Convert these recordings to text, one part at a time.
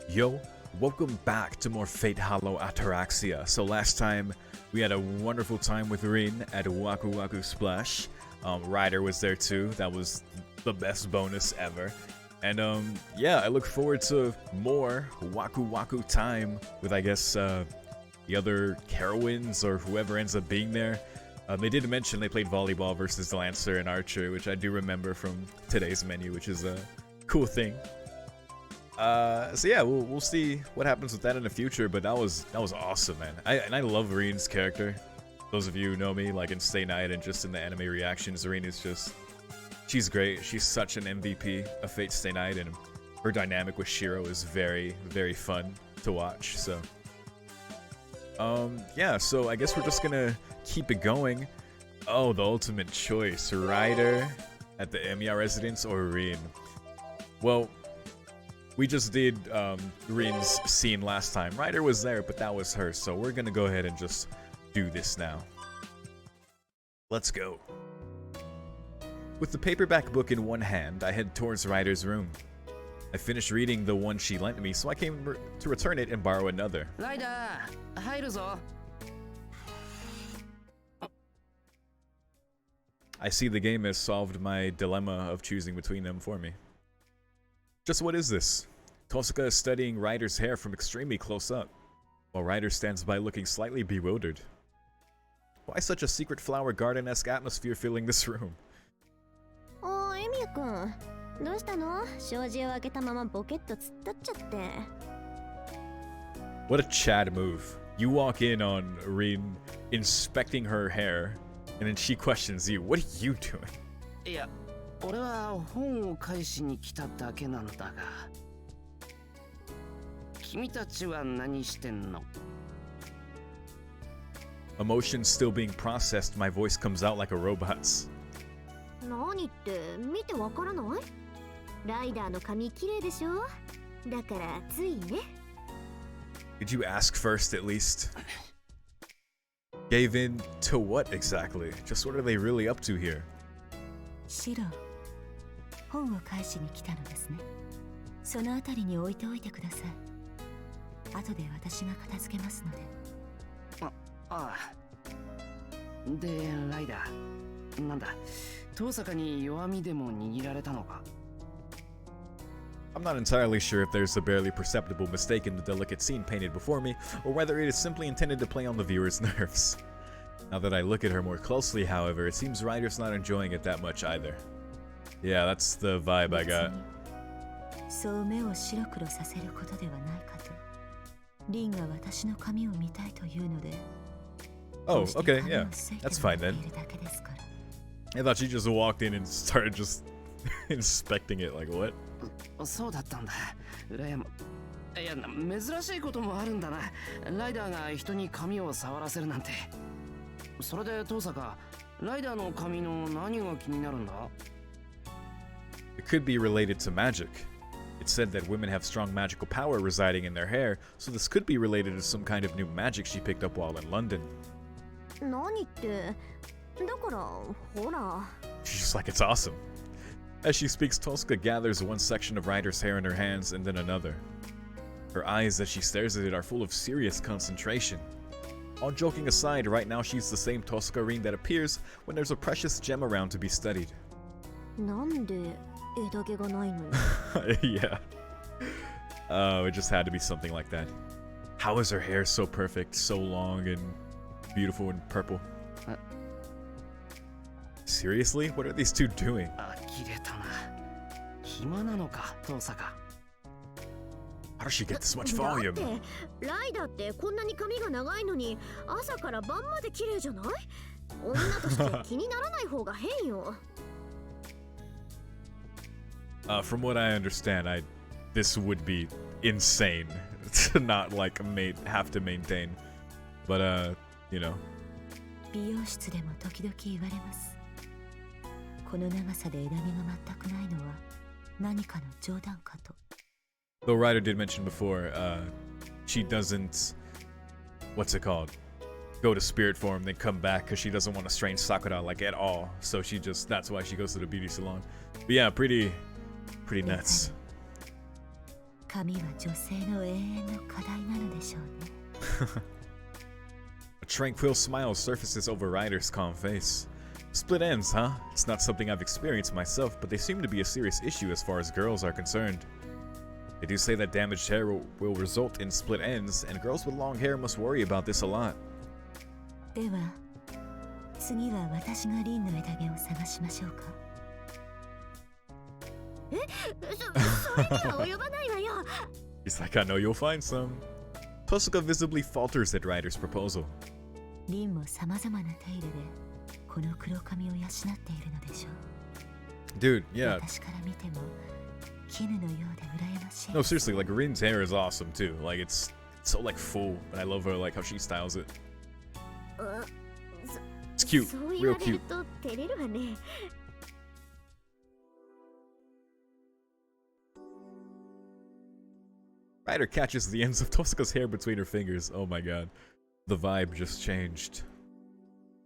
Yo, welcome back to more Fate Hollow Ataraxia. So last time we had a wonderful time with Rin at Waku Waku Splash. Ryder was there too. That was the best bonus ever. And yeah, I look forward to more Waku Waku time with I guess the other heroines or whoever ends up being there. They did mention they played volleyball versus the Lancer and Archer, which I do remember from today's menu, which is a cool thing. So yeah, we'll see what happens with that in the future, but that was awesome, man. I love Rin's character. Those of you who know me, like in Stay Night and just in the anime reactions, Rin is just, she's great. She's such an MVP of Fate Stay Night, and her dynamic with Shiro is very, very fun to watch. So, yeah. So I guess we're just gonna keep it going. Oh, the ultimate choice: Ryder at the Emiya residence or Rin. Well, we just did Rin's scene last time. Ryder was there, but that was her. So we're gonna go ahead and just do this now. Let's go. With the paperback book in one hand, I head towards Ryder's room. I finished reading the one she lent me, so I came to return it and borrow another. Ryder, 入るぞ. I see the game has solved my dilemma of choosing between them for me. Just what is this? Tosuka is studying Ryder's hair from extremely close up, while Ryder stands by looking slightly bewildered. Why such a secret flower garden-esque atmosphere filling this room? Oh, Emiya-kun. どうしたの? 障子を開けたままボケッと突っ立っちゃって。 What a Chad move. You walk in on Rin inspecting her hair, and then she questions you. What are you doing? いや、俺は本を返しに来ただけなんだが。君たちは何してんの? Emotions still being processed, my voice comes out like a robot's. 何って見てわからない? ライダーの髪綺麗でしょ? だからついね。 Did you ask first at least? Gave in to what exactly? Just what are they really up to here? シロ、本を返しに来たのですね。そのあたりに置いておいてください。後で私が片付けますので。ああ。で、ライダー、なんだ、遠坂に弱みでも握られたのか? I'm not entirely sure if there's a barely perceptible mistake in the delicate scene painted before me, or whether it is simply intended to play on the viewer's nerves. Now that I look at her more closely, however, it seems Ryder's not enjoying it that much either. Yeah, that's the vibe I got. そう目を白黒させることではないかと。リンが私の髪を見たいというので。Oh, okay, yeah. That's fine then. I thought she just walked in and started just inspecting it, like what? そうだったんだ。羨ま。いや、珍しいこともあるんだな。ライダーが人に髪を触らせるなんて。それで遠坂、ライダーの髪の何が気になるんだ? It could be related to magic. It said that women have strong magical power residing in their hair, so this could be related to some kind of new magic she picked up while in London. 何って、だからほら。 She's just like, it's awesome. As she speaks, Tosuka gathers one section of Ryder's hair in her hands and then another. Her eyes as she stares at it are full of serious concentration. All joking aside, right now she's the same Tosuka Rin that appears when there's a precious gem around to be studied. なんで枝毛がないの? Yeah. Oh, it just had to be something like that. How is her hair so perfect, so long and beautiful and purple? Seriously? What are these two doing? 呆れたな。暇なのか、遠坂。How does she get this much volume? だってライダーってこんなに髪が長いのに朝から晩まで綺麗じゃない? 女として気にならない方が変よ。From what I understand, this would be insane to not like have to maintain. But you know. 美容室でも時々言われます。この長さで枝毛が全くないのは何かの冗談かと。Though Ryder did mention before, she doesn't, what's it called? Go to spirit form, then come back because she doesn't want to strain Sakura like at all. So that's why she goes to the beauty salon. But yeah, pretty nuts. 髪は女性の永遠の課題なのでしょうね。A tranquil smile surfaces over Ryder's calm face. Split ends, huh? It's not something I've experienced myself, but they seem to be a serious issue as far as girls are concerned. They do say that damaged hair will result in split ends, and girls with long hair must worry about this a lot. では、次は私がリンの枝毛を探しましょうか。それには及ばないわよ。He's like, I know you'll find some. Tosuka visibly falters at Ryder's proposal. リンも様々な手入れでこの黒髪を養っているのでしょう。 Dude, yeah. 私から見ても絹のようで羨ましい。 No, seriously, like Rin's hair is awesome too. Like it's so like full, and I love her like how she styles it. It's cute, そう言 real われる cute. と照れるわね。Ryder catches the ends of Tosuka's hair between her fingers. Oh my god. The vibe just changed.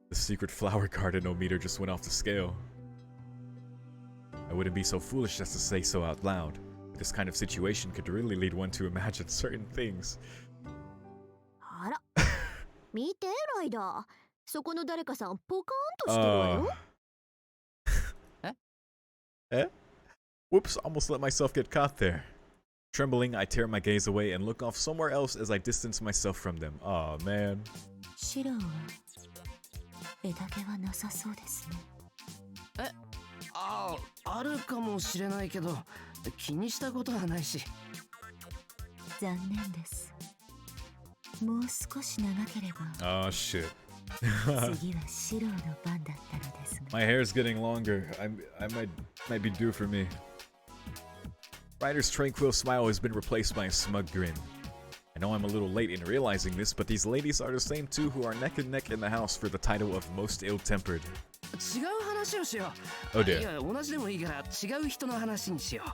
The secret flower garden meter just went off the scale. I wouldn't be so foolish as to say so out loud. This kind of situation could really lead one to imagine certain things. あら、見てライダー。そこの誰かさんポカーンとしてるわよ。Eh? Whoops, almost let myself get caught there. Trembling, I tear my gaze away and look off somewhere else as I distance myself from them. Aw, man. シロは枝毛はなさそうですね。あるかもしれないけど、気にしたことはないし。残念です。もう少し長ければ Oh, shit. 次はシロの番だったのですが。 My hair's getting longer. I might be due for me. Ryder's tranquil smile has been replaced by a smug grin. I know I'm a little late in realizing this, but these ladies are the same two who are neck and neck in the house for the title of most ill-tempered. 違う話をしよう。 Oh dear. いや、同じでもいいから違う人の話にしよう。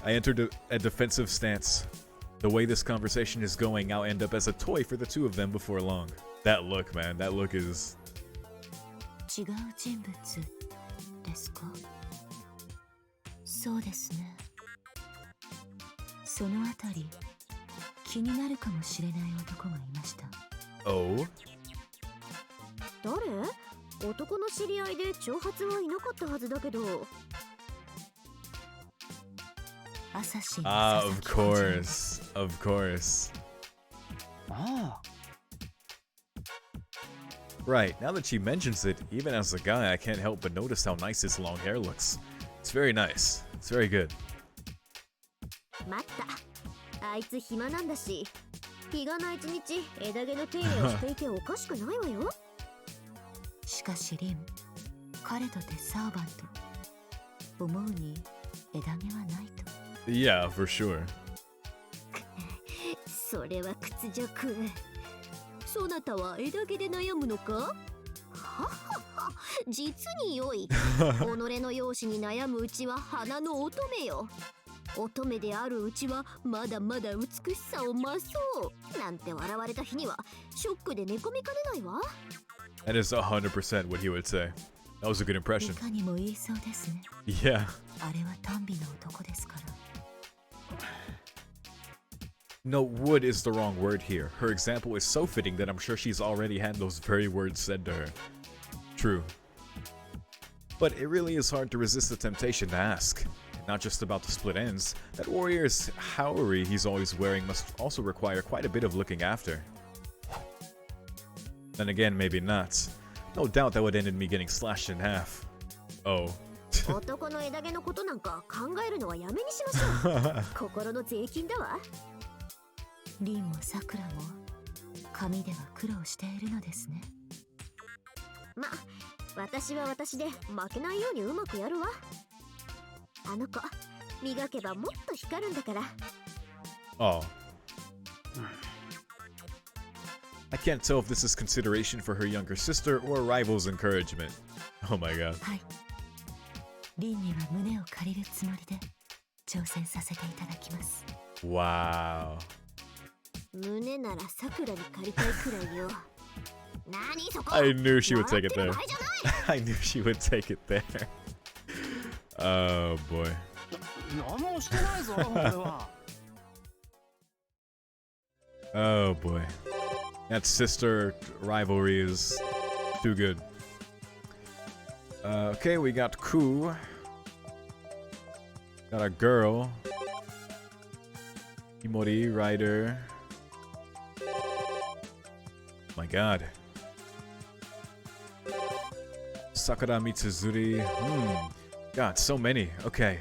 I entered a defensive stance. The way this conversation is going, I'll end up as a toy for the two of them before long. That look, man, that look is... 違う人物ですか？そうですね。そのあたり気になるかもしれない男がいました。 Oh? 誰？男の知り合いで長髪はいなかったはずだけど。朝日の Ah, 佐 of 々木小次郎。 course. Of course. あ Right, now that she mentions it, even as a guy, I can't help but notice how nice his long hair looks. It's very nice. It's very good. 待った。あいつ暇なんだし、日がな一日枝毛の手入れをしていておかしくないわよ。しかしリン、彼とてサーバント。思うに枝毛はないと。 Yeah, for sure. それは屈辱。そなたは枝毛で悩むのか？ははは、実に良い。己の容姿に悩むうちは花の乙女よ。乙女であるうちはまだまだ美しさを増そうなんて笑われた日にはショックで寝込みかねないわ。 That is 100% what he would say. That was a good い impression. かにも言いそうですね。 Yeah. あれは短美な男ですから。 No, would is the wrong word here. Her example is so fitting that I'm sure she's already had those very words said to her. True. But it really is hard to resist the temptation to ask. Not just about the split ends, that warrior's howery he's always wearing must also require quite a bit of looking after. Then again, maybe not. No doubt that would end in me getting slashed in half. Oh. 男の枝毛のことなんか考えるのはやめにしましょう。心の税金だわ。リンもサクラも髪では苦労しているのですね。ま、私は私で負けないようにうまくやるわ。あの子、磨けばもっと光るんだから。Oh. I can't tell if this is consideration for her younger sister or a rival's encouragement. Oh my god. はい。リンには胸を借りるつもりで挑戦させていただきます。 Wow. 胸ならさくらに借りたいくらいよ。何そこ I knew she would take it 笑 there. ってる場合じゃない。 I knew she would take it there. Oh boy. 何もしてないぞ俺は。Oh boy. That sister rivalry is too good. Okay, we got Ku. Got a girl. Himori, Rider. My god. Sakura Mitsuzuri. God, so many. Okay,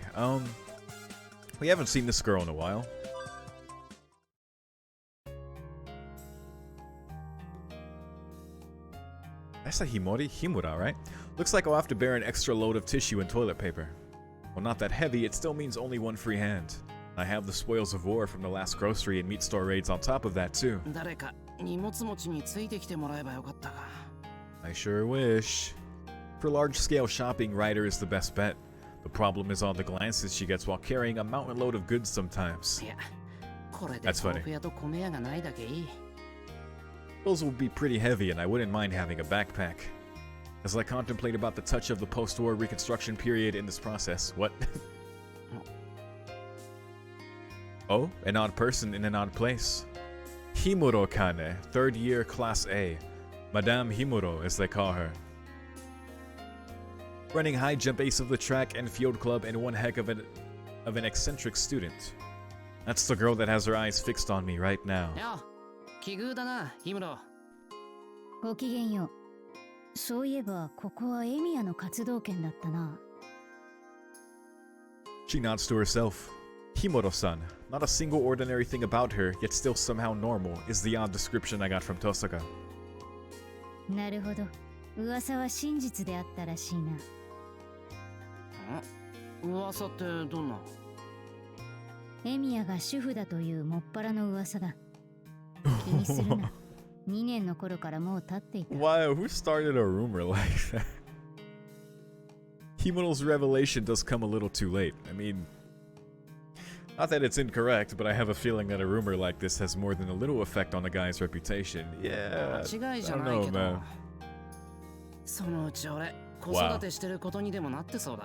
we haven't seen this girl in a while. That's a Himori? Himura, right? Looks like I'll have to bear an extra load of tissue and toilet paper. Well, not that heavy, it still means only one free hand. I have the spoils of war from the last grocery and meat store raids on top of that, too. 誰か荷物持ちについてきてもらえばよかったか。I sure wish. For large-scale shopping, Ryder is the best bet. The problem is all the glances she gets while carrying a mountain load of goods sometimes. いや、これで That's funny. 豆腐屋と米屋がないだけいい。 Those will be pretty heavy, and I wouldn't mind having a backpack. As I contemplate about the touch of the post-war reconstruction period in this process, what? Oh, an odd person in an odd place. Himuro Kane, 3rd year Class A. Madame Himuro, as they call her. Running high jump ace of the track and field club and one heck of an eccentric student. That's the girl that has her eyes fixed on me right now. よ、奇遇だな、ヒムロ。ごきげんよう。そういえばここはエミヤの活動圏だったな。She nods to herself. Himuro-san, not a single ordinary thing about her, yet still somehow normal, is the odd description I got from Tosaka. なるほど。噂は真実であったらしいな。噂ってどんな？エミヤが主婦だというもっぱらの噂だ。気にするな。2年の頃からもう経っていた。Wow, who started a rumor like that? Himuro's revelation does come a little too late. I mean, not that it's incorrect, but I have a feeling that a rumor like this has more than a little effect on a guy's reputation. Yeah, 間違いじゃ I don't ない know, けど。 man. そのうち俺、子育てしてることにでもなってそうだ。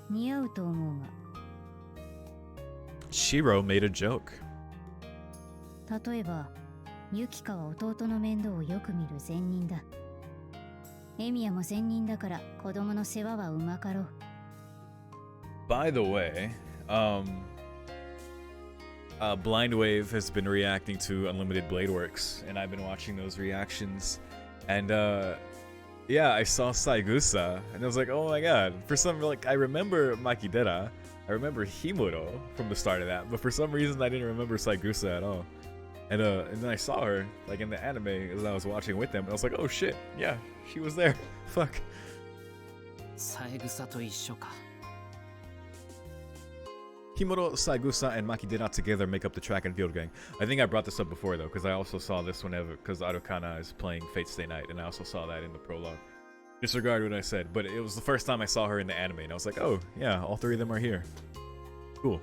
似合うと思うが。Shiro made a joke. 例えば、ユキカは弟の面倒をよく見る善人だ。エミヤも善人だから子供の世話はうまかろう。By the way, Blind Wave has been reacting to Unlimited Blade Works, and I've been watching those reactions. And yeah, I saw Saigusa, and I was like, oh my god. For some, like, I remember Makidera, I remember Himuro from the start of that, but for some reason I didn't remember Saigusa at all. And then I saw her, like, in the anime as I was watching with them, and I was like, oh shit, yeah, she was there. Fuck. 三枝と一緒か。Himuro, Saigusa, and Makidera together make up the track and field gang. I think I brought this up before, though, because I also saw this whenever, because Arukana is playing Fate Stay Night, and I also saw that in the prologue. Disregard what I said, but it was the first time I saw her in the anime, and I was like, oh, yeah, all three of them are here. Cool.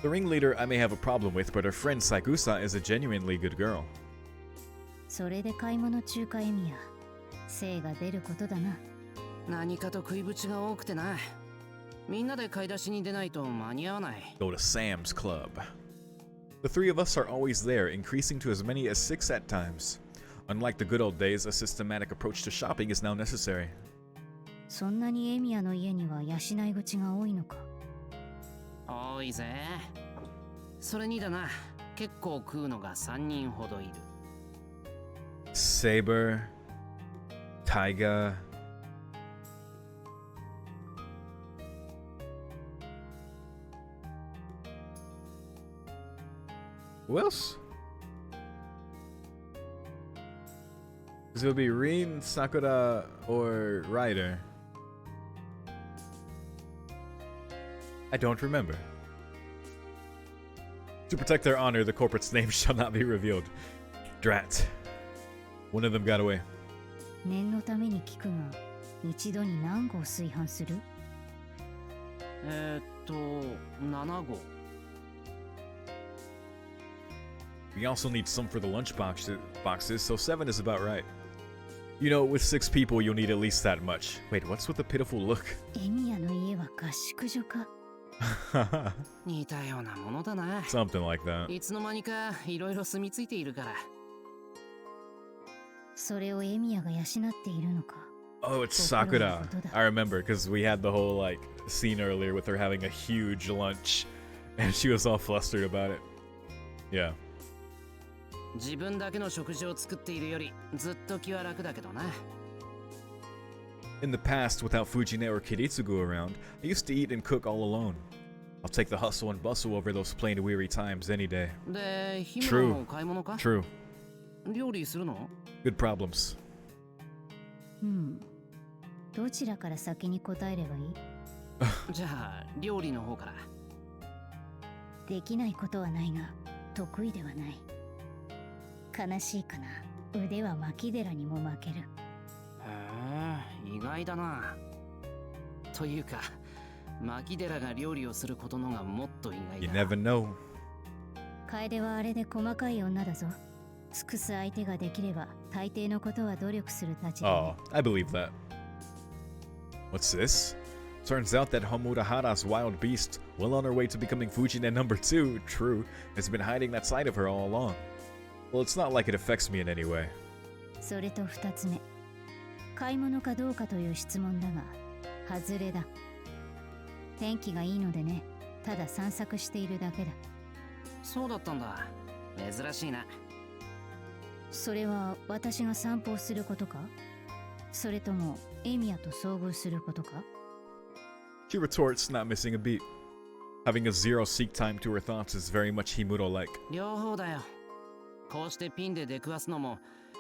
The ringleader I may have a problem with, but her friend Saigusa is a genuinely good girl. それで買い物中かエミヤ。精が出ることだな。何かと食いぶちが多くてな。みんなで買い出しに出ないと間に合わない。Go to Sam's Club. The three of us are always there, increasing to as many as 6 at times. Unlike the good old days, a systematic approach to shopping is now necessary. そんなにエミヤの家には養い口が多いのか。多いぜ。それにだな、結構食うのが3人ほどいる。Saber, Taiga. Who else? Because it'll be Rin, Sakura, or Ryder. I don't remember. To protect their honor, the corporate's name shall not be revealed. Drat. One of them got away. 念のために聞くが、一度に何号炊飯する7号。We also need some for the lunch boxes, so 7 is about right. You know, with 6 people, you'll need at least that much. Wait, what's with the pitiful look? エミヤの家は合宿所か。似たようなものだな。 Something like that. いつの間にかいろいろ住み着いているから。それをエミヤが養っているのか。 Oh, it's Sakura. I remember because we had the whole like scene earlier with her having a huge lunch and she was all flustered about it. Yeah. 自分だけの食事を作っているよりずっと気は楽だけどな。 In the past, without Fujine or Kiritsugu around, I used to eat and cook all alone. I'll take the hustle and bustle over those plain weary times any day. で、ヒムロも買い物か？ True. 料理するの？ Good problems. どちらから先に答えればいい？じゃあ料理の方から。できないことはないが得意ではない。悲しいかな。腕は牧寺にも負ける。へえ、意外だな。というか、牧寺が料理をすることのがもっと意外だ。 You never know. 楓はあれで細かい女だぞ。尽くす相手ができれば大抵のことは努力する立場。 Oh, I believe that. What's this? Turns out that Homurahara's wild beast, well on her way to becoming Fujine number 2, true, has been hiding that side of her all along. Well, it's not like it affects me in any way. それと2つ目。買い物かどうかという質問だが、外れだ。天気がいいのでね、ただ散策しているだけだ。そうだったんだ。珍しいな。それは私が散歩をすることか？それともエミヤと遭遇することか？ She retorts, not missing a beat. Having a zero seek time to her thoughts is very much Himuro-like. 両方だよ。こうしてピンで出くわすのも、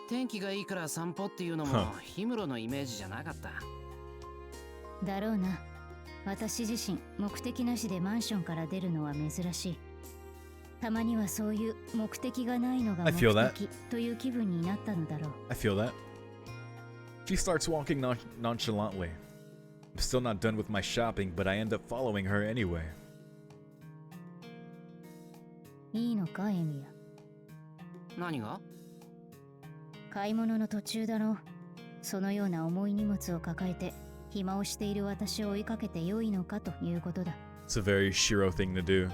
天気がいいから散歩っていうのもヒムロのイメージじゃなかった。だろうな。私自身目的なしでマンションから出るのは珍しい。たまにはそういう目的がないのが目的という気分になったのだろう。I feel that. She starts walking nonchalantly. I'm still not done with my shopping, but I end up following her anyway. いいのか、エミヤ。何が？買い物の途中だろう。そのような重い荷物を抱えて暇をしている私を追いかけて良いのかということだ。It's a very Shiro thing to do.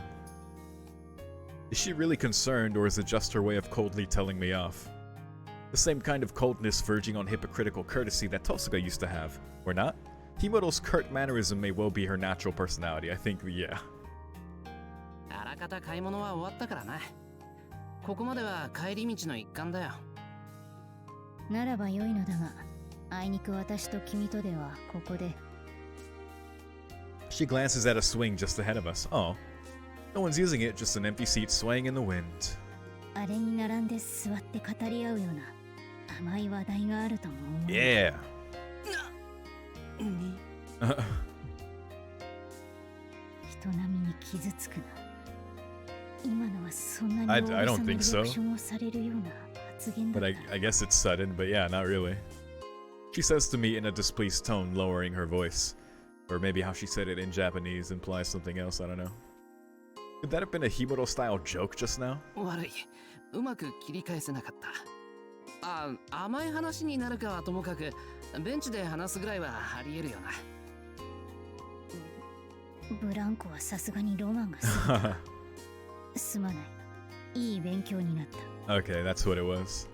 Is she really concerned, or is it just her way of coldly telling me off? The same kind of coldness verging on hypocritical courtesy that Tosuka used to have, or not? Himuro's curt mannerism may well be her natural personality. I think, yeah. あらかた買い物は終わったからな。ここまでは帰り道の一環だよ。ならば良いのだが、あいにく私と君とではここで。She glances at a swing just ahead of us. Oh. No one's using it, just an empty seat swaying in the wind. あれに並んで座って語り合うような甘い話題があるとも思う。Yeah. 人並みに傷つくな。今のはそんなに I 大げ don't さなリア think ク so. ションをされるような発言だ But った。 I guess it's sudden, but yeah, not really. She says to me in a displeased tone, lowering her voice. Or maybe how she said it in Japanese implies something else, I don't know. Could that have been a Himuro-style joke just now? 悪い。うまく切り返せなかった。甘い話になるかはともかく、ベンチで話すぐらいはありえるよな。ブランコはさすがにロマンが過ぎた。すまない。いい勉強になった。Okay, that's what it was.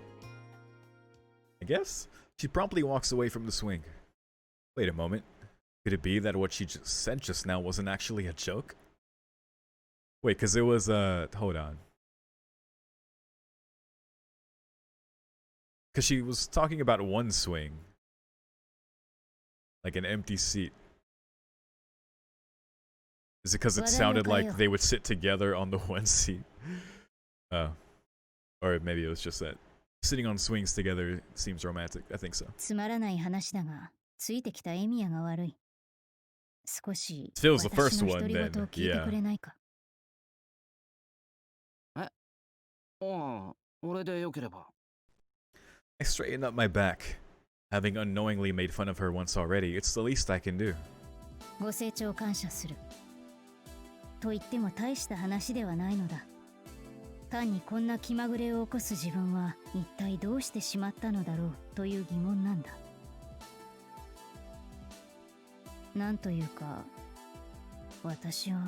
I guess? She promptly walks away from the swing. Wait a moment. Could it be that what she just said just now wasn't actually a joke? Wait, because it was, hold on. Because she was talking about one swing. Like an empty seat. Is it because it sounded like they would sit together on the one seat? Or maybe it was just that sitting on swings together seems romantic. I think so. つまらない話だが、ついてきたエミヤが悪い。少し Feels the 私 first の one 独り言 then. を聞いてくれないか。ああ、俺でよければ。I straighten up my back. Having unknowingly made fun of her once already, it's the least I can do. ご清聴感謝する。と言っても大した話ではないのだ。単にこんな気まぐれを起こす自分は一体どうしてしまったのだろうという疑問なんだ。なんというか、私は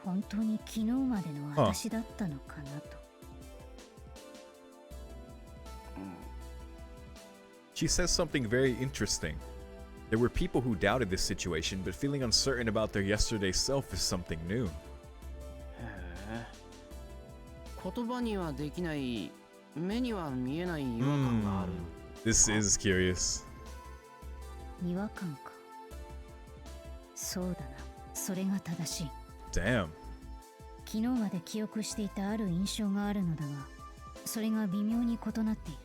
本当に昨日までの私だったのかなと。She says something very interesting. There were people who doubted this situation, but feeling uncertain about their yesterday self is something new. 言葉にはできない、目には見えない違和感がある。This is curious. 違和感か。そうだな、それが正しい。Damn. 昨日まで記憶していたある印象があるのだが、それが微妙に異なっている。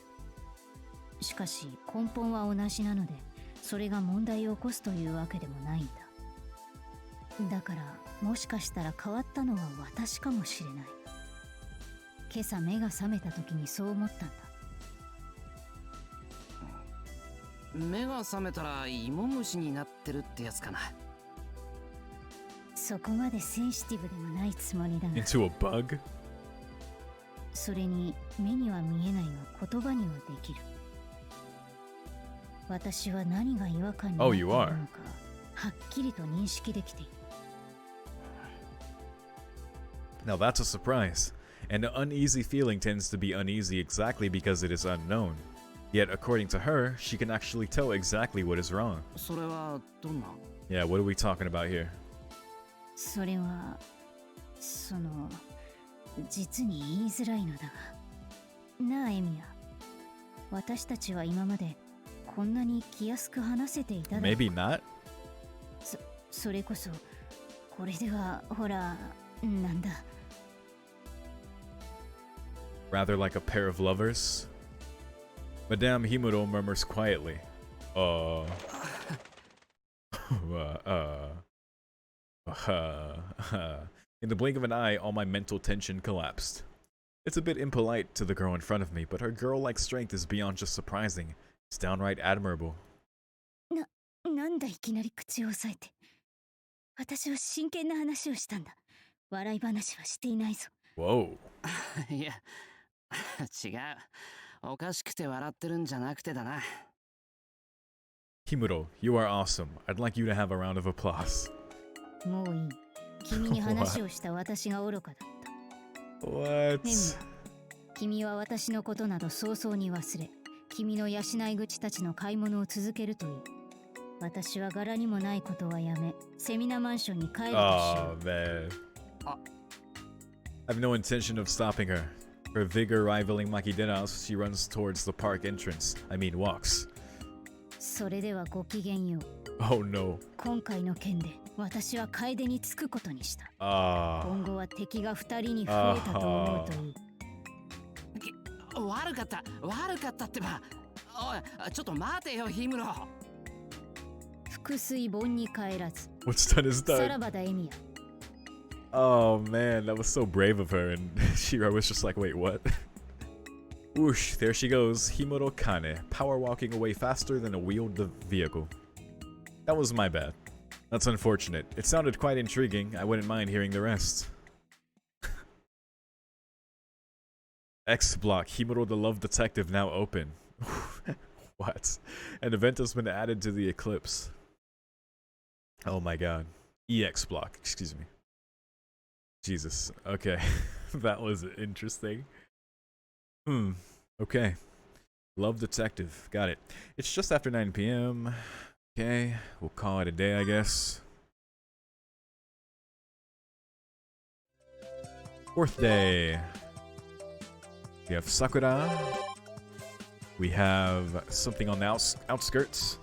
しかし根本は同じなので、それが問題を起こすというわけでもないんだ。だからもしかしたら変わったのは私かもしれない。今朝目が覚めた時にそう思ったんだ。目が覚めたら芋虫になってるってやつかな。そこまでセンシティブでもないつもりだが。 Into a bug? それに目には見えないが言葉にはできる。私は何が違和感になっているのか、はっきりと認識できている。Now that's a surprise. And an uneasy feeling tends to be uneasy exactly because it is unknown. Yet, according to her, she can actually tell exactly what is wrong. それはどんな？ Yeah, what are we talking about here? それは、実に言いづらいのだが。なあ、エミヤ。私たちは今までこんなに気安く話せていただろうか。 Maybe not? それこそ、これでは、ほら、なんだ。Rather like a pair of lovers? Madame Himuro murmurs quietly. In the blink of an eye, all my mental tension collapsed. It's a bit impolite to the girl in front of me, but her girl-like strength is beyond just surprising. It's downright admirable. なんだいきなり口を押さえて。私は真剣な話をしたんだ。笑い話はしていないぞ。Whoa. いや、違う。おかしくて笑ってるんじゃなくてだな。Himuro, you are awesome. I'd like you to have a round of applause. もういい。君に話をした私が愚かだった。What? ヘミヤ、君は私のことなど早々に忘れ、君の養い口たちの買い物を続けるといい。私は柄にもないことはやめ、セミナマンションに帰るとしよう。Oh, man. I have no intention of stopping her. Her vigor rivaling Makidena's, she runs towards the park entrance. I mean, walks. それではごきげんよう。Oh, no. 今回の件で私は楓につくことにした。今後は敵が2人に増えたと思うといい。悪かったってば。おい、ちょっと待てよ、ヒムロ。腹水盆に帰らず。 What's done is さ done. らばだエミヤ。Oh man, that was so brave of her, and Shira was just like, wait, what? Whoosh, there she goes, Himuro Kane, power walking away faster than a wheeled vehicle. That was my bad. That's unfortunate. It sounded quite intriguing, I wouldn't mind hearing the rest. X block, Himuro the Love Detective now open. What? An event has been added to the eclipse. Oh my god. EX block, excuse me. Jesus. Okay. That was interesting. Okay. Love Detective. Got it. It's just after 9 p.m. Okay. We'll call it a day, I guess. Fourth day. We have Sakura. We have something on the outskirts.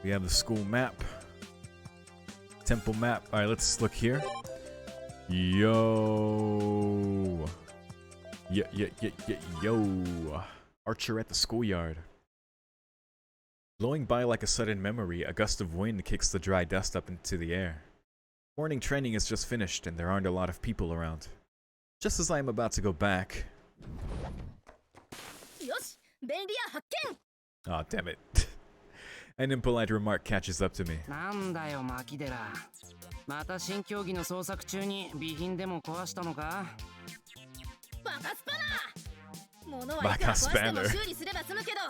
We have the school map. Temple map. Alright, let's look here. Yo. Yo. Archer at the schoolyard. Blowing by like a sudden memory, a gust of wind kicks the dry dust up into the air. Morning training is just finished and there aren't a lot of people around. Just as I am about to go back... Aw, damn it. An impolite remark catches up to me. なんだよ、マキデラ。また新競技の捜索中に備品でも壊したのか？物はいくら壊しても修理すれば済むけど、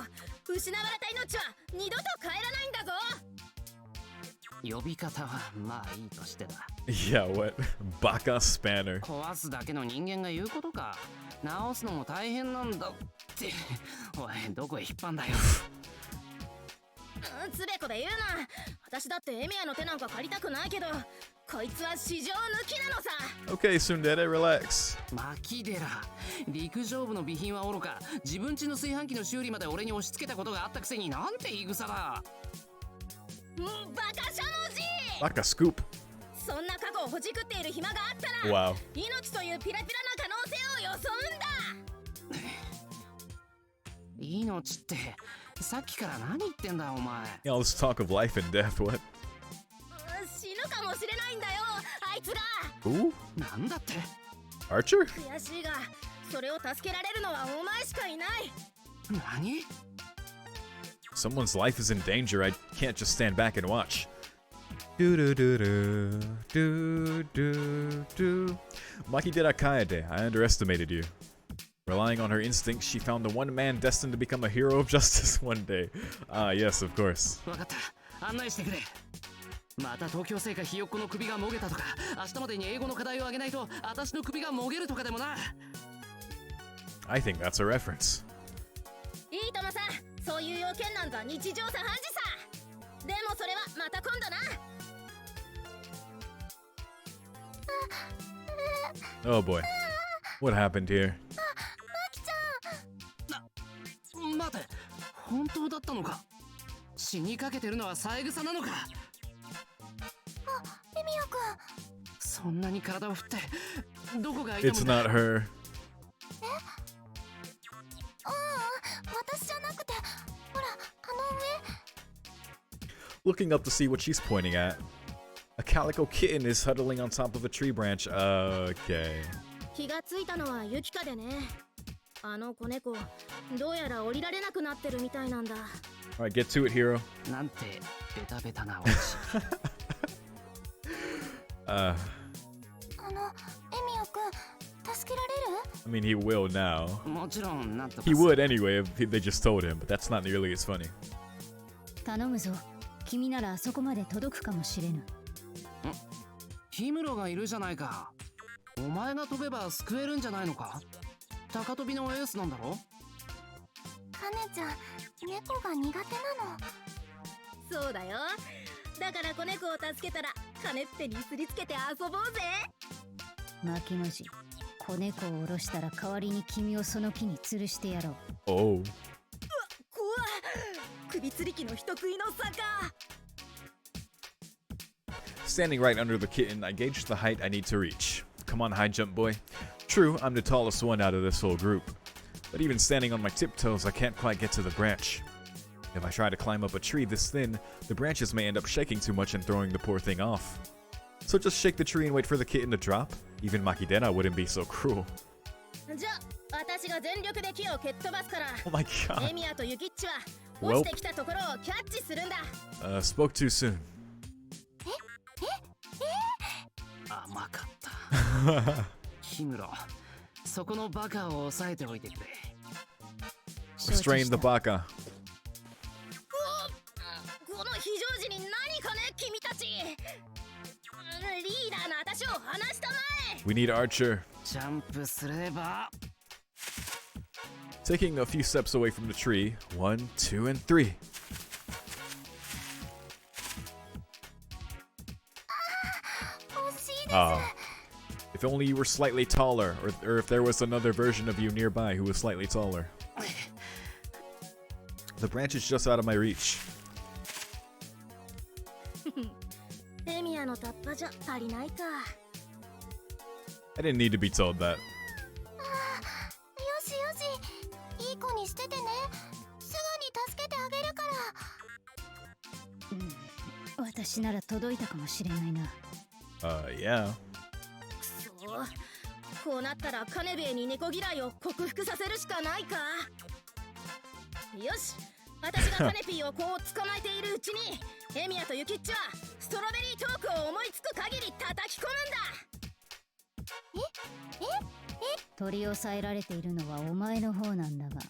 失われた命は二度と帰らないんだぞ。呼び方はまあいいとしてだ。Yeah, what? Baka spanner. 壊すだけの人間が言うことか。直すのも大変なんだって。おい、どこへ引っ張んだよ。つべこで言うな。私だってエミヤの手なんか借りたくないけど、こいつは市場抜きなのさ。 Okay, Sundere, relax. マキデラ、陸上部の備品はおろか、自分家の炊飯器の修理まで俺に押し付けたことがあったくせになんて言い草だ。バカしゃもじ。 Baka scoop. そんな過去をほじくっている暇があったら、 Wow. 命というピラピラな可能性を装うんだ。命ってさっきから何言ってんだお前。Yeah, let's talk of life and death. What? 死ぬかもしれないんだよ、あいつが。 Who? なんだって。 Archer? 悔しいが、それを助けられるのはお前しかいない。何？ Someone's life is in danger. I can't just stand back and watch. Do do do do do do do. Makidera Kaede, I underestimated you. Relying on her instincts, she found the one man destined to become a hero of justice one day. Ah, yes, of course. わかった。案内してくれ。また東京製菓ひよっこの首がもげたとか、明日までに英語の課題をあげないと私の首がもげるとかでもな。I think that's a reference. いいともさ、そういう要件なんざ日常茶飯事さ。でもそれはまた今度な。Oh boy. What happened here? 待て、本当だったのか。死にかけてるのは三枝なのか。エミヤ君。そんなに体を振ってどこが痛む It's んだ。 not her. 私じゃなくて、ほら、Looking up to see what she's pointing at. A calico kitten is huddling on top of a tree branch. Okay. 気がついたのはユキカでね。あの子猫、どうやら降りられなくなってるみたいなんだ。Alright, get to it, hero. なんてベタベタなお家。エミヤ君、助けられる？ I mean, he will now. もちろんなんとか。 He would anyway if they just told him, but that's not nearly as funny. 頼むぞ。君ならあそこまで届くかもしれぬ。ヒムロがいるじゃないか。お前が飛べば救えるんじゃないのか。高飛びのエースなんだろ。カネちゃん、猫が苦手なの。そうだよ。だから子猫を助けたらカネッペにすりつけて遊ぼうぜ。巻きの字、子猫を下ろしたら代わりに君をその木に吊るしてやろう。Oh. 怖っ。首吊り機の人食いの坂。 Standing right under the kitten, I gauged the height I need to reach. Come on, high jump boy. True, I'm the tallest one out of this whole group. But even standing on my tiptoes, I can't quite get to the branch. If I try to climb up a tree this thin, the branches may end up shaking too much and throwing the poor thing off. So just shake the tree and wait for the kitten to drop? Even Makidena wouldn't be so cruel. じゃあ、私が全力で木を蹴っ飛ばすから。 Oh my god. エミヤとユキッチは落ちてきたところをキャッチするんだ。Spoke too soon. 甘かった。ヒムロ、そこのバカを抑えておいてくれ。Restrain the baka. この非常時に何かね、君たち。リーダーの私を離したまえ。 We need Archer. ジャンプすれば。Taking a few steps away from the tree. 1, 2, and 3. If only you were slightly taller, or if there was another version of you nearby who was slightly taller. The branch is just out of my reach. エミヤのタッパじゃ足りないか。 I didn't need to be told that. よしよし、いい子にしててね。すぐに助けてあげるから。私なら届いたかもしれないな。Yeah. こうなったらカネベエに猫嫌いを克服させるしかないか。よし、私がカネピーをこう捕まえているうちにエミヤとユキッチはストロベリートークを思いつく限り叩き込むんだ。取り押さえられているのはお前の方なんだが。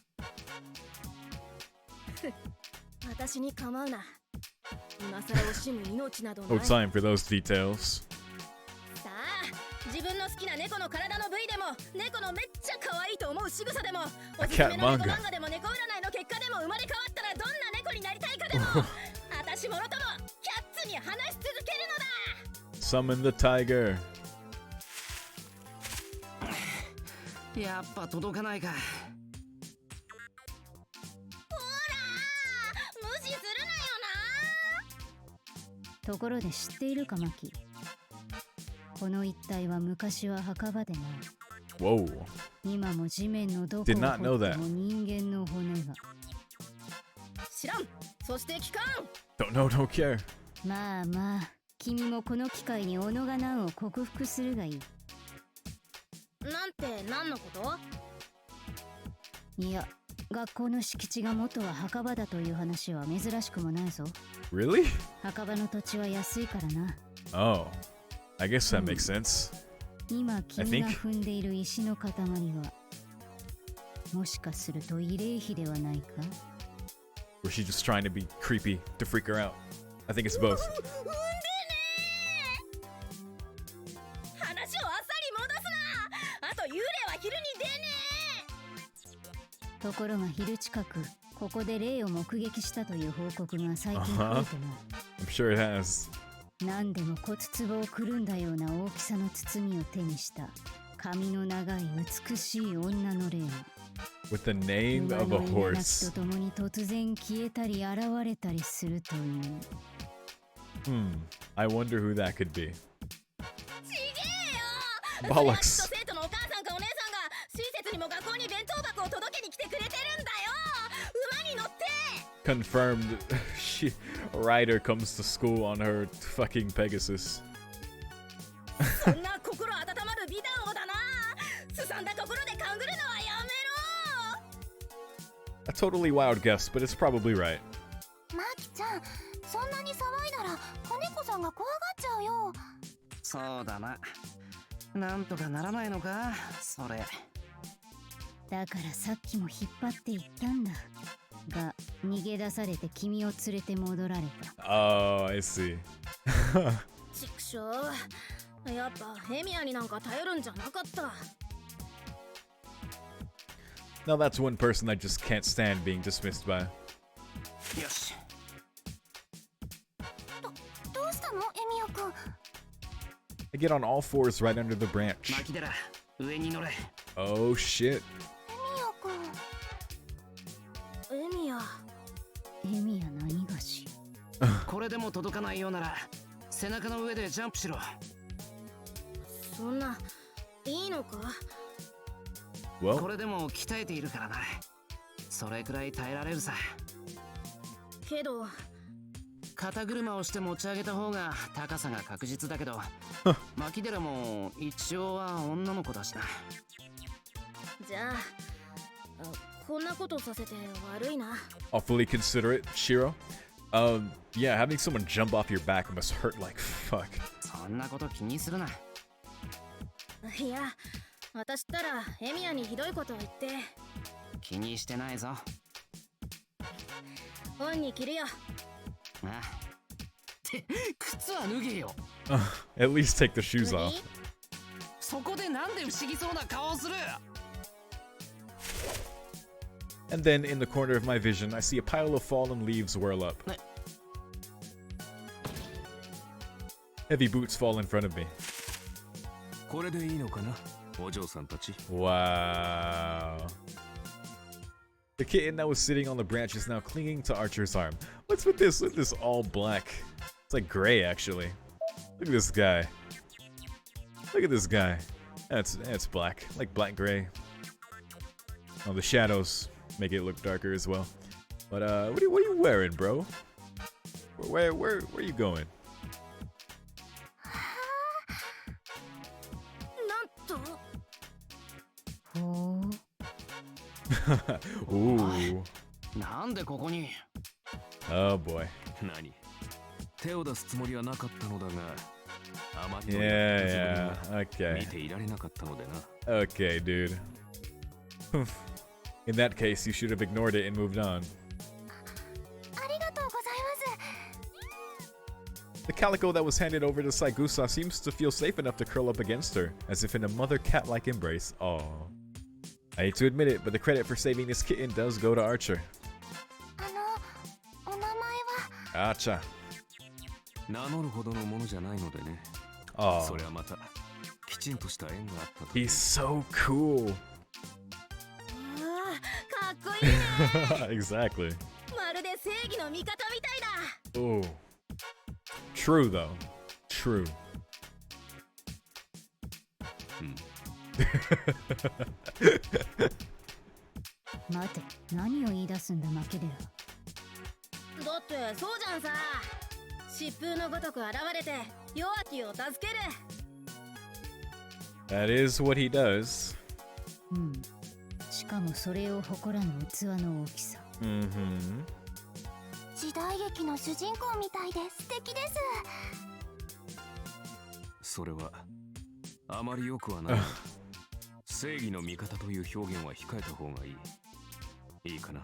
私に構うな。今更惜しむ命などない。 No time for those details. さあ、自分の好きな猫の体の部位でも、猫のめっちゃ可愛いと思う仕草でも、おすすめの猫漫画でも猫占いの結果でも、生まれ変わったらどんな猫になりたいかでも、私もろともキャッツに話し続けるのだ。 Summon the tiger. やっぱ届かないか。ほら無視するところで知っているかマキ。この一帯は昔は墓場でな。 Whoa. 今も地面のどこを Did 掘 not know って that. も人間の骨が。な。知らん。そして聞かん。 Don't know, don't care. まあまあ、君もこの機会に己が難を克服するがいい。なんて何のこと？いや、学校の敷地が元は墓場だという話は珍しくもないぞ。 Really? 墓場の土地は安いからな。 Oh. I guess that makes sense. 今君が踏んでいる石の塊は、もしかすると慰霊碑ではないか？ Or is she just trying to be creepy to freak her out? I think it's both. 話をあっさり戻すな。あと幽霊は昼に出ねところが昼近く、ここで霊を目撃したという報告が最近増えてな。I'm sure it has. 何でも骨壺をくるんだような大きさの包みを手にした髪の長い美しい女の霊が With the name 馬 of の a 稲鳴き horse. とともに突然消えたり現れたりするという。I wonder who that could be. え。ちげえよ。 Bollocks. それはきっと生徒のお母さんかお姉さんが親切にも学校に弁当箱を届けに来てくれてるんだよ。馬に乗って。 Confirmed. Ryder comes to school on her fucking Pegasus. そんな心温まる美談をだな。すさんだ心で勘ぐるのはやめろ。 A totally wild guess, but it's probably right. マキちゃん、そんなに騒いだら子猫さんが怖がっちゃうよ。そうだな。なんとかならないのか、それ。だからさっきも引っ張っていったんだが、逃げ出されて君を連れて戻られた。 Oh, I see. ちくしょう。やっぱヘミアになんか頼るんじゃなかった。 Now that's one person I just can't stand being dismissed by. よし。どうしたのエミオくん。 I get on all fours right under the branch. マキデラ、上に乗れ。 Oh shit. エミオくん。エミア。エミや何がし。これでも届かないようなら、背中の上でジャンプしろ。そんな、いいのか？こ Well, れでも鍛えているからな。それくらい耐えられるさ。けど、肩車をして持ち上げた方が高さが確実だけど、マキデラも一応は女の子だしな。じゃあ、こんなことさせて悪いな。 awfully considerate, Shiro. Yeah, having someone jump off your back must hurt like fuck. そんなこと気にするな。いや、私ったらエミアにひどいことを言って。気にしてないぞ。本に着るよ。ああ。って靴は脱げよ。At least take the shoes off. そこでなんで不思議そうな顔をする。 And then in the corner of my vision, I see a pile of fallen leaves whirl up. Heavy boots fall in front of me. これでいいのかな、お嬢さんたち。 Wow. The kitten that was sitting on the branch is now clinging to Archer's arm. What's with this? With this all black? It's like gray, actually. Look at this guy. Look at this guy. That's black, like black gray. Oh, the shadows make it look darker as well. But what are you wearing, bro? Where are you going? なんと。ほう。 Ooh. なんでここに。 Oh boy. 何、手を出すつもりはなかったのだが、あまりの Yeah. Okay. 見ていられなかったのでな。 Okay, dude. In that case, you should have ignored it and moved on. ありがとうございます。 The calico that was handed over to Saigusa seems to feel safe enough to curl up against her, as if in a mother-cat-like embrace. Aww. I hate to admit it, but the credit for saving this kitten does go to Archer. お名前は Archer. 名乗るほどのものじゃないのでね。 Aww. それはまたきちんとした縁があったと。 He's so cool. かっこいいね。 Exactly. まるで正義の味方みたいだ。 Oh. True, though. True. 待て、何を言い出すんだマキデラ。だってそうじゃんさ。疾風のごとく現れて弱きを助ける。 That is what he does. うん。しかもそれを誇らぬ器の大きさ。Mm-hmm. 時代劇の主人公みたいで素敵です。それはあまり良くはない。正義の味方という表現は控えた方がいい。いいかな。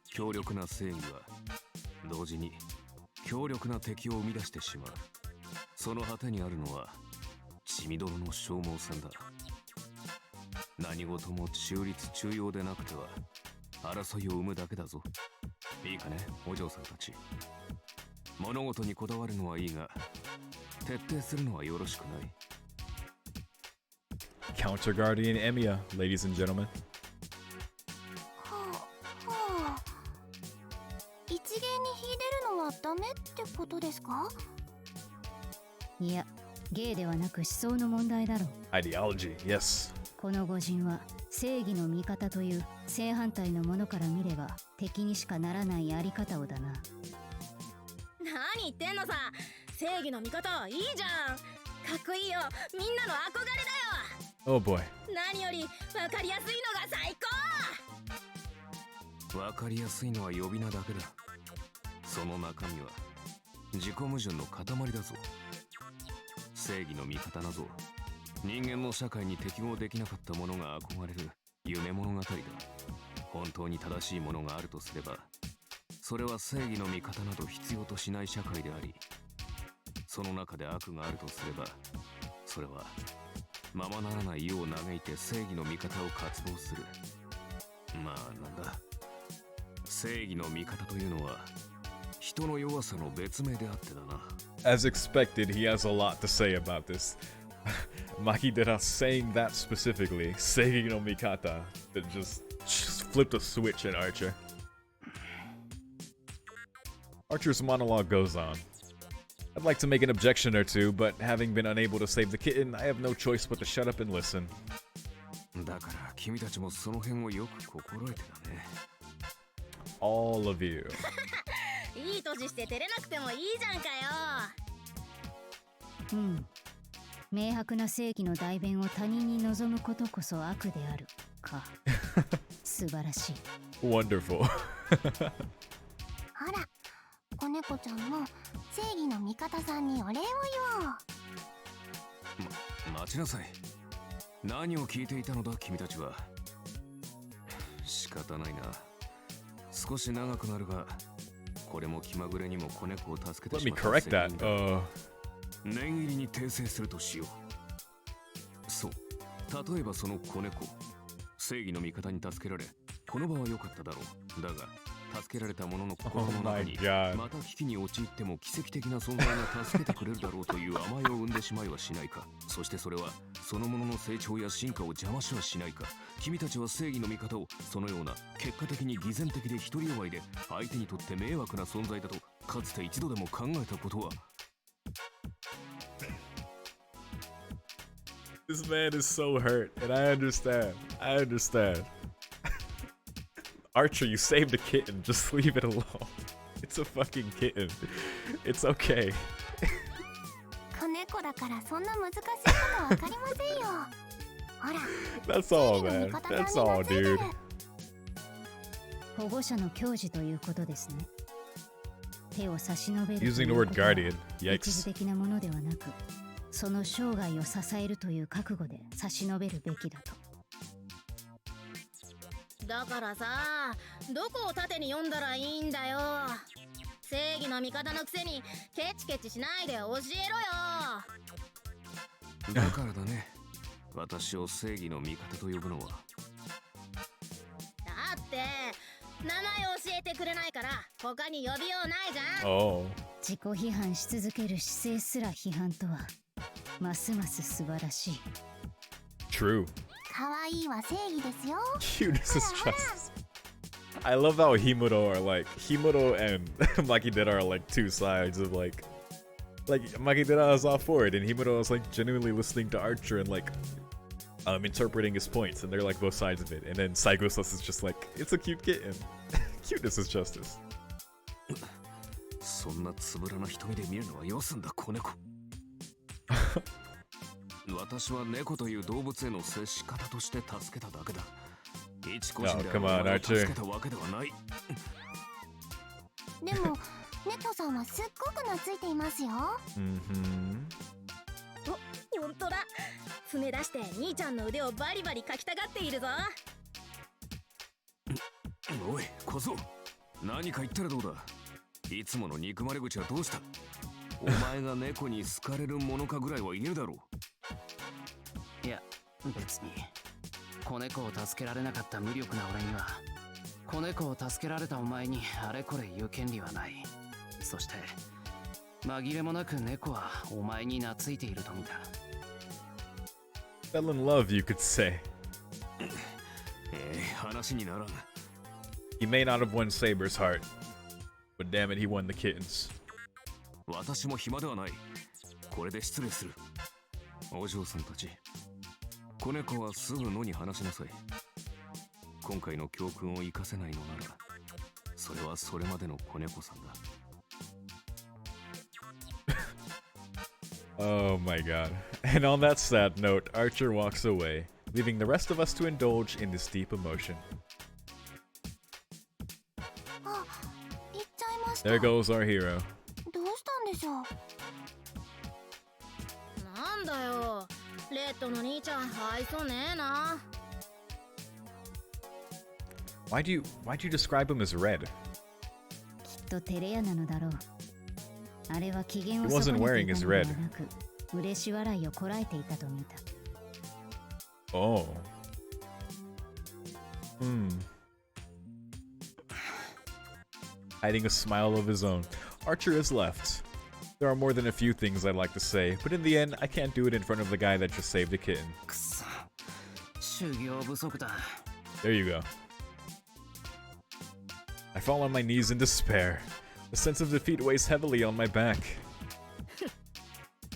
強力な正義は同時に強力な敵を生み出してしまう。その果てにあるのは血みどろの消耗戦だ。何事も中立中庸でなくては争いを生むだけだぞ。いいかね、お嬢さんたち。物事にこだわるのはいいが、徹底するのはよろしくない。 Counter Guardian Emiya, ladies and gentlemen. 一芸に秀でるのはダメってことですか？いや、芸ではなく思想の問題だろう。 Ideology, yes. この御人は正義の味方という正反対のものから見れば敵にしかならないやり方をだな。何言ってんのさ。正義の味方いいじゃん。かっこいいよ。みんなの憧れだよ。 Oh boy. 何より分かりやすいのが最高。わかりやすいのは呼び名だけだ。その中身は自己矛盾の塊だぞ。正義の味方など人間の社会に適合できなかった者が憧れる夢物語だ。本当に正しいものがあるとすれば、それは正義の味方など必要としない社会であり、その中で悪があるとすれば、それはままならない世を嘆いて正義の味方を渇望する。まあなんだ、正義の味方というのは人の弱さの別名であってだな。 As expected, he has a lot to say about this. Makidera saying that specifically, Seigi no Mikata, that just flipped a switch in Archer. Archer's monologue goes on. I'd like to make an objection or two, but having been unable to save the kitten, I have no choice but to shut up and listen. だから君たちもその辺をよく心得てだね。 All of you. いい年して照れなくてもいいじゃんかよ。うん。明白な正義の代弁を他人に望むことこそ悪であるか。素晴らしい。Wonderful. ほら、子猫ちゃんも正義の味方さんにお礼を言おう。待ちなさい。何を聞いていたのだ君たちは。仕方ないな。少し長くなるが、これも気まぐれにも子猫を助けて Let し me まった correct 責任 that. だ。念入りに訂正するとしよう。そう、例えばその子猫、正義の味方に助けられ、この場は良かっただろう。だが助けられた者の心の中に、 Oh my God. また危機に陥っても奇跡的な存在が助けてくれるだろうという甘えを生んでしまいはしないか。そしてそれはその者の成長や進化を邪魔しはしないか。君たちは正義の味方をそのような結果的に偽善的で独り弱いで相手にとって迷惑な存在だとかつて一度でも考えたことは。 This man is so hurt, and I understand. I understand. Archer, you saved a kitten. Just leave it alone. It's a fucking kitten. It's okay. 子猫だからそんな難しいことわかりませんよ。ほら、 That's all, man. That's all, dude. 保護者の矜持ということですね。手を差し伸べると Using い the う word ことは guardian. 一時 Yikes. 的なものではなく、その生涯を支えるという覚悟で差し伸べるべきだと。だからさ、どこを縦に読んだらいいんだよ。正義の味方のくせにケチケチしないで教えろよ。だからだね、私を正義の味方と呼ぶのは。だって名前教えてくれないから他に呼びようないじゃん。Oh. 自己批判し続ける姿勢すら批判とはますます素晴らしい。 True. 可愛いは正義ですよ。Cuteness is justice. I love how Himuro are like Himuro and Makidera are like two sides of like Makidera is all for it and Himuro is like genuinely listening to Archer and like interpreting his points, and they're like both sides of it. And then Psychosus is just like, it's a cute kitten. Cuteness is justice. そんなつぶらな瞳で見るのはよすんだ子猫。私は猫という動物への接し方として助けただけだ。一個人でお前を助けたわけではない。でも猫さんはすっごく懐いていますよ。お、ほんとだ。爪出して兄ちゃんの腕をバリバリかきたがっているぞ。おい小僧、何か言ったらどうだ。いつもの憎まれ口はどうした。お前が猫に好かれるものかぐらいは言えるだろう。いや別に子猫を助けられなかった無力な俺には子猫を助けられたお前にあれこれ言う権利はない。そして紛れもなく猫はお前に懐いていると見た。Fell in love, you could say. 話にならん。 He may not have won Saber's heart, but damn it, he won the kitten's. 私も暇ではない。これで失礼する。お嬢さんたち、子猫はすぐ野に放しなさい。今回の教訓を生かせないのなら、それはそれまでの子猫さんだ。Oh my god. And on that sad note, Archer walks away, leaving the rest of us to indulge in this deep emotion. あ、行っちゃいました。 There goes our hero. どうしたんでしょう。なんだよ、レッドの兄ちゃん愛想ねえな。Why'd you describe him as red? きっと照れ屋なのだろう。あれは機嫌を He 損 wasn't ねて wearing いた his のでは red. なく、嬉し笑いをこらえていたと見た。Oh. Hiding a smile of his own. Archer has left. There are more than a few things I'd like to say, but in the end, I can't do it in front of the guy that just saved a kitten. くそ、修行不足だ。 There you go. I fall on my knees in despair. The sense of defeat weighs heavily on my back.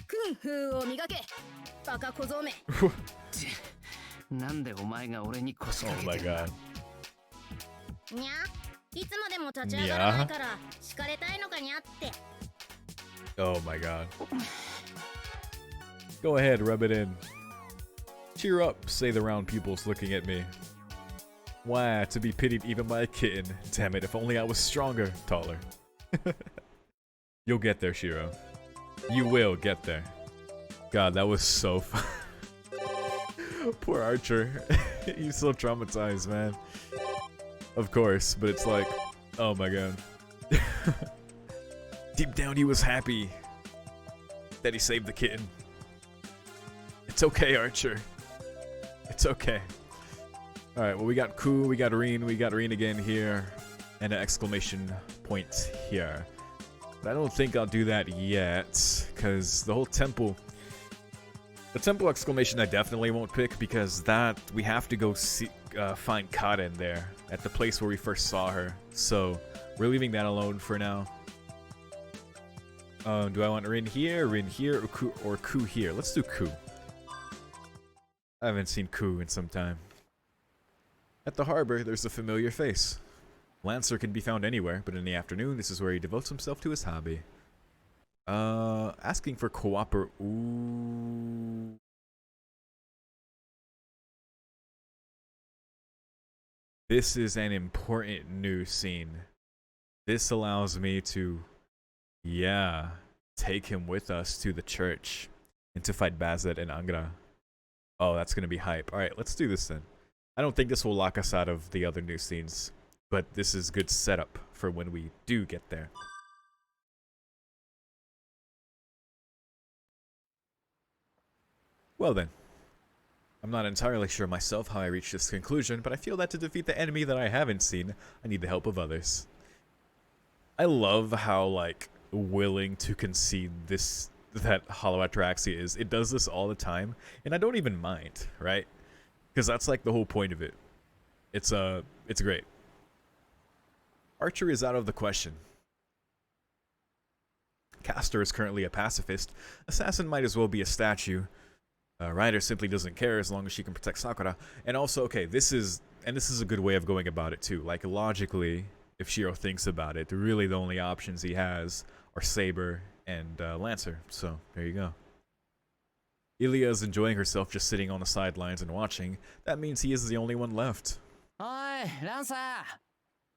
クンフーを磨け、バカ小僧め。なんでお前が俺に腰 Oh 掛 my けてんだ。 god. にゃ、いつまでも立ち上がらないから敷かれたいのかにゃって。Oh my god. Go ahead, rub it in. Cheer up, say the round pupils looking at me. Why, to be pitied even by a kitten. Damn it, if only I was stronger, taller. You'll get there, Shiro. You will get there. God, that was so fun. Poor Archer. He's so traumatized, man. Of course, but it's like, oh my god. Deep down, he was happy that he saved the kitten. It's okay, Archer. It's okay. Alright, well, we got Ku, we got Rin again here, and an exclamation point here. But I don't think I'll do that yet, because the whole temple... The temple exclamation I definitely won't pick, because that, we have to go see, find Karen there, at the place where we first saw her. So, we're leaving that alone for now. Do I want Rin here, or Ku here? Let's do Ku. I haven't seen Ku in some time. At the harbor, there's a familiar face. Lancer can be found anywhere, but in the afternoon, this is where he devotes himself to his hobby. Asking for Ooh. This is an important new scene. This allows me to, yeah, take him with us to the church. and to fight Bazet and Angra. Oh, that's gonna be hype. Alright, let's do this then. I don't think this will lock us out of the other new scenes, but this is good setup for when we do get there. Well then, I'm not entirely sure myself how I reached this conclusion, but I feel that to defeat the enemy that I haven't seen, I need the help of others. I love how, like, willing to concede that Hollow Ataraxia is. It does this all the time, and I don't even mind, right? Because that's like the whole point of it. It's great. Archer is out of the question. Castor is currently a pacifist. Assassin might as well be a statue. Ryder simply doesn't care as long as she can protect Sakura. And also, okay, this is a good way of going about it too. Like, logically, if Shiro thinks about it, really the only options he has are Saber and Lancer. So, there you go. Ilya is enjoying herself just sitting on the sidelines and watching. That means he is the only one left. Oi, Lancer!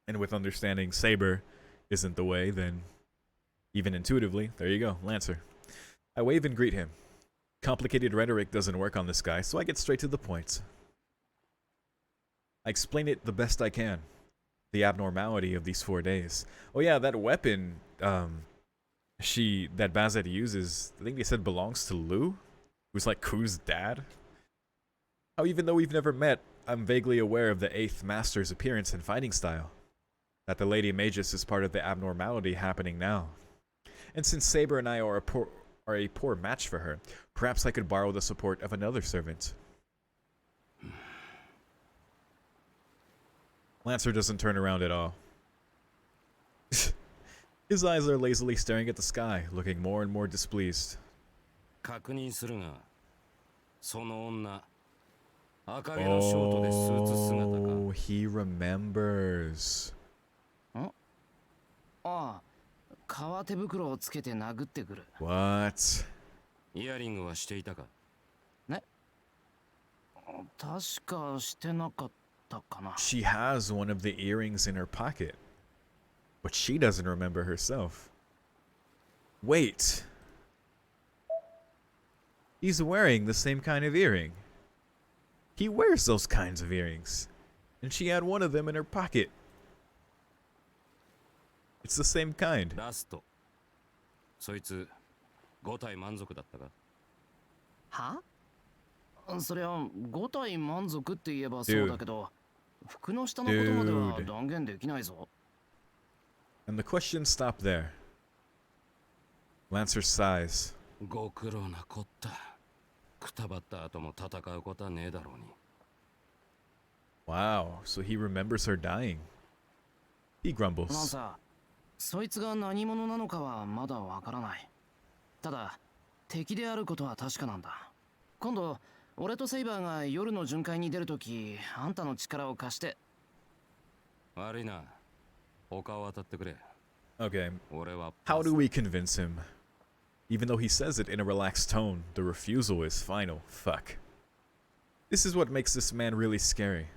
And with understanding Saber isn't the way, then even intuitively, there you go, Lancer. I wave and greet him. Complicated rhetoric doesn't work on this guy, so I get straight to the point. I explain it the best I can. The abnormality of these 4 days. Oh yeah, that weapon that Bazet uses, I think they said belongs to Lou, who's like Ku's dad. How even though we've never met, I'm vaguely aware of the 8th Master's appearance and fighting style. That the Lady Magus is part of the abnormality happening now. And since Saber and I are a poor match for her, perhaps I could borrow the support of another servant. Lancer doesn't turn around at all. His eyes are lazily staring at the sky, looking more and more displeased. Oh, he remembers. What? She has one of the earrings in her pocket, but she doesn't remember herself. Wait. He's wearing the same kind of earring. He wears those kinds of earrings, and she had one of them in her pocket. It's the same kind. Huh? そりゃ5体満足って言えばそうだけど、服の下のことまでは断言できないぞ。And the questions stop there. Lancer sighs. ご苦労なこった。くたばった後も戦うことはねえだろうに。Wow, so he remembers her dying. He grumbles. なんさ、そいつが何者なのかはまだわからない。ただ、敵であることは確かなんだ。今度、俺とセイバーが夜の巡回に出るとき、あんたの力を貸して。悪いな。他を当たってくれ。Okay, how do we convince him? Even though he says it in a relaxed tone, the refusal is final. Fuck. This is what makes this man really scary.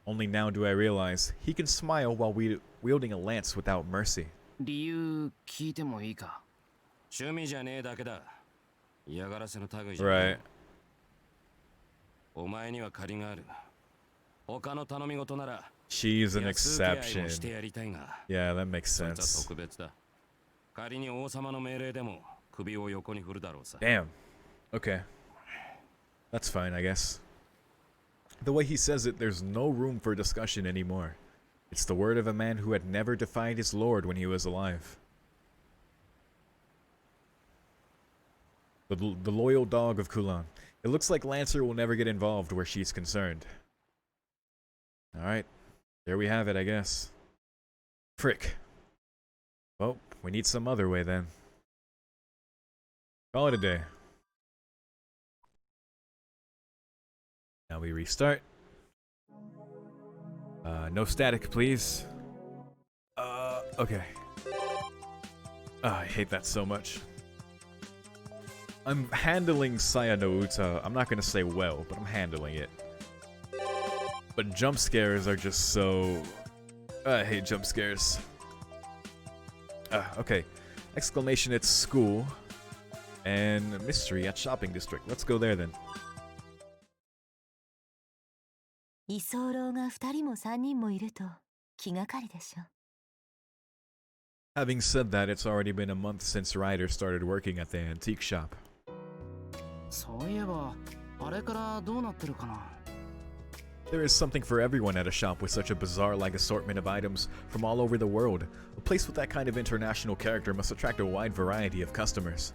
Only now do I realize he can smile while wielding a lance without mercy. 理由聞いてもいいか？趣味じゃねえだけだ。嫌がらせの類じゃない。 Right. お前には借りがある。他の頼み事なら She's an exception. Yeah, that makes sense. Damn. Okay. That's fine, I guess. The way he says it, there's no room for discussion anymore. It's the word of a man who had never defied his lord when he was alive. The loyal dog of Kulan. It looks like Lancer will never get involved where she's concerned. Alright. There we have it, I guess. Frick. Well, we need some other way then. Call it a day. Now we restart. No static, please. Okay. I hate that so much. I'm handling Saya no Uta. I'm not gonna say well, but I'm handling it. But jump scares are just so... I hate jump scares. Okay. Exclamation, it's school. and mystery at shopping district. Let's go there then. 居候が2人も3人もいると気がかりでしょ。 Having said that, it's already been a month since Ryder started working at the antique shop. そういえばあれからどうなってるかな。 There is something for everyone at a shop with such a bazaar-like assortment of items from all over the world. A place with that kind of international character must attract a wide variety of customers.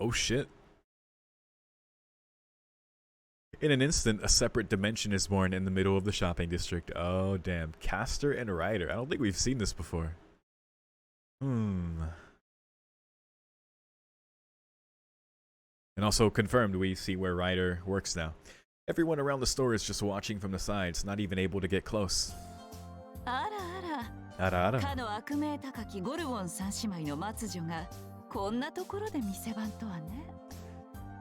Oh shit. In an instant, a separate dimension is born in the middle of the shopping district. Oh damn, Caster and Ryder. I don't think we've seen this before. And also confirmed, we see where Ryder works now. Everyone around the store is just watching from the sides, not even able to get close. あらあら。かの悪名高きゴルゴン三姉妹の末女がこんなところで店番とはね。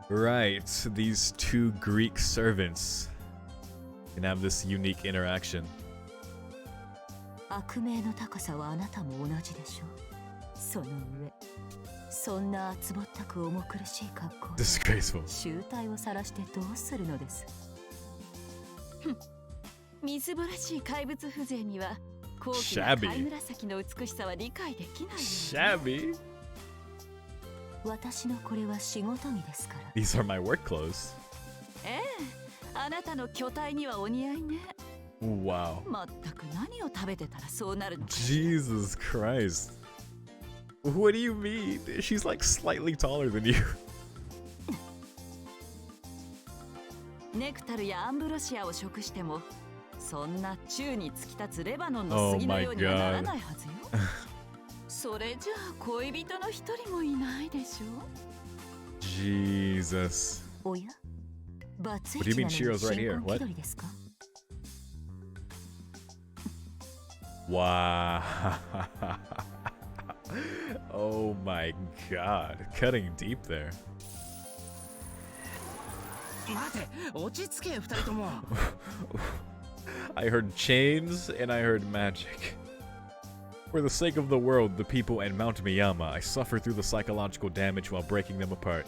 Right, these two Greek servants can have this unique interaction. 悪名の高さはあなたも同じでしょ。その上、そんな厚ぼったく重苦しい格好で Disgraceful. 醜態を晒してどうするのです。みすぼらしい怪物風情には高貴な貝紫の美しさは理解できない。Shabby? 私のこれは仕事着ですから。 These are my work clothes. ええ、あなたの巨体にはお似合いね。 Wow. まったく何を食べてたらそうなるのか。 Jesus Christ. What do you mean? She's like slightly taller than you. ネクタルやアンブロシアを食してもそんな宙に突き立つレバノンの杉のようにはならないはずよ。それじゃあ恋人の一人もいないでしょ。 Jesus. おや、バツイ What do チ you な mean のに Shiro's right 新 here? 婚気 What? 取りですか。 Wow. Oh my god. Cutting deep there. 待て、落ち着け二人とも。I heard chains and I heard magic. For the sake of the world, the people, and Mount Miyama, I suffer through the psychological damage while breaking them apart.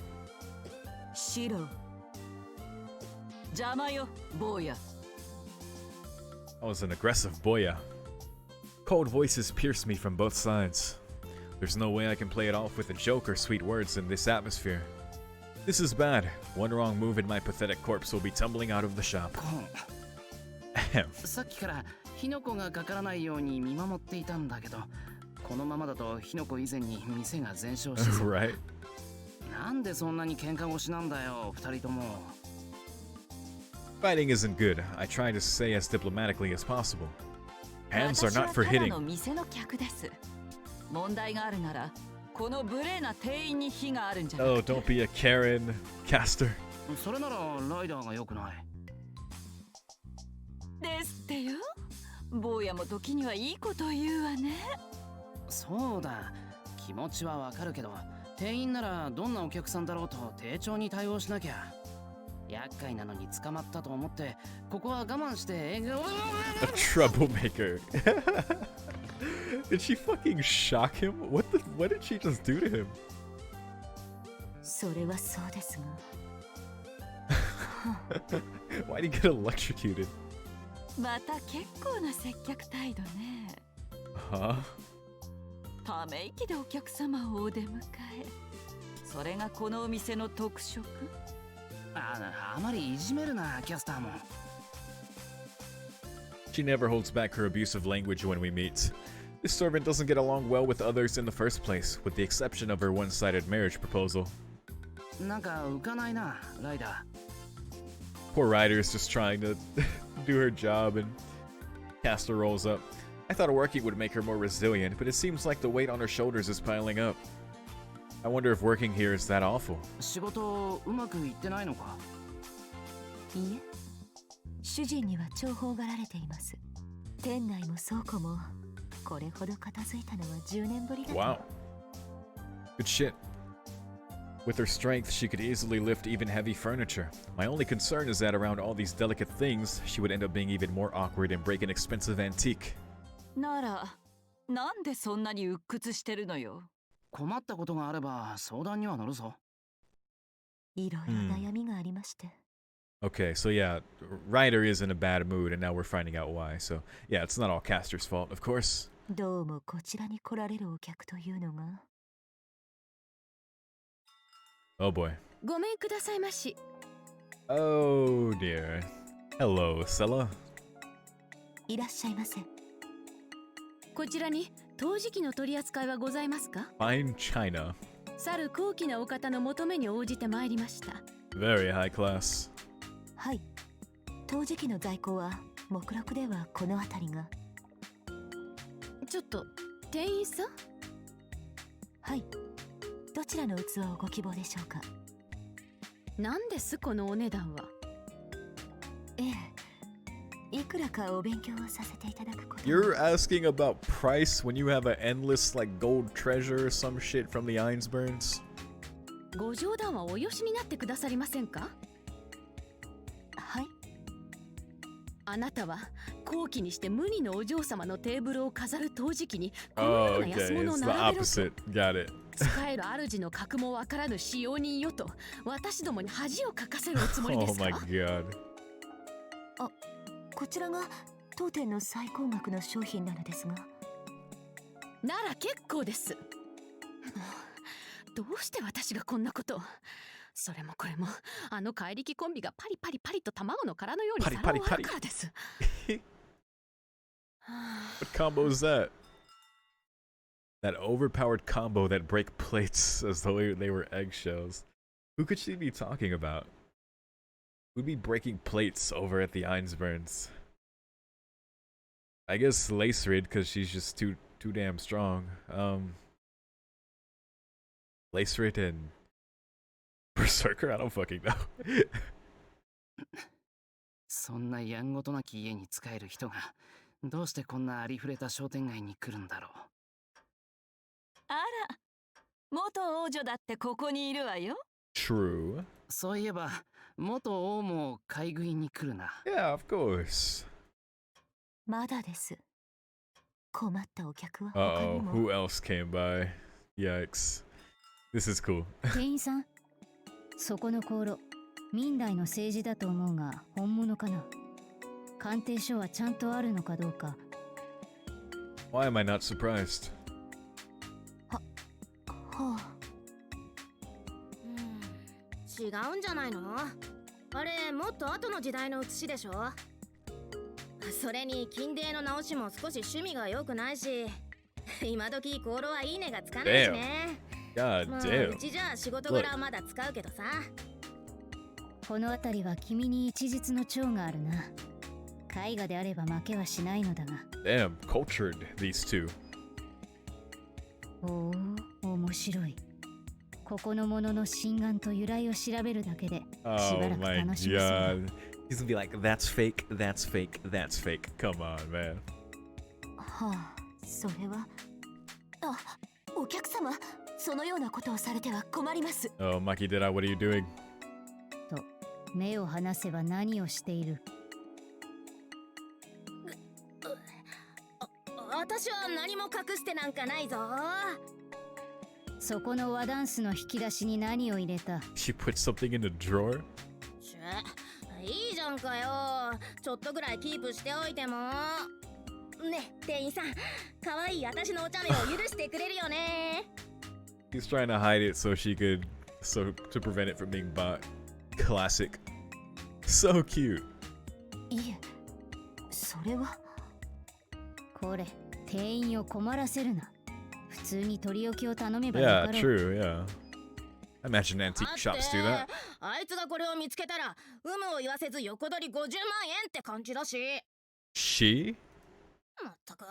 シロ、邪魔よ、坊や。 I was an aggressive boya. Cold voices pierce me from both sides. There's no way I can play it off with a joke or sweet words in this atmosphere. This is bad. One wrong move and my pathetic corpse will be tumbling out of the shop. さっきから火の粉がかからないように見守っていたんだけど、このままだと火の粉以前に店が全焼しそう。Right? なんでそんなに喧嘩腰なんだよ、二人とも。Fighting isn't good. I try to say as diplomatically as possible. Hands are not for 私はただ hitting. の店の客です。問題があるなら、この無礼な店員に非があるんじゃない。 Oh, don't be a Karen, Caster. それならライダーが良くない。ですってよ。坊やも時にはいいこと言うわね。そうだ、気持ちはわかるけど、店員ならどんなお客さんだろうと丁重に対応しなきゃ。厄介なのに捕まったと思って、ここは我慢して営業。 A troublemaker. Did she fucking shock him? What did she just do to him? それはそうですが。Why'd he get electrocuted? また結構な接客態度ね。 Huh? ため息でお客様をお出迎え。それがこのお店の特色。あまりいじめるな、キャスターも。 She never holds back her abusive language when we meet. This servant doesn't get along well with others in the first place, with the exception of her one-sided marriage proposal. なんか浮かないな、ライダ Poor Ryder is just trying to do her job, and Caster rolls up. I thought working would make her more resilient, but it seems like the weight on her shoulders is piling up. I wonder if working here is that awful. ー。仕事うまくいってないのか。いえ、主人には重宝がられています。店内も倉庫もこれほど片付いたのは10年ぶりだと。 Wow. Good shit. With her strength, she could easily lift even heavy furniture. My only concern is that around all these delicate things, she would end up being even more awkward and break an expensive antique. なら、なんでそんなに鬱屈してるのよ。困ったことがあれば相談には乗るぞ。いろいろ悩みがありまして。Okay, so yeah, Ryder is in a bad mood, and now we're finding out why. So yeah, it's not all Castor's fault, of course. どうもこちらに来られるお客というのが。Oh boy. ごめんくださいまし。Oh dear. Hello, Sella. いらっしゃいませ。こちらに陶磁器の取り扱いはございますか？ Fine china. 去る高貴なお方の求めに応じてまいりました。Very high class. はい。陶磁器の在庫は目録ではこの辺りが。ちょっと店員さん？はい。どちらの器をご希望でしょうか。なんですこのお値段は？ええ。いくらかお勉強をさせていただくこと。You're asking about price when you have an endless like gold treasure or some shit from the Einsburns? ご冗談はおよしになってくださりませんか？はい。あなたは高貴にして無二のお嬢様のテーブルを飾る陶磁器にこのような安物を It's the 並べろと。 opposite. Got it. 使える主の格もわからぬ使用人よと私どもに恥をかかせるおつもりで Oh すか？ my god. こちらが当店の最高額の商品なのですが。なら結構です。どうして私がこんなことを。それもこれもあの怪力コンビがパリパリパリと卵の殻のように皿を割るからです。 What combo is that? That overpowered combo that break plates as though they were eggshells. Who could she be talking about? Who'd be breaking plates over at the Einsburns? I guess Lacerid, because she's just too damn strong. Lacerid and Berserker? I don't fucking know. そんなやんごとなき家に仕える人がどうしてこんなありふれた商店街に来るんだろう。あら、元王女だってここにいるわよ。True. そういえば元王も買い食いに来るな。Yeah, of course. まだです。困ったお客は他に Uh-oh, も。 who else came by? Yikes. This is cool. 店員さん、そこの香炉、明代の政治だと思うが本物かな。鑑定書はちゃんとあるのかどうか。Why am I not surprised? はあ。違うんじゃないの？あれもっと後の時代の写しでしょ。それに金泥の直しも少し趣味が良くないし、今時香炉はいい値がつかないしね。God まあ damn. うちじゃ仕事柄はまだ使うけどさ。この辺りは君に一日の長があるな。絵画であれば負けはしないのだが。Damn, cultured, these two. おお、面白い。ここのものの真贋と由来を調べるだけでしば Oh らく my 楽しみそうだ。 god. He's gonna be like, that's fake, that's fake, that's fake. Come on, man. はあ、それは。あ、お客様、そのようなことをされては困ります。Oh, Makidera, what are you doing? と、目を離せば何をしている。私は何も隠してなんかないぞ。そこの和ダンスの引き出しに何を入れた？ She put something in the drawer? いいじゃんかよ。ちょっとぐらいキープしておいても。ね、店員さん、可愛い私のお茶目を許してくれるよね。He's trying to hide it so to prevent it from being bought. Classic. So cute. いえ、それは。これ、店員を困らせるな。普通に取り置きを頼めばいいか Yeah, ろう。 true, yeah. I imagine antique shops do that. あいつがこれを見つけたら、有無を言わせず横取り50万円って感じだし。She? まったく、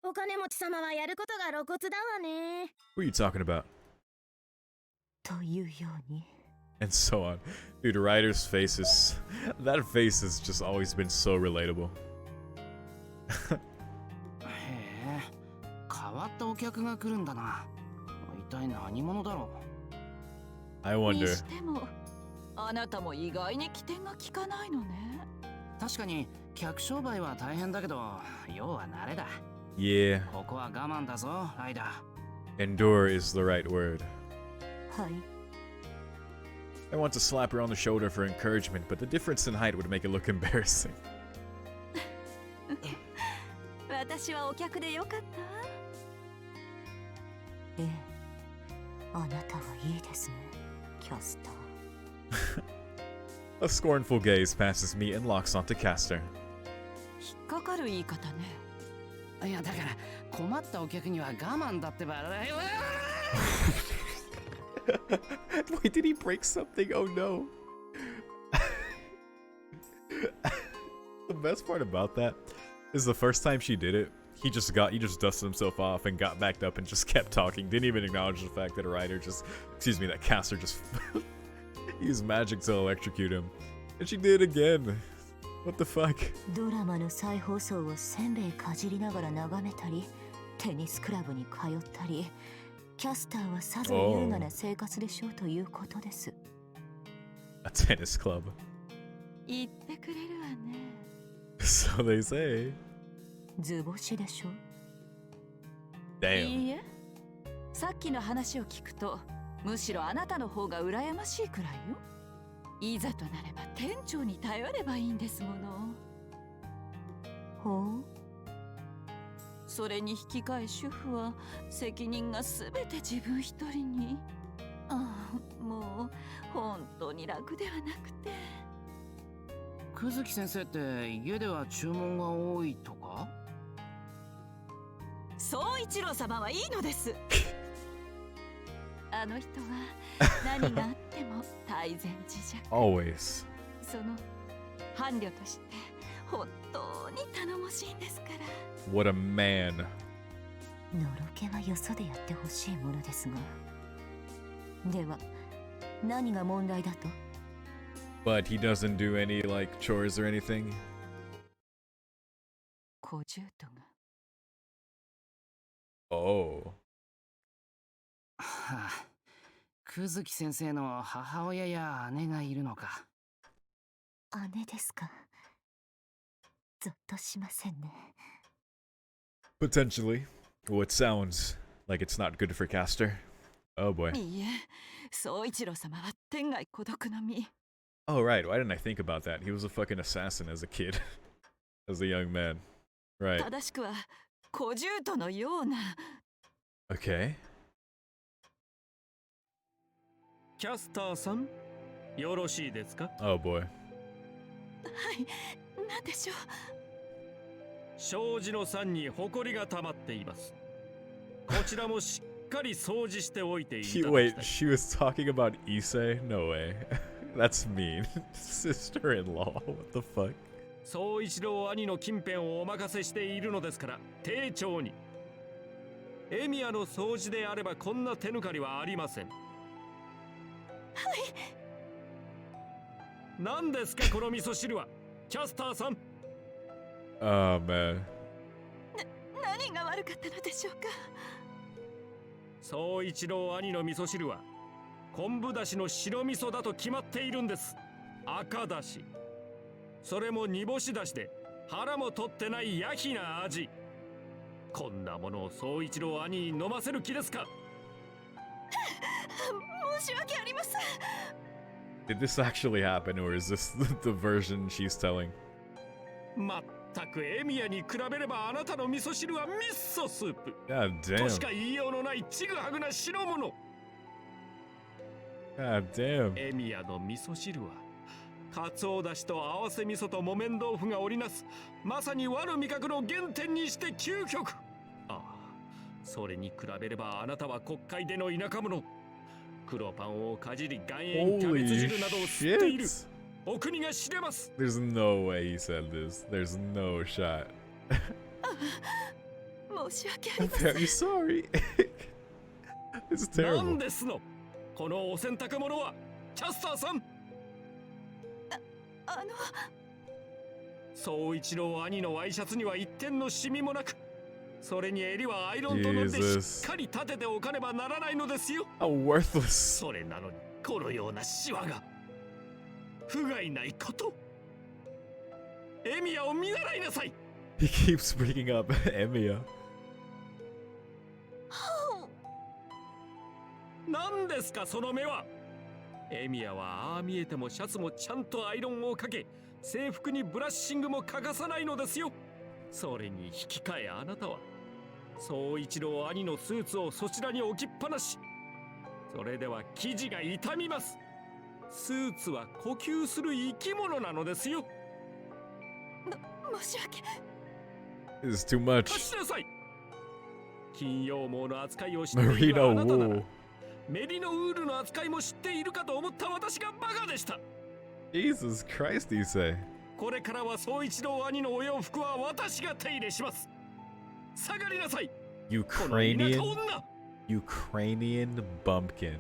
お金持ち様はやることが露骨だわね。Who are you talking about? というように。 And so on. Dude, Ryder's face is... That face has just always been so relatable. へえ、変わったお客が来るんだな。一体何者だろう。I に wonder. してもあなたも意外に起点が効かないのね。確かに客商売は大変だけど、要は慣れだ。 Yeah, ここは我慢だぞ、ライダー。 endure is the right word. はい。 I want to slap her on the shoulder for encouragement, but the difference in height would make it look embarrassing. 私はお客でよかった。ええ、あなたはいいですね、キャスター。A scornful gaze passes me and locks onto Caster. 引っかかる言い方ね。いやだから困ったお客には我慢だってば。Wait, did he break something? Oh no. The best part about that is the first time she did it, he just dusted himself off and got backed up and just kept talking. Didn't even acknowledge the fact that that Caster just used magic to electrocute him. And she did it again. What the fuck? ドラマの再放送をせんべいかじりながら眺めたり、テニスクラブに通ったり、キャスターはさぞ優雅な生活でしょうということです。A tennis club. 言ってくれるわね。So they say. 図星でしょ。Damn. いいえ。さっきの話を聞くと、むしろあなたの方が羨ましいくらいよ。いざとなれば店長に頼ればいいんですもの。ほう。それに引き換え主婦は責任がすべて自分一人に。ああ、もう本当に楽ではなくて。久月先生って家では注文が多いとか？総一郎様はいいのです。あの人は何があっても泰然自若。Always. その伴侶として本当に頼もしいんですから。What a man. のろけはよそでやってほしいものですが。では、何が問題だと？ But he doesn't do any like chores or anything. 小獣とが。Oh. はあ、久月先生の母親や姉がいるのか。姉ですか。ゾッとしませんね。Potentially. Well, it sounds like it's not good for Caster. Oh boy. いいえ、総一郎様は天涯孤独の身。Oh right, why didn't I think about that? He was a fucking assassin as a kid. As a young man. Right. 正しくは小獣とのような。Okay. キャスターさん、よろしいですか？ Oh boy. はい、なんでしょう。障子の山に埃が溜まっています。こちらもしっかり掃除しておいていただきたい。 Wait, she was talking about Issei? No way. That's mean. Sister-in-law. What the fuck? 総一郎兄の近辺をお任せしているのですから、丁重に。エミヤの掃除であればこんな手抜かりはありません。何ですかこの味噌汁は、キャスターさん。Oh man. 何が悪かったのでしょうか。総一郎兄の味噌汁は昆布だしの白味噌だと決まっているんです。赤だし、それも煮干しだしで腹も取ってないヤヒな味。こんなものを総一郎兄に飲ませる気ですか？申し訳ありません。 Did this actually happen, or is this the version she's telling? まったくエミヤに比べればあなたの味噌汁はミッソスープ God とし damn. か言いようのないちぐはぐな白物。 God damn. エミヤの味噌汁はカツオだしと合わせ味噌と木綿豆腐が織りなすまさに和の味覚の原点にして究極。ああ、それに比べればあなたは国会での田舎者。黒パンをかじり岩塩キャベツ Holy 汁などを吸っている。 shit. お国が知れます。 There's no way he said this. There's no shot. 申し訳あ I'm りません。 very sorry. It's なん terrible. ですのこのお洗濯物は、キャスターさん。あの、総一郎兄のワイシャツには一点のシミもなく、それに襟はアイロンとのりで Jesus. しっかり立てておかねばならないのですよ。How worthless. それなのにこのようなシワが不甲斐ないこと。エミヤを見習いなさい。 He keeps bringing up Emiya. 何ですかその目は。エミヤはああ見えてもシャツもちゃんとアイロンをかけ、制服にブラッシングも欠かさないのですよ。それに引き換えあなたは宗一郎兄のスーツをそちらに置きっぱなし。それでは生地が傷みます。スーツは呼吸する生き物なのですよ。申し訳。 This is too much. 立ちなさい。金羊毛の扱いを知っているあなたなら、メリノウールの扱いも知っているかと思った私がバカでした。 Jesus Christ, you say. これからは宗一郎兄のお洋服は私が手入れします。下がりなさい。 Ukrainian bumpkin.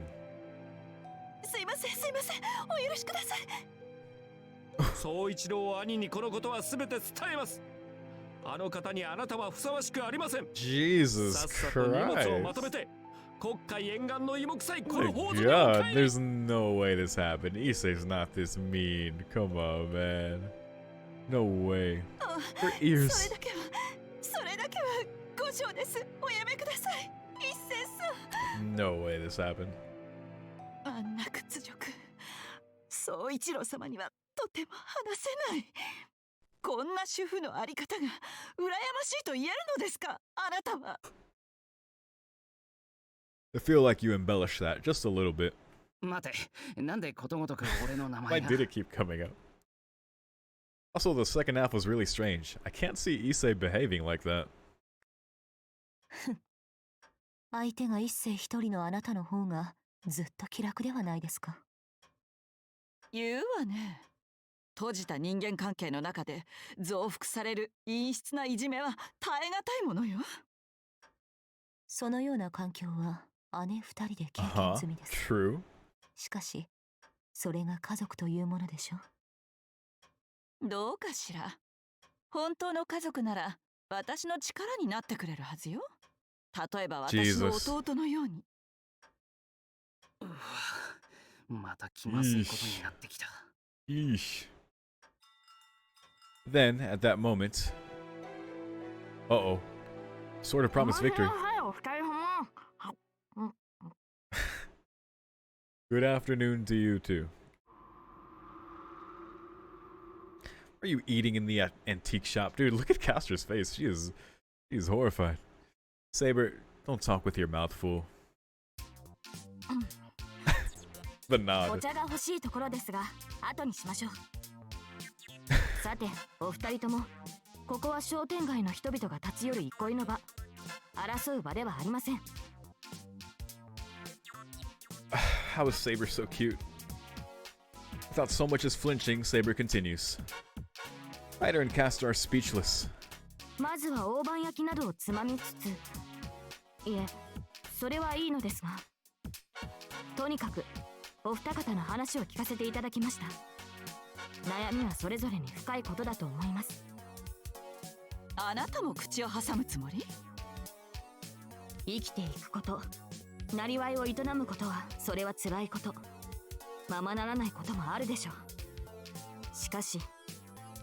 すいません、すいません。お許しください。宗一郎兄にこのことは全て伝えます。あの方にあなたはふさわしくありません。 Jesus さっさと荷物をま Christ. とめて、黒海沿岸の芋臭いこ Oh の my 宝珠を god, 買い。 there's no way this happened. Issei's not this mean. Come on, man. No way. Her そ ears. れだけはご承です。おやめください。一斉さん。 No way this happened. あんな屈辱、宗一郎様にはとても話せない。こんな主婦のあり方が羨ましいと言えるのですか、あなたは。 I feel like you embellished that just a little bit. 待て、なんでことごとく俺の名 Why 前が did it keep coming up? Also, the second half was really strange. I can't see Issei behaving like that. 相手が一世一人のあなたの方がずっと気楽ではないですか。言うわね。閉じた人間関係の中で増幅される陰湿ないじめは耐え難いものよ。そのような環境は姉二人で経験 Uh-huh. 済みです。 True. しかし、それが家族というものでしょ。どうかしら。本当の家族なら私の力になってくれるはずよ。例えば私の弟のように。また気まずいことになってきた。 Yeesh. Then, at that moment, uh-oh, sort of promised victory. Good afternoon to you too. Are you eating in the antique shop? Dude, look at Castra's face. She's horrified. Saber, don't talk with your mouth full. The お nod. 茶が欲しいところですが、後にしましょう。さて、お二人とも、ここは商店街の人々が立ち寄る憩いの場。争う場ではありません。How is Saber so cute? Without so much as flinching, Saber continues. Ryder and Castor are speechless. まずは大判焼きなどをつまみつつ、いえ、それはいいのですが、とにかくお二方の話を聞かせていただきました。悩みはそれぞれに深いことだと思います。あなたも口を挟むつもり？生きていくこと、なりわいを営むことは、それは辛いこと、ままならないこともあるでしょう。しかし、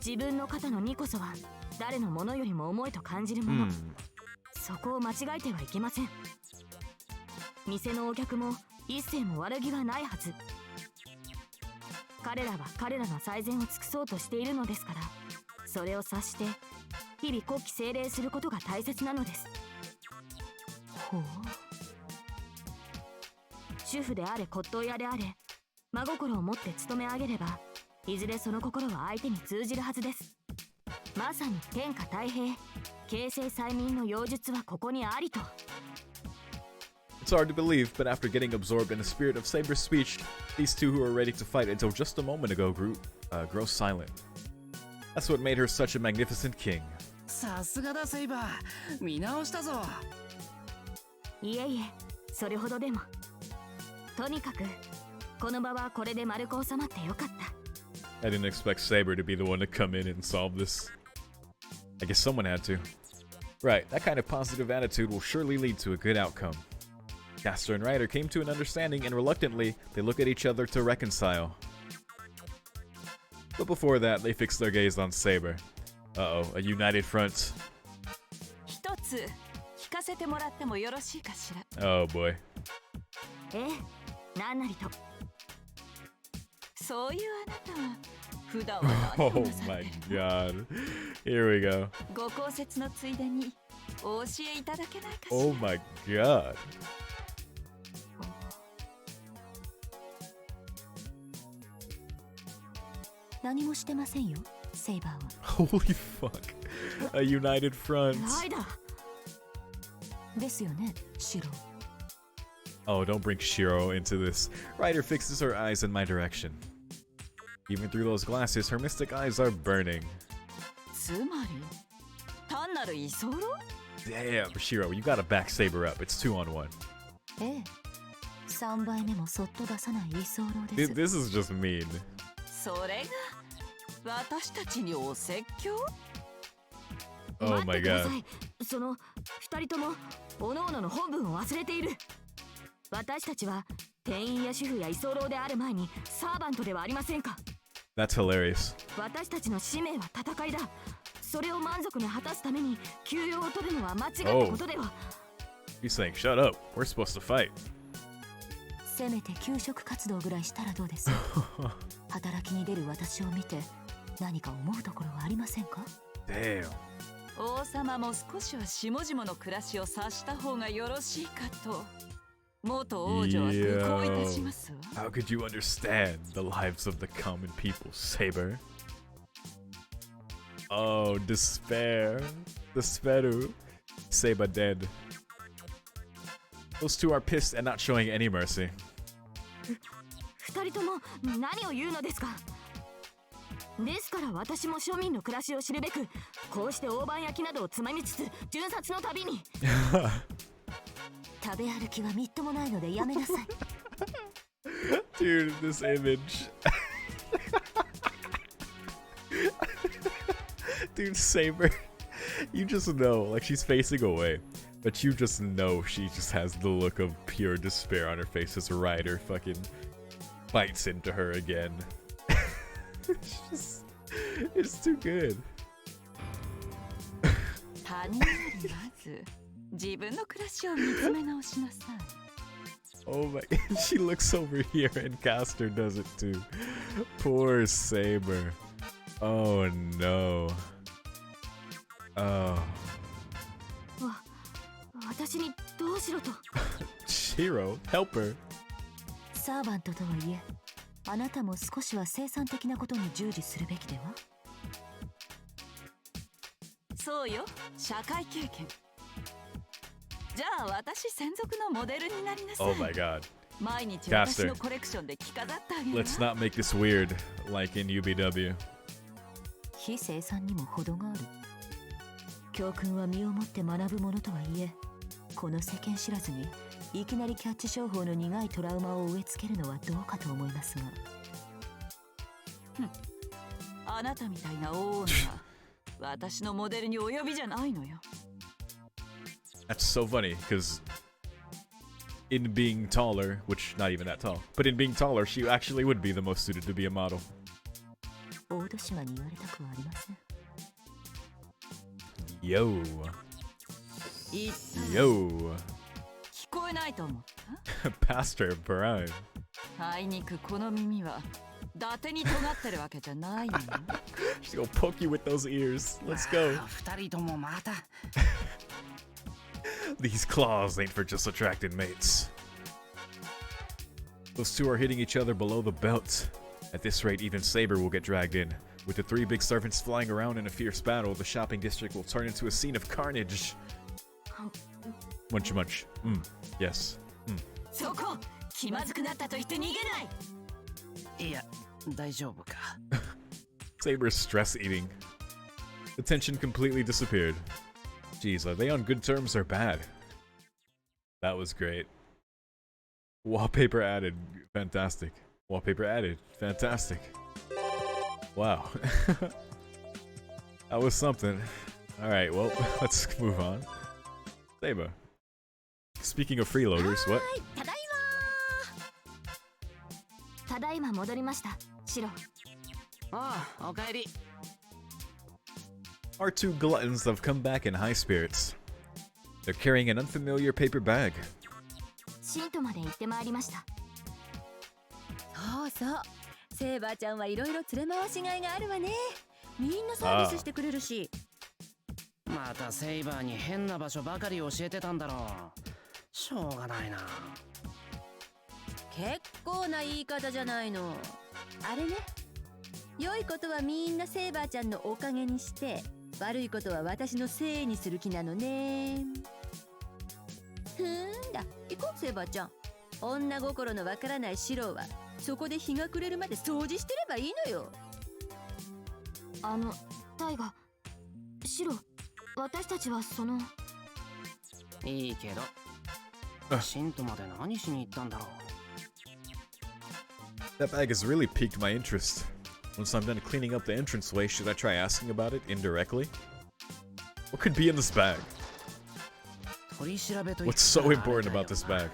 自分の肩の荷こそは誰のものよりも重いと感じるもの、そこを間違えてはいけません。店のお客も一銭も悪気はないはず。彼らは彼らの最善を尽くそうとしているのですから、それを察して日々国旗精霊することが大切なのです。ほう。主婦であれ骨董屋であれ、真心を持って勤め上げれば、いずれその心は相手に通じるはずです。まさに天下太平、形成催眠の妖術はここにありと。It's hard to believe, but after getting absorbed in the spirit of Saber's speech, these two who were ready to fight until just a moment ago grow silent. That's what made her such a magnificent king. さすがだセイバー、見直したぞ。いえいえ、それほどでも。とにかくこの場はこれで丸く収まってよかった。 I didn't expect Saber to be the one to come in and solve this. I guess someone had to. Right, that kind of positive attitude will surely lead to a good outcome. Caster and Ryder came to an understanding, and reluctantly, they look at each other to reconcile. But before that, they fix their gaze on Saber. Uh-oh, a united front. 一つ聞かせてもらってもよろしいかしら。 Oh boy. 何なりと。そういうあなたは普段は何 Oh をなさって my る god. Here we go. ご公説のついでにお教えいただけないかしら。 Oh my god. 何もしてませんよ、セイバーは。 Holy fuck. A united front. ライダー。ですよね、シロ。 Oh, don't bring Shiro into this. Ryder fixes her eyes in my direction. Even through those glasses, her mystic eyes are burning. つまり単なる居候？ Damn, Shiro, you gotta back Saber up. It's 2-on-1. ええ。3倍目もそっと出さない居候です。 This is just mean. それが私たちにお説教？ Oh my god. その二人とも各々の本分を忘れている。私たちは店員や主婦や居候である前にサーバントではありませんか。 That's hilarious. 私たちの使命は戦いだ。それを満足に果たすために休養を取るのは間違ったことでは。 He's saying, shut up. We're supposed to fight. せめて給食活動ぐらいしたらどうです働きに出る私を見て何か思うところはありませんか Damn. 王様も少しは下々の暮らしを察した方がよろしいかと元王女は愚行いたしますわ。 How could you understand the lives of the common people, Saber? Oh, despair. Desperu. Saber dead. Those two are pissed and not showing any mercy. 二人とも何を言うのですか。ですから私も庶民の暮らしを知るべくこうして大判焼きなどをつまみつつ巡察の旅に食べ歩きはみっともないのでやめなさい Dude, this image. Dude, Saber. You just know, like she's facing away. But you just know she just has the look of pure despair on her face as Ryder fucking bites into her again. It's too good. 他人よりまず自分の暮らしを見つめ直しなさい。 Oh my, she looks over here and Caster does it too. Poor Saber. Oh no. Oh. 私にどうしろと。 Shiro, help her. サーバントとはいえあなたも少しは生産的なことに従事するべきでは。そうよ、社会経験。じゃあ私専属のモデルになりなさい。 Oh my god. 毎日私のコレクションで着飾ってあげるわ。 Let's not make this weird, like in UBW. 非生産にも程がある。教訓は身をもって学ぶものとはいえこの世間知らずにいきなりキャッチ商法の苦いトラウマを植え付けるのはどうかと思いますが。あなたみたいな大女は私のモデルにお呼びじゃないのよ。 That's so funny, because in being taller, which not even that tall, but in being taller, she actually would be the most suited to be a model. 大戸島に言われたくはありません。 Yo. 言ったら Yo. 聞こえないと思った Pastor Prime. あいにくこの耳は伊達に尖ってるわけじゃないのよ。 She's gonna poke you with those ears. Let's go. 二人ともまた。 These claws ain't for just attracting mates. Those two are hitting each other below the belt. At this rate, even Saber will get dragged in. With the three big servants flying around in a fierce battle, the shopping district will turn into a scene of carnage. Munch munch. Yes. そこ気まずくなったと言って逃げない。いや、大丈夫か。 Saber's stress eating. The tension completely disappeared. Jeez, are they on good terms or bad? That was great. Wallpaper added. Fantastic. Wallpaper added. Fantastic. Wow. That was something. Alright, well, let's move on. Saber. Speaking of freeloaders, what? ただいただいま戻りました、シロ。ああ、おかえり。Our two gluttons have come back in high spirits. They're carrying an unfamiliar paper bag. シントまで行ってまいりました。そうそう、セーバーちゃんはいろいろ連れ回しがいがあるわね。みんなサービスしてくれるし。またセイバーに変な場所ばかり教えてたんだろう。しょうがないな。結構な言い方じゃないの。あれね、良いことはみんなセーバーちゃんのおかげにして、悪いことは私のせいにする気なのね。ふーんだ、行こうセーバーちゃん。女心のわからないシロはそこで日が暮れるまで掃除してればいいのよ。タイガ、シロ、私たちはその。いいけど、シントまで何しに行ったんだろう。That bag has really piqued my interest. Once I'm done cleaning up the entranceway, should I try asking about it indirectly? What could be in this bag? What's so important about this bag?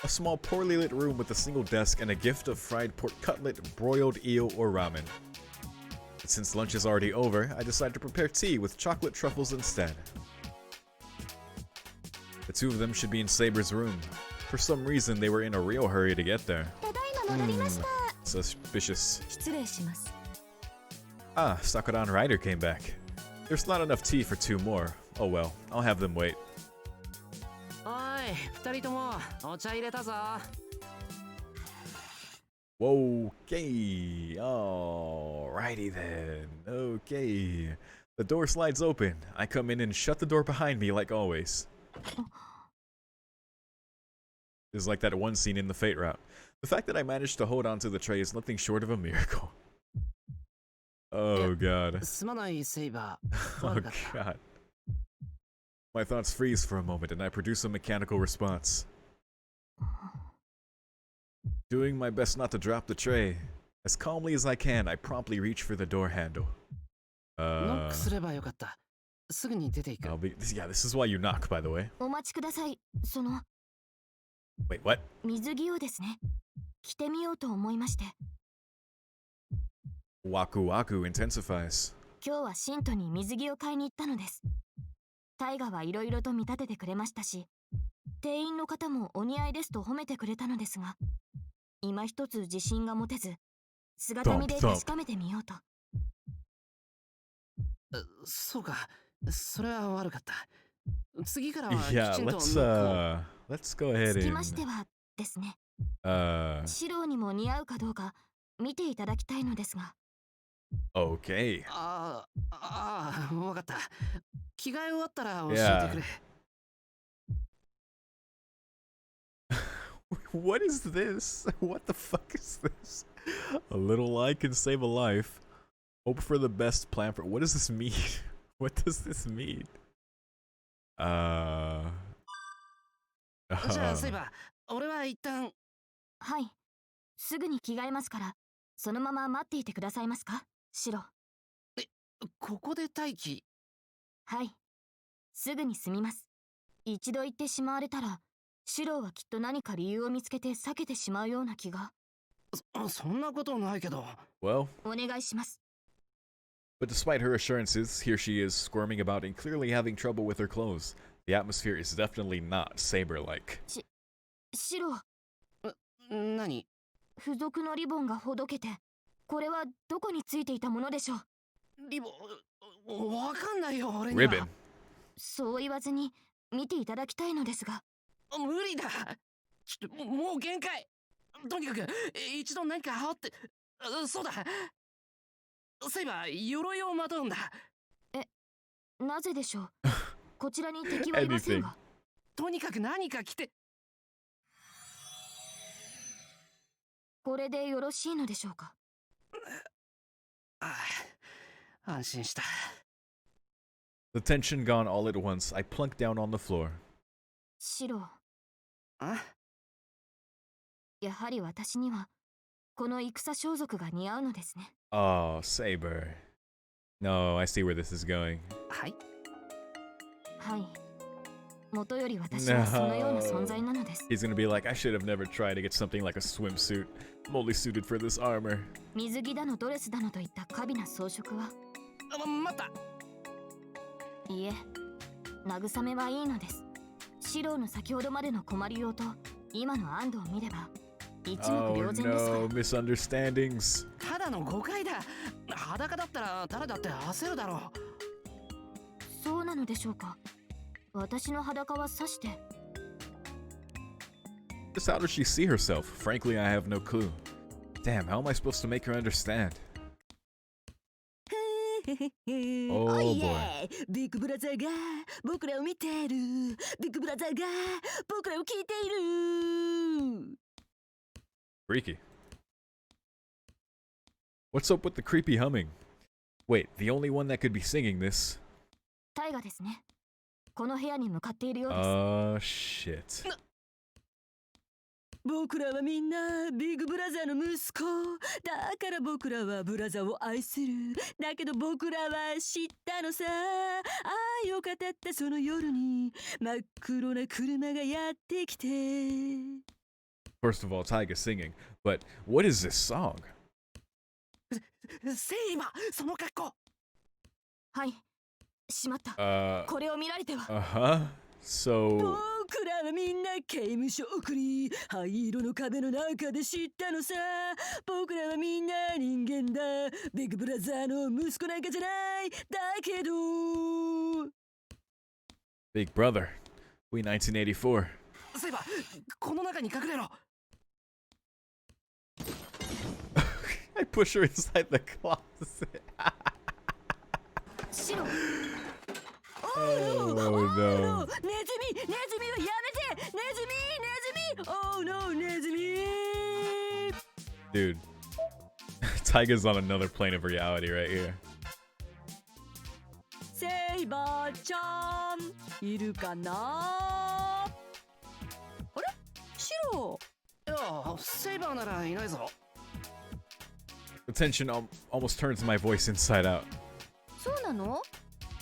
A small, poorly lit room with a single desk and a gift of fried pork cutlet, broiled eel, or ramen. But since lunch is already over, I decide to prepare tea with chocolate truffles instead. The two of them should be in Saber's room. For some reason, they were in a real hurry to get there. Suspicious. 失礼します。Ah, Sakura and Ryder came back. There's not enough tea for two more. Oh well, I'll have them wait. おい、二人ともお茶入れたぞ。Okay. Alrighty then. Okay. The door slides open. I come in and shut the door behind me like always. This is like that one scene in the Fate route. The fact that I managed to hold on to the tray is nothing short of a miracle. Oh god. すまないセイバー。 Oh god. My thoughts freeze for a moment and I produce a mechanical response. Doing my best not to drop the tray. As calmly as I can, I promptly reach for the door handle. ノックすればよかった。すぐに出ていく。Yeah, this is why you knock, by the way. お待ちください。その Wait, what? 水着をですね。着てみようと思いまして。Waku Waku intensifies. 今日はシントに水着を買いに行ったのです。タイガはいろいろと見立ててくれましたし、店員の方もお似合いですと褒めてくれたのですが、今一つ自信が持てず、姿見で確かめてみようと。そうか、それは悪かった。次からはき Yeah, ちんと let's go ahead つき and ましてはですね。白にも似合うかどうか見ていただきたいのですが。okay. わかった。着替え終わったら教えてくれ。What is this? What the fuck is this? A little lie can save a life. Hope for the best, plan for. What does this mean? What does this mean? じゃあセイバー、俺は一旦。はい。すぐに着替えますから、そのまま待っていてくださいますか、シロ。ここで待機？はい。すぐに済みます。一度言ってしまわれたら、シロはきっと何か理由を見つけて避けてしまうような気が。そんなことないけど。Well. お願いします。But despite her assurances, here she is squirming about and clearly having trouble with her clothes. The atmosphere is definitely not Saber-like. シロ。何？付属のリボンがほどけて、これはどこについていたものでしょう？リボン、わかんないよ、俺には。Ribbon。そう言わずに見ていただきたいのですが。無理だ。ちょっともう限界。とにかく一度何か羽織って。そうだ。そういえば鎧をまとうんだ。なぜでしょう？こちらに敵はいませんが。とにかく何か着て。これでよろしいのでしょうか？安心した。The tension gone all at once, I plunk down on the floor. シロ。やはり私にはこの戦装束が似合うのですね。Oh, Saber. No, I see where this is going. はい。はい。元より私はそのような存在なのです。He's gonna be like, I should have never tried to get something like a swimsuit. I'm only suited for this armor. 水着だのドレスだのといった過敏な装飾は。待った。いえ、慰めはいいのです。シローの先ほどまでの困りようと今の安堵を見れば一目瞭然ですから。Oh no, misunderstandings. ただの誤解だ。裸だったら誰だって焦るだろう。そうなのでしょうか。私の裸はさして。Just how does she see herself? Frankly, I have no clue. Damn, how am I supposed to make her understand? Oh boy. ビッグブラザーが僕らを見ている。ビッグブラザーが僕らを聞いている。Freaky. What's up with the creepy humming? Wait, the only one that could be singing this? タイガですね。この部屋に向かっているようです。Shit. 僕らはみんなビッグブラザーの息子だから僕らはブラザーを愛する。だけど僕らは知ったのさ。愛を語ったその夜に真っ黒な車がやってきて。 First of all, Tyga's singing, but what is this song? セイバー、その格好。はい。しまった。これを見られては。So 僕らはみんな刑務所送り。灰色の壁の中で知ったのさ。僕らはみんな人間だ。ビッグブラザーの息子なんかじゃない。だけど Big Brother, we 1984. セイバー、この中に隠れろ。I push her inside the closet. シロ。Oh no. ネズミはやめて。ネズミ Oh no ネズミ Dude. Tyga's on another plane of reality right here. セイバーちゃんいるかな。あれシロ。いや、セイバーならいないぞ。The tension almost turns my voice inside out. そうなの？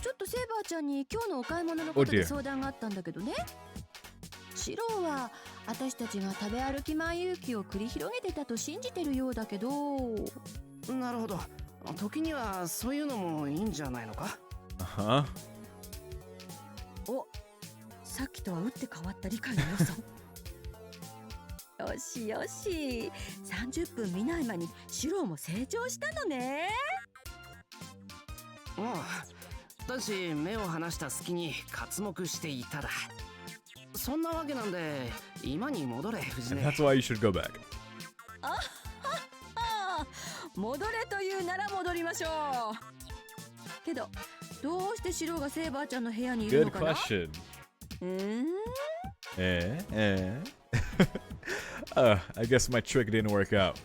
ちょっとセイバーちゃんに今日のお買い物のことで相談があったんだけどね。シローは私たちが食べ歩き万有記を繰り広げてたと信じてるようだけど。なるほど。時にはそういうのもいいんじゃないのか。お、さっきとは打って変わった理解の良さ。よしよし、30分見ない間にシローも成長したのね。だし目を離した隙に刮目していただ。そんなわけなんで今に戻れ藤根。 And that's why you should go back. あはっは、戻れというなら戻りましょう。けどどうしてシローがセイバーちゃんの部屋にいるの Good かな。 question. I guess my trick didn't work out.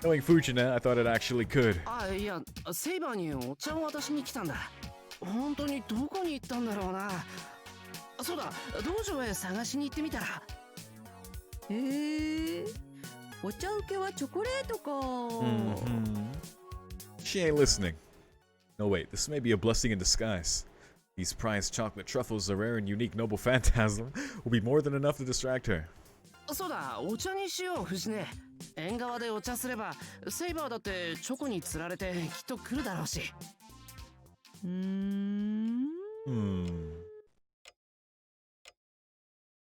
Knowing Fujina, I thought it actually could. いや、セイバーにお茶を渡しに来たんだ。本当にどこに行ったんだろうな。そうだ、道場へ探しに行ってみたら。お茶受けはチョコレートか。She ain't listening. No, wait, this may be a blessing in disguise. These prized chocolate truffles, a rare and unique noble phantasm, will be more than enough to distract her. そうだ、お茶にしよう藤根。縁側でお茶すればセイバーだってチョコに釣られてきっと来るだろうし。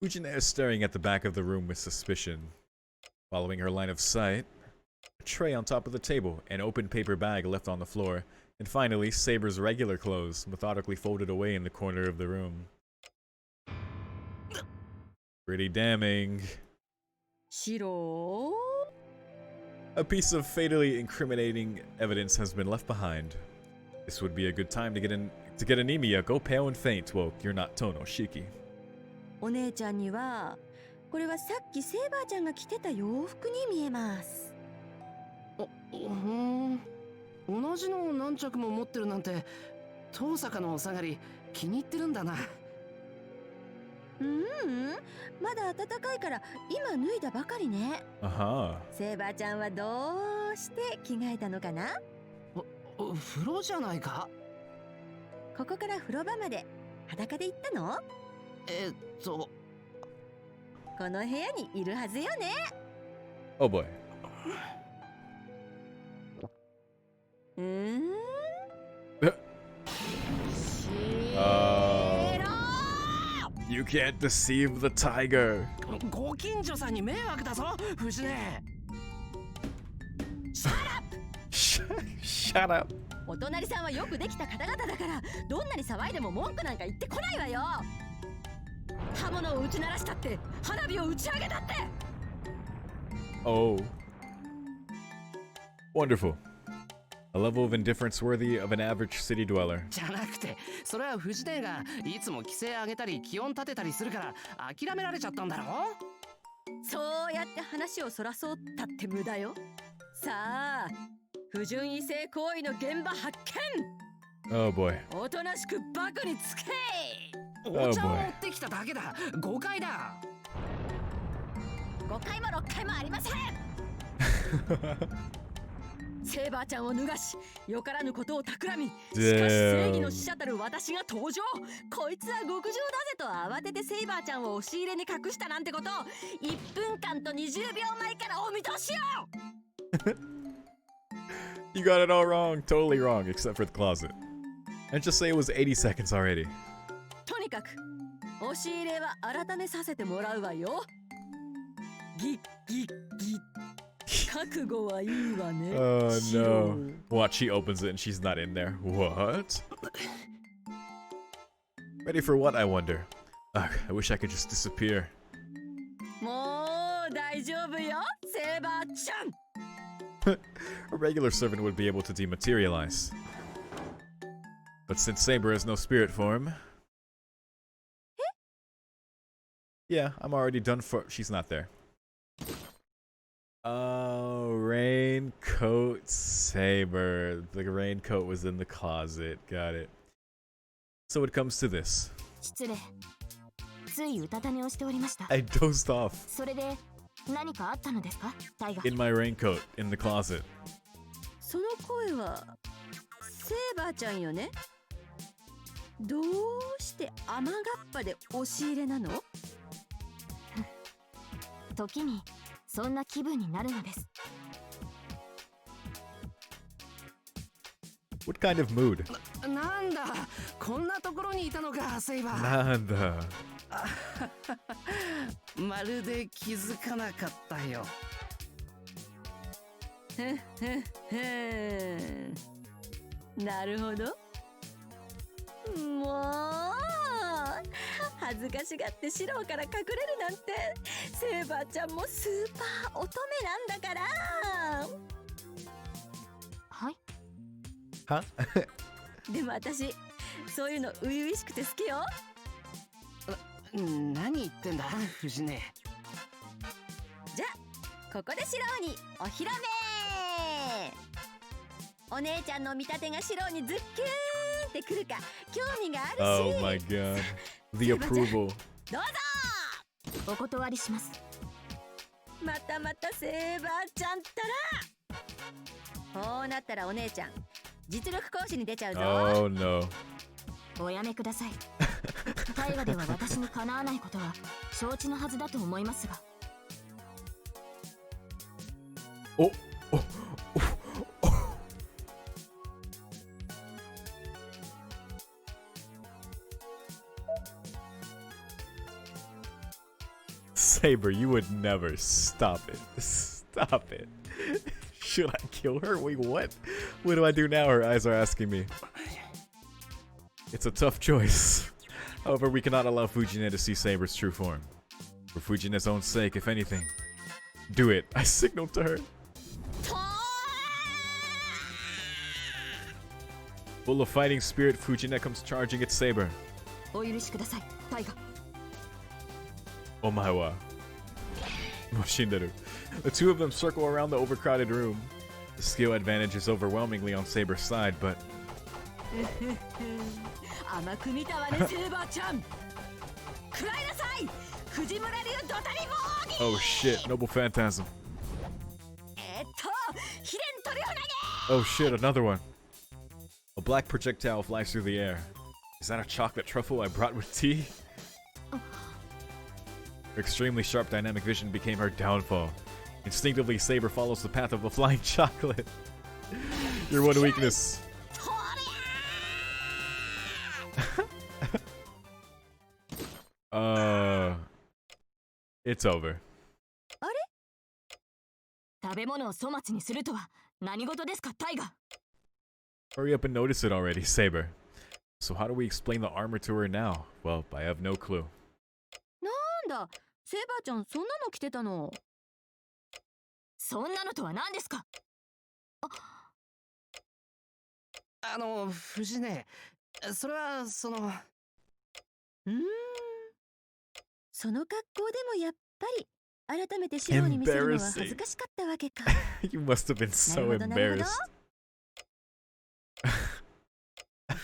Fujina is staring at the back of the room with suspicion. Following her line of sight, a tray on top of the table, an open paper bag left on the floor, and finally, Saber's regular clothes, methodically folded away in the corner of the room. Pretty damning. シロー。 A piece of fatally incriminating evidence has been left behind. This would be a good time to get anemia, go pale and faint. Well, you're not Tono Shiki. お姉ちゃんにはこれはさっきセイバーちゃんが着てた洋服に見えます。同じのを何着も持ってるなんて、遠坂のお下がり気に入ってるんだな。まだ暖かいから今脱いだばかりね。セイバーちゃんはどうして着替えたのかな。風呂じゃないか。ここから風呂場まで裸で行ったの。この部屋にいるはずよね。 Oh boy. You can't deceive the tiger. ご近所さんに迷惑だぞ、藤根。Shut up. お隣さんはよくできた方々だから、どんなに騒いでも文句なんか言ってこないわよ。刃物を打ち鳴らしたって、花火を打ち上げたって。 Oh. Wonderful. A level of indifference worthy of an average city dweller. じゃなくて、それは藤根がいつも規制上げたり気温立てたりするから諦められちゃったんだろ。そうやって話をそらそうったって無駄よ。さあ、不純異性行為の現場発見。 Oh boy. おとなしくバカにつけ。お茶を持ってきただけだ。誤解だ。5回も6回もありません。セーバーちゃんを脱がし、よからぬことを企み、しかし正義の使者たる私が登場。こいつは極上だぜと慌ててセイバーちゃんを押し入れに隠したなんてことを1分間と20秒前からお見通しよ。 You got it all wrong. Totally wrong, except for the closet. And just say it was 80 seconds already. とにかく押し入れは改めさせてもらうわよ。ギッギッギッ。覚悟はいいわね。Oh no. Watch, she opens it and she's not in there. What? Ready for what, I wonder? Ugh, I wish I could just disappear. もう大丈夫よ、セーバーちゃん。 A regular servant would be able to dematerialize. But since Saber has no spirit form... Yeah, I'm already done for... She's not there. Oh, raincoat Saber. The raincoat was in the closet. Got it. So it comes to this. 失礼。ついうたた寝をしておりました。 I dozed off それで何かあったのですか、タイガー。 in my raincoat in the closet. その声はセーバーちゃんよね。どうして雨がっぱで押し入れなの？時にそんな気分になるのです。 What kind of mood? なんだ、こんなところにいたのか、セイバー。なんだ。まるで気づかなかったよ。なるほど。もう恥ずかしがってシローから隠れるなんて、セーバーちゃんもスーパー乙女なんだから。はい。は？でも私そういうの初々しくて好きよ。何言ってんだ、藤根。じゃあここでシローにお披露目。お姉ちゃんの見立てがシローにズッキューンってくるか興味があるし。 Oh my god. The approval. どうぞ。お断りします。またまたセーバーちゃんったら。こうなったらお姉ちゃん実力行使に出ちゃうぞ。 Oh no. おやめください。大河では私にかなわないことは承知のはずだと思いますが。お、お、お、お。Saber, you would never stop it. Stop it. Should I kill her? Wait, what? What do I do now? Her eyes are asking me. It's a tough choice. However, we cannot allow Fujine to see Saber's true form. For Fujine's own sake, if anything. Do it. I signaled to her. Full of fighting spirit, Fujine comes charging at Saber. お許しください、タイガ。 Omaewa. Moshinderu. The two of them circle around the overcrowded room. The skill advantage is overwhelmingly on Saber's side, but... 甘く見たわね、セーバーちゃん。食らいなさい、藤村流ドタリボーギ。 Oh shit, Noble Phantasm. 秘伝トリュフ投げ。 Oh shit, another one. A black projectile flies through the air. Is that a chocolate truffle I brought with tea? Her extremely sharp dynamic vision became her downfall. Instinctively, Saber follows the path of the flying chocolate. Your one weakness. It's over. あれ食べ物を粗末にするとは何事ですか、タイガ。 Hurry up and notice it already, Saber. So how do we explain the armor to her now? Well, I have no clue. なんだ、セーバーちゃんそんなの着てたの。そんなのとは何ですか。藤ね、それはその。その格好でもやっぱり改めてシローに見せるのは恥ずかしかったわけか。You must have been so embarrassed.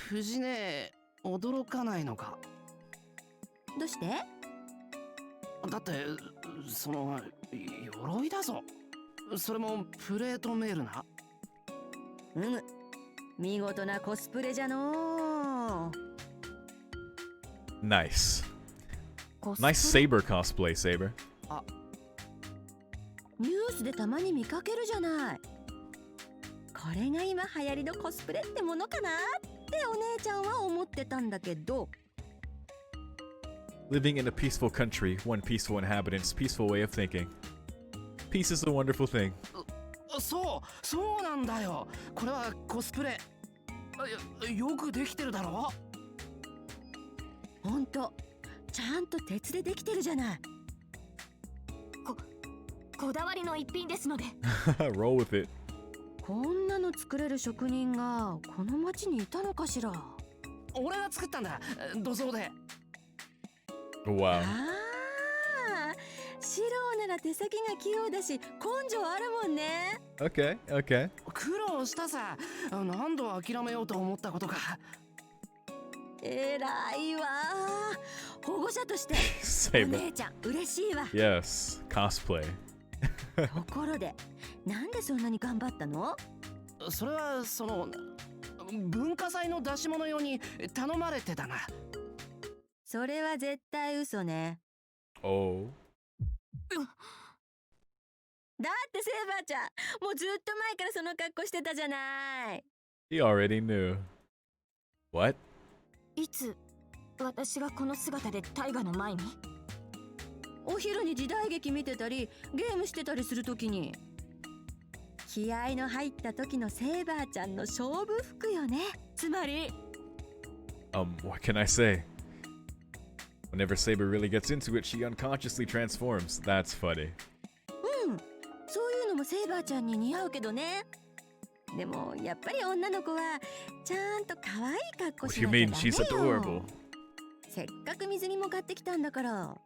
藤ね、驚かないのか。どうして？だってその鎧だぞ。それもプレートメールな。見事なコスプレじゃの。Nice. Nice Saber cosplay, Saber. ニュースでたまに見かけるじゃない。これが今流行りのコスプレってものかなってお姉ちゃんは思ってたんだけど。Living in a peaceful country, one peaceful inhabitants, peaceful way of thinking. Peace is a wonderful thing. そうなんだよ。これはコスプレ。よくできてるだろ。ほんと、ちゃんと鉄でできてるじゃない。こだわりの一品ですので。Roll with it. こんなの作れる職人がこの町にいたのかしら。俺が作ったんだ、土蔵で。Wow. シローなら手先が器用だし根性あるもんね。Okay. 苦労したさ。何度諦めようと思ったことか。偉いわ。保護者としてお姉ちゃん嬉しいわ。Yes, cosplay. ところで、なんでそんなに頑張ったの？それはその文化祭の出し物用に頼まれてたな。それは絶対嘘ね。Oh. だってセーバーちゃん、もうずっと前からその格好してたじゃない。 He already knew. What? いつ私がこの姿でタイガの前に？お昼に時代劇見てたりゲームしてたりするときに。気合の入った時のセーバーちゃんの勝負服よね。つまり What can I say? Whenever Saber really gets into it, she unconsciously transforms. That's funny. そういうのもセーバーちゃんに似合うけどね。でもやっぱり女の子はちゃんと可愛い格好しなきゃダメよ。 What do you mean? She's adorable. せっかく水着も買ってきたんだから。は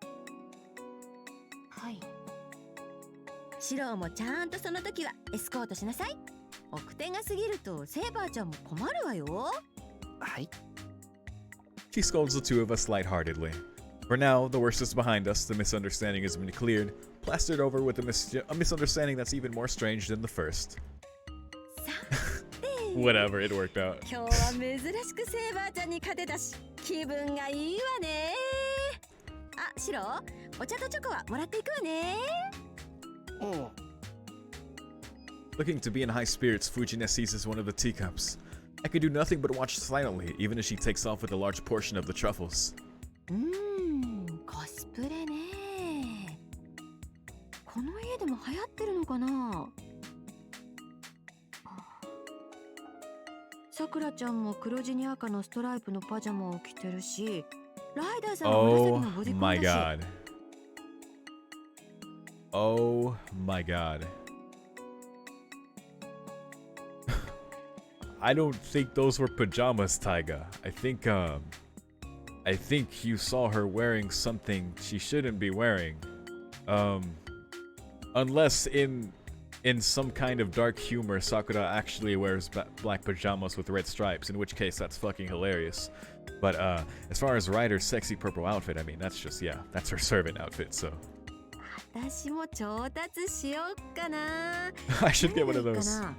い。シローもちゃんとその時はエスコートしなさい。奥手が過ぎるとセーバーちゃんも困るわよ。はい。 She scolds the two of us lightheartedly. For now, the worst is behind us. The misunderstanding has been cleared, plastered over with a misunderstanding that's even more strange than the first. Whatever, it worked out. 今日は珍しくセーバーちゃんに勝てたし、気分がいいわね。あ、シロー、お茶とチョコはもらっていくわね。Looking to be in high spirits, Fujine seizes one of the teacups. I could do nothing but watch silently, even as she takes off with a large portion of the truffles. コスプレね。この家でも流行ってるのかな。さくらちゃんも黒地に赤のストライプのパジャマを着てるし、ライダーさんは紫のボディコンだし。my god. Oh my god. I don't think those were pajamas, Taiga. I think you saw her wearing something she shouldn't be wearing. Unless in some kind of dark humor, Sakura actually wears black pajamas with red stripes, in which case that's fucking hilarious. But as far as Ryder's sexy purple outfit, I mean, that's just, yeah, that's her servant outfit, so. 私も調達しよっかな。I should get one of those. や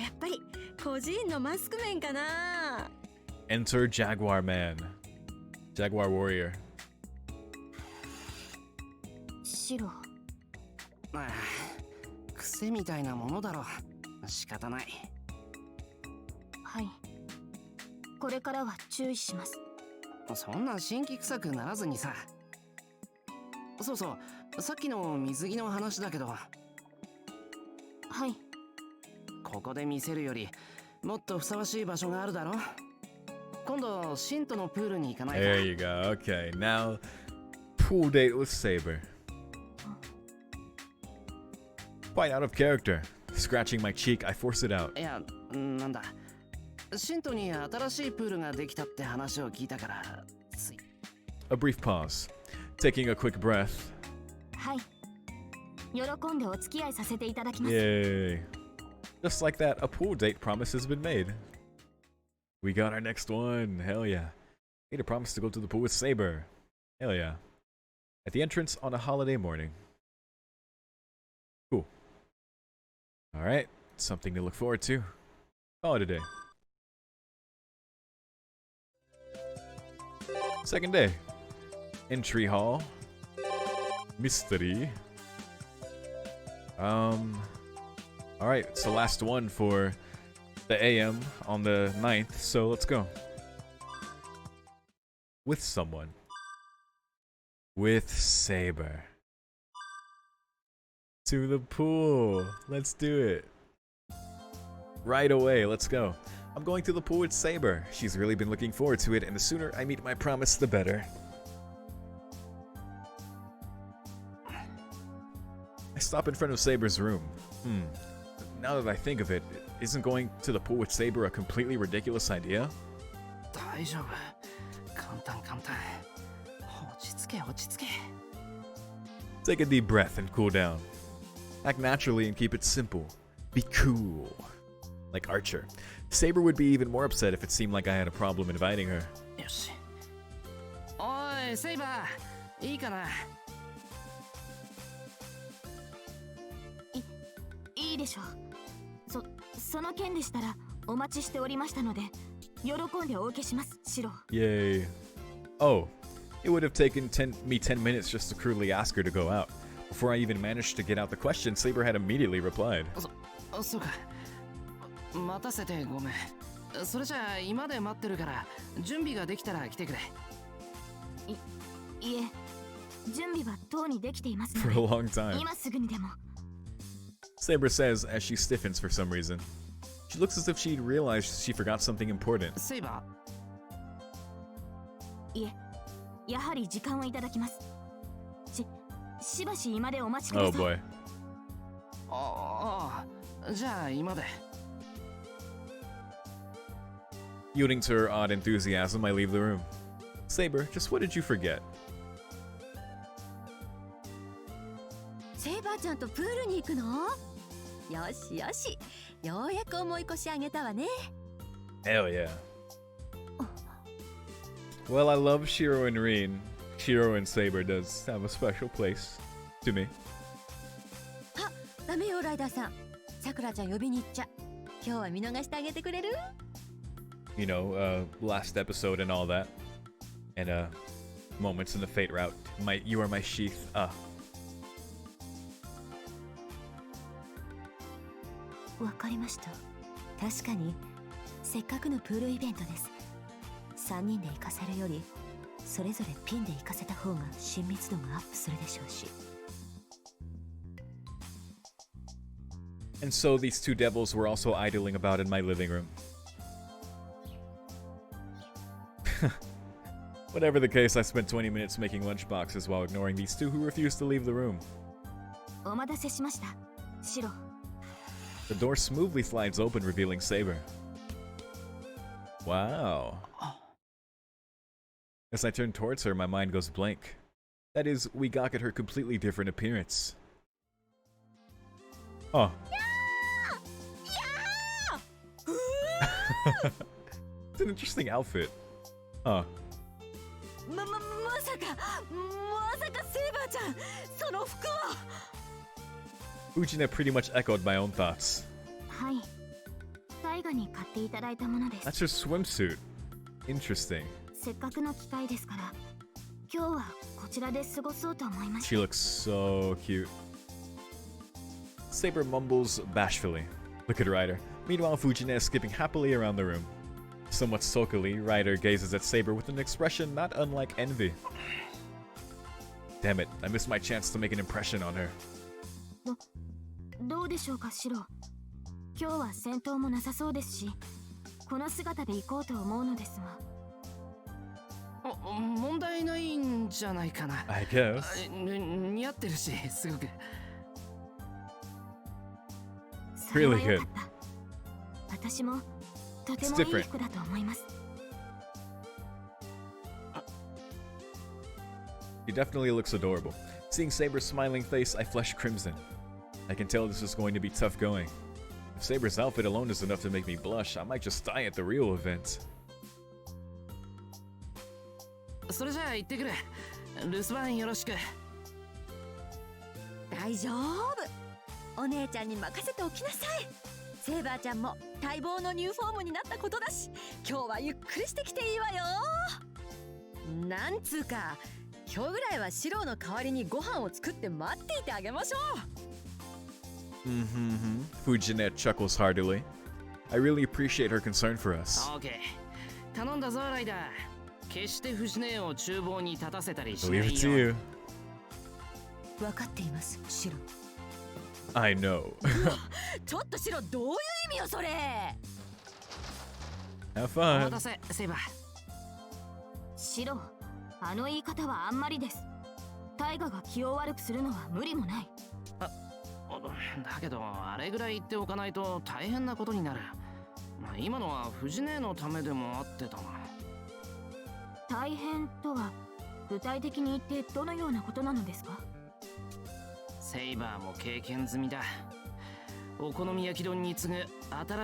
っぱり個人のマスク面かな。Enter Jaguar Man. Jaguar Warrior. シロ。ああ、癖みたいなものだろ。仕方ない。はい。これからは注意します。そんな新規臭くならずにさ。そうそう、さっきの水着の話だけど。はい。ここで見せるよりもっとふさわしい場所があるだろ。今度シントのプールに行かないか。 There you go. Okay, now pool date with Saber. Quite out of character. Scratching my cheek, I force it out. いや、なんだ。シントに新しいプールができたって話を聞いたからつい。A brief pause. Taking a quick breath. はい。喜んでお付き合いさせていただきます。 Yay. Just like that, a pool date promise has been made. We got our next one. Hell yeah. Made a promise to go to the pool with Saber. Hell yeah. At the entrance on a holiday morning. Cool. Alright. Something to look forward to. Call it a day. Second day. Entry hall. Mystery. Alright, it's the last one for the AM on the 9th, so let's go. With someone. With Saber. To the pool. Let's do it. Right away, let's go. I'm going to the pool with Saber. She's really been looking forward to it, and the sooner I meet my promise, the better. I stop in front of Saber's room. Now that I think of it, isn't going to the pool with Saber a completely ridiculous idea? 大丈夫。簡単簡単。落ち着け落ち着け。Take a deep breath and cool down. Act naturally and keep it simple. Be cool. Like Archer. Saber would be even more upset if it seemed like I had a problem inviting her. よし。おい、セイバー、いいかな。いいでしょう。その件でしたらお待ちしておりましたので、喜んでお受けします、シロ。Yay. Oh, it would have taken me 10 minutes just to crudely ask her to go out. Before I even managed to get out the question, Saber had immediately replied. そうか。待たせてごめん。それじゃあ今で待ってるから準備ができたら来てくれ。いえ、準備はとうにできていますの For で、 a long time. 今すぐにでも。Saber says as she stiffens for some reason. She looks as if she'd realized she forgot something important. セイバー。いえ、やはり時間をいただきます。しばし今でお待ちください。Oh boy. ああ、じゃあ今で。Yielding to her odd enthusiasm, I leave the room. Saber, just what did you forget? セイバーちゃんとプールに行くの？よしよし、ようやく思い越し上げたわね。 Hell yeah. Well, I love Shiro and Rin. Shiro and Saber does have a special place to me. あ、ダメよライダーさん。さくらちゃん呼びに行っちゃ。今日は見逃してあげてくれる？ You know, last episode and all that. And, moments in the Fate route. You are my sheath. わかりました。確かにせっかくのプールイベントです。3人で行かせるよりそれぞれピンで行かせた方が親密度がアップするでしょうし。 And so these two devils were also idling about in my living room. Whatever the case, I spent 20 minutes making lunch boxes while ignoring these two who refused to leave the room. お待たせしました、シロ。 The door smoothly slides open, revealing Saber. Wow. As I turn towards her, my mind goes blank. That is, we gawk at her completely different appearance. Oh. It's an interesting outfit. Huh. まさかセイバーちゃん、その服は。 Ujina pretty much echoed my own thoughts. はい。大河に買っていただいたものです。 That's her swimsuit. Interesting. せっかくの機会ですから、今日はこちらで過ごそうと思いま She す。 looks so cute. Saber mumbles bashfully. Look at Ryder. Meanwhile, Fujine is skipping happily around the room. Somewhat sulkily, Ryder gazes at Saber with an expression not unlike envy. Damn it, I missed my chance to make an impression on her. どうでしょうか、シロ。今日は戦闘もなさそうですし、この姿で行こうと思うのですが。問題ないんじゃないかな。 I guess. 似合ってるし、すごく。それは良かった。私もとてもいい服だと思います。 He definitely looks adorable. Seeing Saber's smiling face, I flush crimson. I can tell this is going to be tough going. If Saber's outfit alone is enough to make me blush, I might just die at the real event. それじゃあ行ってくる。留守番よろしく。大丈夫。お姉ちゃんに任せておきなさい。セーバーちゃんも待望のニューフォームになったことだし、今日はゆっくりしてきていいわよ。なんつうか、今日ぐらいはシロの代わりにご飯を作って待っていてあげましょう。Fujine chuckles heartily. I really appreciate her concern for us. OK。頼んだぞ、ライダー。決してフジネを厨房に立たせたりしない Leave よ。 it to you. 分かっています、シロ。I know. ちょっとシロ、どういう意味よそれ。 Have お fun. 待たせ、セイバー。シロ、あの言い方はあんまりです。タイガが気を悪くするのは無理もない。だけど、あれぐらい言っておかないと大変なことになる。今のはフジネのためでもあってたな。大変とは具体的に言ってどのようなことなのですか？セイバーも経験済みだ。お好み焼き丼に次ぐ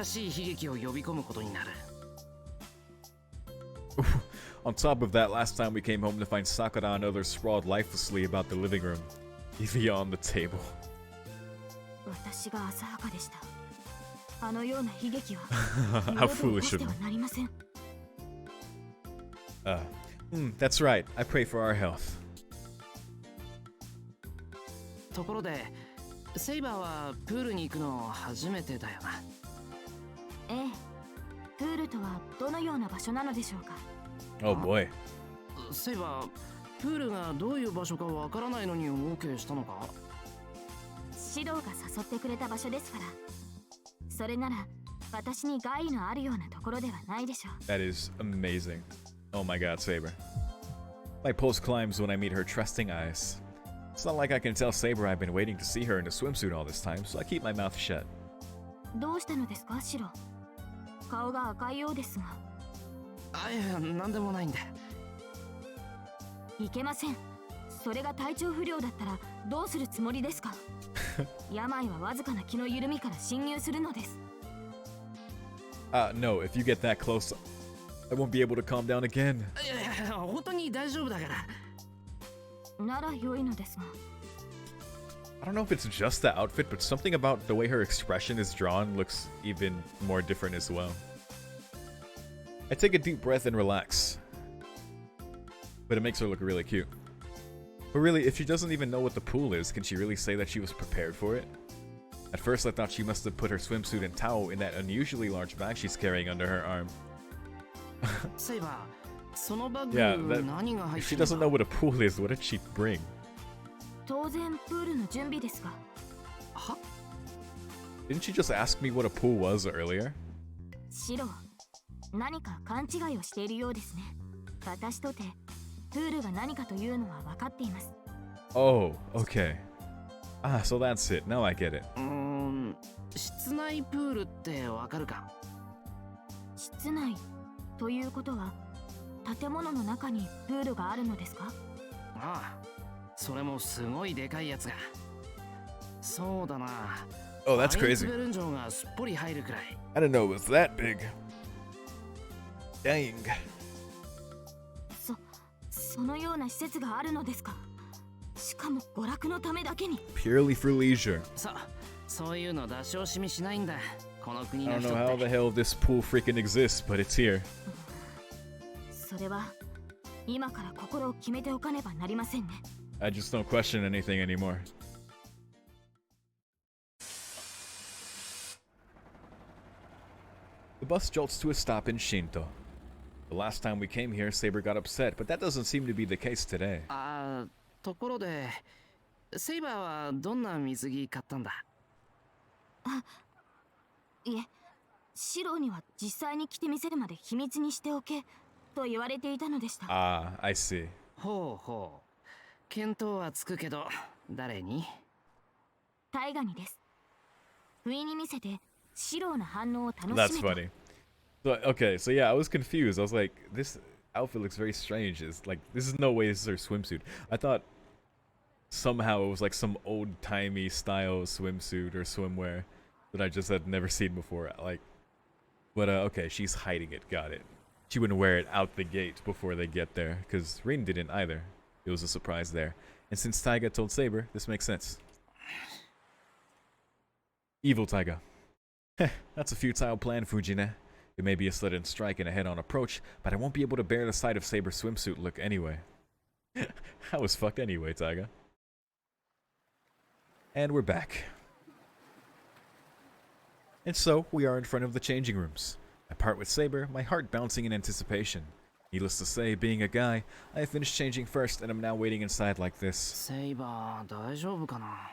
新しい悲劇を呼び込むことになる。On top of that, last time we came home to find Sakura and others sprawled lifelessly about the living room, even on the table. 私が浅はかでした。あのような悲劇は How foolish 二度と起こしてはなりません。That's right. I pray for our health. ところで、セイバーはプールに行くの初めてだよな。ええ、プールとはどのような場所なのでしょうか。Oh boy. セイバー、プールがどういう場所かわからないのに OK したのか？シロが誘ってくれた場所ですから。それなら私に害のあるようなところではないでしょう。 That is amazing. Oh my god, Saber. My pulse climbs when I meet her trusting eyes. It's not like I can tell Saber I've been waiting to see her in a swimsuit all this time, so I keep my mouth shut. どうしたのですか、シロ。顔が赤いようですが。いや、なんでもないんだ。いけません。それが体調不良だったらどうするつもりですか？病はわずかな気の緩みから侵入するのです。No, if you get that close, I won't be able to calm down again. いやいや、本当に大丈夫だから。なら良いのですが。I don't know if it's just the outfit, but something about the way her expression is drawn looks even more different as well. I take a deep breath and relax. But it makes her look really cute. But really, if she doesn't even know what the pool is, can she really say that she was prepared for it? At first I thought she must have put her swimsuit and towel in that unusually large bag she's carrying under her arm. Yeah, if she doesn't know what a pool is, what did she bring? 当然プールの準備ですが。は？ Didn't she just ask me what a pool was earlier? シロ、何か勘違いをしているようですね。私とてプールが何かというのは分かっています。Oh, okay. Ah, so that's it. Now I get it. 室内プールってわかるか？室内ということは建物の中にプールがあるのですか？ああ、それもすごいでかいやつが。そうだな。Oh, that's crazy. ベルン城がすっぽり入るくらい。I didn't know it was that big. Dang. そのような施設があるのですか？しかも娯楽のためだけに。Purely for leisure. そういうの出し惜しみしないんだ。この国 I の don't 人 know って。 how the hell this pool freaking exists, but it's here. それは今から心を決めておかねばなりませんね。I just don't question anything anymore. The bus jolts to a stop in Shinto. The last time we came here, Saber got upset, but that doesn't seem to be the case today. ところで、セイバーはどんな水着買ったんだ？いえ、シローには実際に着てみせるまで秘密にしておけと言われていたのでした。I see. ほうほう。見当はつくけど、誰に？タイガにです。不意に見せてシローの反応を楽しめ That's funny. So, okay, so yeah, I was confused. I was like, this outfit looks very strange. It's like, this is no way this is her swimsuit. I thought somehow it was like some old-timey style swimsuit or swimwear that I just had never seen before. Like, but okay, she's hiding it. Got it. She wouldn't wear it out the gate before they get there, because Rin didn't either. It was a surprise there. And since Taiga told Saber, this makes sense. Evil Taiga. Heh, that's a futile plan, Fujine. It may be a sudden strike and a head-on approach, but I won't be able to bear the sight of Saber's swimsuit look anyway. I was fucked anyway, Taiga. And we're back. And so, we are in front of the changing rooms. I part with Saber, my heart bouncing in anticipation. Needless to say, being a guy, I finished changing first and I'm now waiting inside like this. セイバー、大丈夫かな？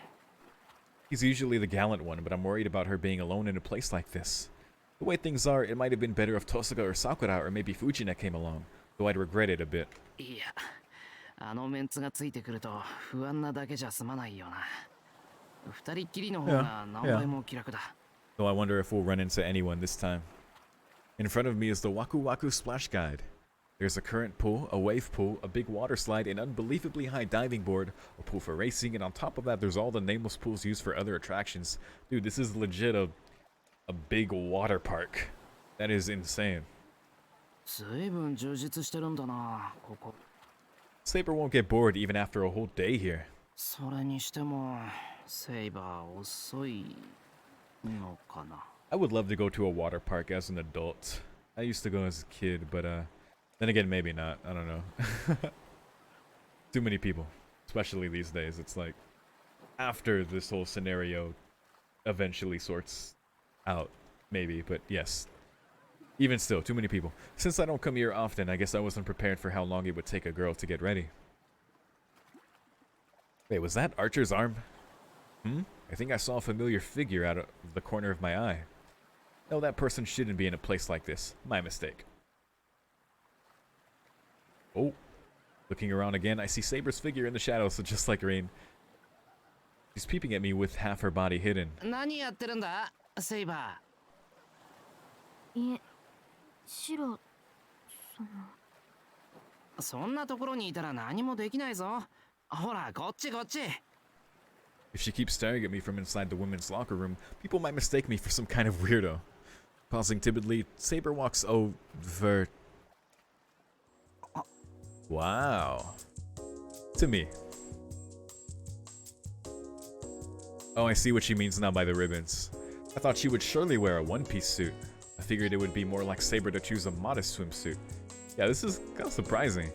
He's usually the gallant one, but I'm worried about her being alone in a place like this. The way things are, it might have been better if Tosuga or Sakura or maybe Fujine came along, though I'd regret it a bit. いや、あのメンツがついてくると不安なだけじゃ済まないよな。二人っきりの方が何倍も気楽だ。Though I wonder if we'll run into anyone this time. In front of me is the Waku Waku Splash Guide. There's a current pool, a wave pool, a big water slide, an unbelievably high diving board, a pool for racing, and on top of that there's all the nameless pools used for other attractions. Dude, this is legit a big water park. That is insane. 随分充実してるんだな、ここ。Saber won't get bored even after a whole day here. それにしても、セイバー遅いのかな。I would love to go to a water park as an adult. I used to go as a kid, but then again, maybe not. I don't know. Too many people, especially these days. It's like after this whole scenario eventually sorts out, maybe, but yes. Even still, too many people. Since I don't come here often, I guess I wasn't prepared for how long it would take a girl to get ready. Wait, was that Archer's arm? I think I saw a familiar figure out of the corner of my eye. No, that person shouldn't be in a place like this. My mistake. Oh. Looking around again, I see Saber's figure in the shadows, so just like Rain. She's peeping at me with half her body hidden. 何やってるんだ、セイバいえ、シロ、そんなところにいたら何もできないぞ。ほら、こっちこっち。If she keeps staring at me from inside the women's locker room, people might mistake me for some kind of weirdo. Pausing timidly, Saber walks over. Wow. To me. Oh, I see what she means now by the ribbons. I thought she would surely wear a one-piece suit. I figured it would be more like Saber to choose a modest swimsuit. Yeah, this is kind of surprising.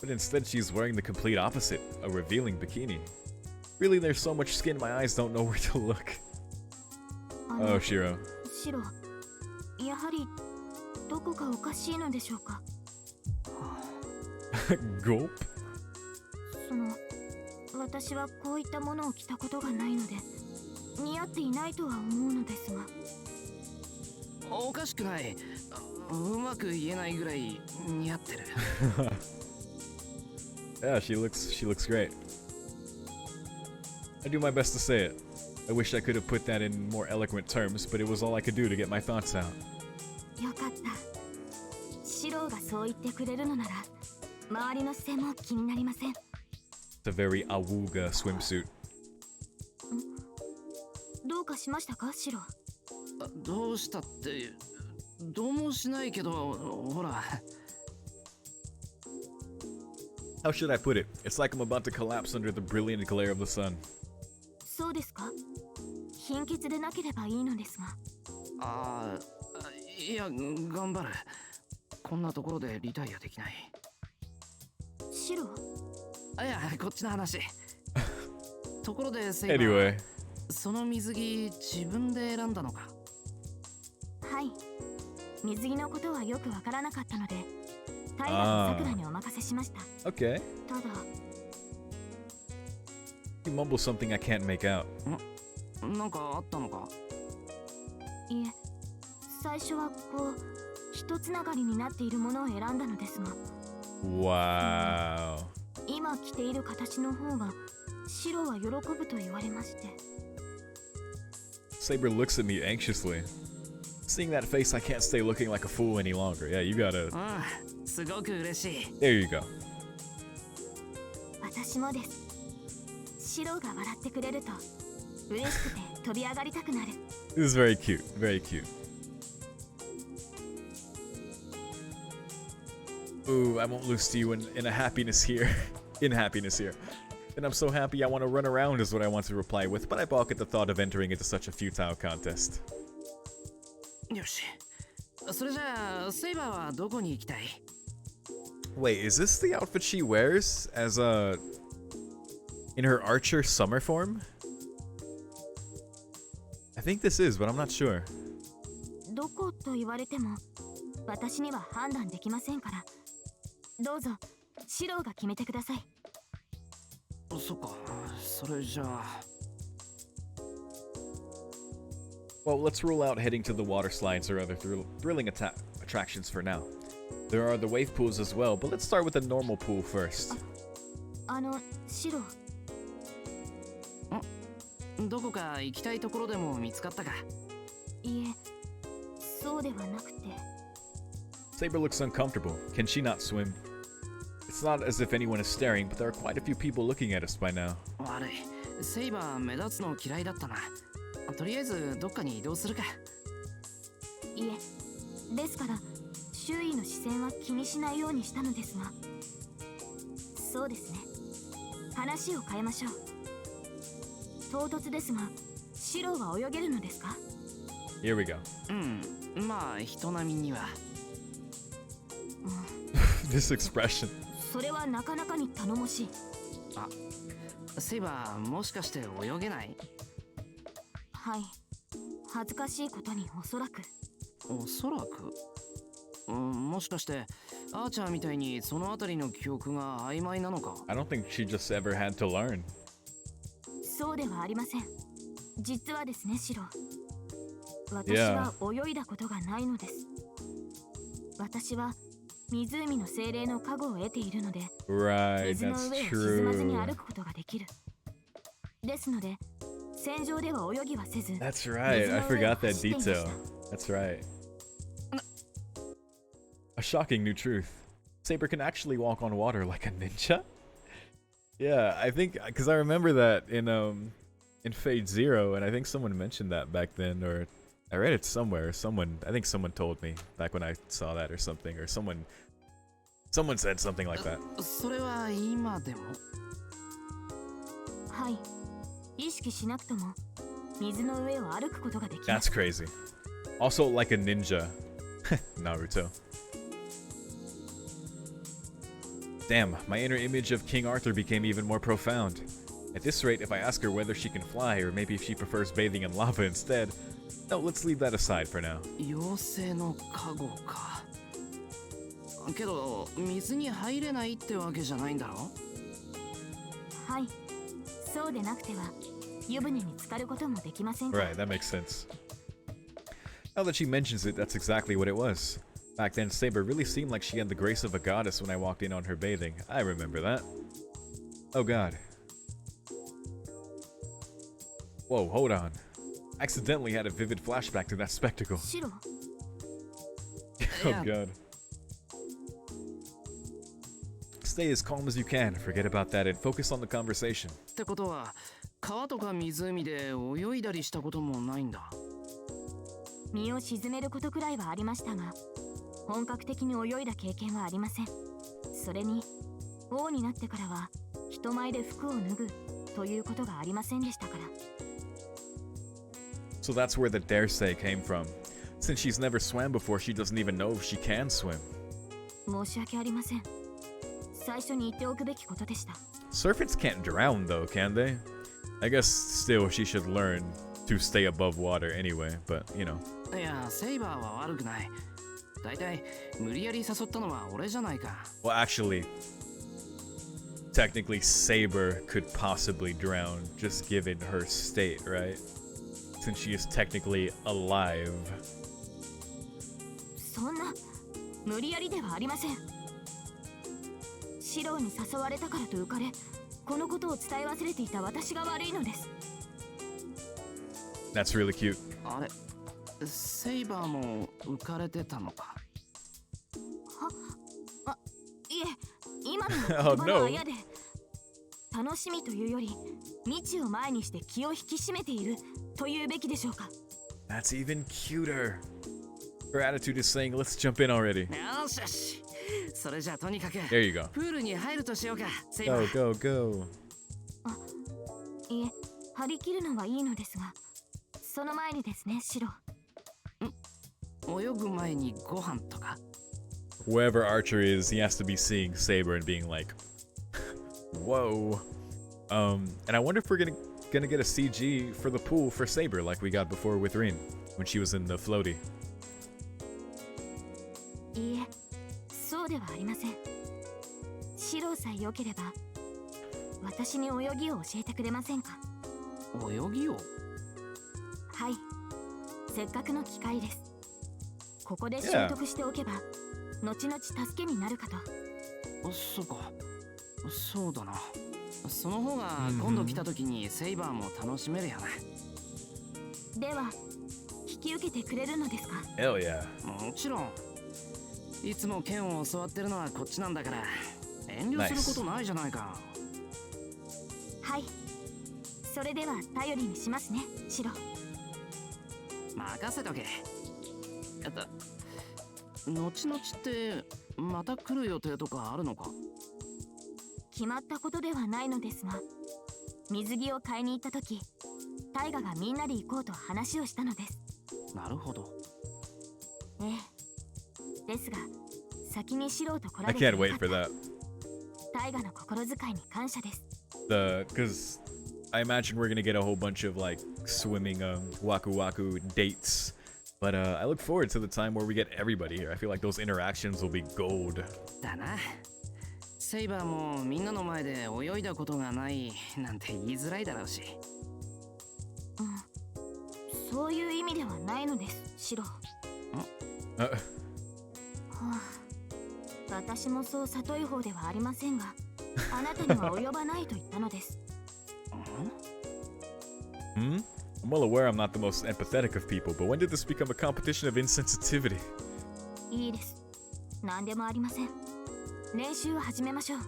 But instead she's wearing the complete opposite, a revealing bikini. Really, there's so much skin my eyes don't know where to look. Oh, Shiro. シロ、やはりどこかおかしいのでしょうか。Gulp? 私はこういったものを着たことがないので似合っていないとは思うのですが。おかしくない。うまく言えないぐらい似合ってる。Yeah, she looks great. I do my best to say it. I wish I could have put that in more eloquent terms, but it was all I could do to get my thoughts out. よかった。シロがそう言ってくれるのなら、周りの視線も気になりません。It's a very awuga swimsuit. どうかしましたか、シロ？どうしたって、どうもしないけど、ほら。How should I put it? It's like I'm about to collapse under the brilliant glare of the sun. そうですか？貧血でなければいいのですが。いや、頑張る。こんなところでリタイアできない。シロ。いや、こっちの話。ところでセイバー、Anyway. その水着自分で選んだのか？はい。水着のことはよくわからなかったので、タイラとサクラにお任せしました。Okay. ただ、 You mumble something I can't make out. なんかあったのか？いえ、最初はこう一つながりになっているものを選んだのですが、 Wow. 今着ている形の方が白は喜ぶと言われまして。 Saber looks at me anxiously. Seeing that face, I can't stay looking like a fool any longer. Yeah, you gotta. すごく嬉しい。 There you go. 私もです。白が笑ってくれると嬉しくて飛び上がりたくなる。 This is very cute. Very cute. Ooh, I won't lose to you in a happiness here. In happiness here. And I'm so happy I want to run around is what I want to reply with, but I balk at the thought of entering into such a futile contest. よし。それじゃあ、セイバーはどこに行きたい？ Wait, is this the outfit she wears as in her archer summer form? I think this is, but I'm not sure. どこと言われても私には判断できませんから、どうぞ白が決めてください。そっか、それじゃあ。Well, let's rule out heading to the water slides or other thrilling attractions for now. There are the wave pools as well, but let's start with the normal pool first. 白。どこか行きたいところでも見つかったか？いえ、そうではなくて。 Saber looks uncomfortable. Can she not swim? It's not as if anyone is staring, but there are quite a few people looking at us by now. 悪い。セイバー目立つの嫌いだったな。とりあえずどっかに移動するか。いえ、ですから周囲の視線は気にしないようにしたのですが。そうですね。話を変えましょう。唐突ですが、白は泳げるのですか？ Here we go. まあ人並みには。This expression. それはなかなかに頼もしい。あ、セイバーもしかして泳げない？はい。恥ずかしいことにおそらく。おそらく？もしかしてアーチャーみたいにそのあたりの記憶が曖昧なのか？ I don't think she just ever had to learn. そうではありません。実はですね、シロ。私は泳いだことがないのです。私は湖の精霊の加護を得ているので、水の上を沈まずに歩くことができる。ですので、戦場では泳ぎはせず。That's right. I forgot that detail. That's right. A shocking new truth. Saber can actually walk on water like a ninja? Yeah, I think because I remember that in Fate Zero, and I think someone mentioned that back then, or I read it somewhere. I think someone told me back when I saw that or something, or someone said something like that. それは今でも？はい。意識しなくとも水の上を歩くことができま That's す。crazy. Also like a ninja. Naruto. Damn, my inner image of King Arthur became even more profound. At this rate, if I ask her whether she can fly, or maybe if she prefers bathing in lava instead... No, let's leave that aside for now. 妖精の加護か。けど、水に入れないってわけじゃないんだろ？はい。そうでなくては、湯船に浸かることもできませんから。 Right, that makes sense. Now that she mentions it, that's exactly what it was. Back then, Saber really seemed like she had the grace of a goddess when I walked in on her bathing. I remember that. Oh god. Whoa, hold on. I accidentally had a vivid flashback to that spectacle. Oh god. Stay as calm as you can, forget about that, and focus on the conversation. ってことは、川とか湖で泳いだりしたこともないんだ。身を沈めることくらいはありましたが、本格的に泳いだ経験はありません。それに、王になってからは人前で服を脱ぐということがありませんでしたから。So that's where the dare say came from. Since she's never swam before, she doesn't even know if she can swim. 申し訳ありません。最初に言っておくべきことでした。 Serpents can't drown though, can they? I guess still she should learn to stay above water anyway, but you know. いや、セイバーは悪くない。だいたい無理やり誘ったのは俺じゃないか。Well, actually, technically Saber could possibly drown just given her state, right? Since she is technically alive. そんな無理やりではありません。シロに誘われたからと浮かれ、このことを伝え忘れていた私が悪いのです。 That's really cute. あれ、セイバーも浮かれてたのか。いえ、今の言葉のあやで、楽しみというより未知を前にして気を引き締めているというべきでしょうか。 That's even cuter. Her attitude is saying, let's jump in already. よしよし。それじゃあとにかく There you go. プールに入るとしようか。セイバ Go, ー。 go, go. いえ、張り切るのはいいのですが、その前にですね、シロ。泳ぐ前にご飯とか。 Whoever Archer is, he has to be seeing Saber and being like, whoa. And I wonder if we're gonna get a CG for the pool for Saber like we got before with Rin when she was in the floaty. いいえ、そうではありません。シロさえ良ければ、私に泳ぎを教えてくれませんか。泳ぎを？はい、せっかくの機会です。ここで習得しておけば、後々助けになるかと。そうか、そうだな。その方が今度来た時にセイバーも楽しめるよな。では、引き受けてくれるのですか。 Hell yeah. もちろん。いつも剣を教わってるのはこっちなんだから、遠慮することないじゃないか。はい、それでは頼りにしますね、シロ。任せとけ。後々ってまた来る予定とかあるのか。決まったことではないのですが、水着を買いに行った時、タイガがみんなで行こうと話をしたのです。なるほど。ええ、ですが先にシロと来ら I れて can't よ wait かっ for た。 that. タイガの心遣いに感謝です。 Because I imagine we're gonna get a whole bunch of like swimming waku waku dates. But I look forward to the time where we get everybody here. I feel like those interactions will be gold. だな。セイバーもみんなの前で泳いだことがないなんて言いづらいだろうし。そういう意味ではないのです、シロ。はあ、私もそう里い方ではありませんが、あなたには及ばないと言ったのです。I'm well aware I'm not the most empathetic of people, but when did this become a competition of insensitivity? いいです。何でもありません。練習を始めましょう。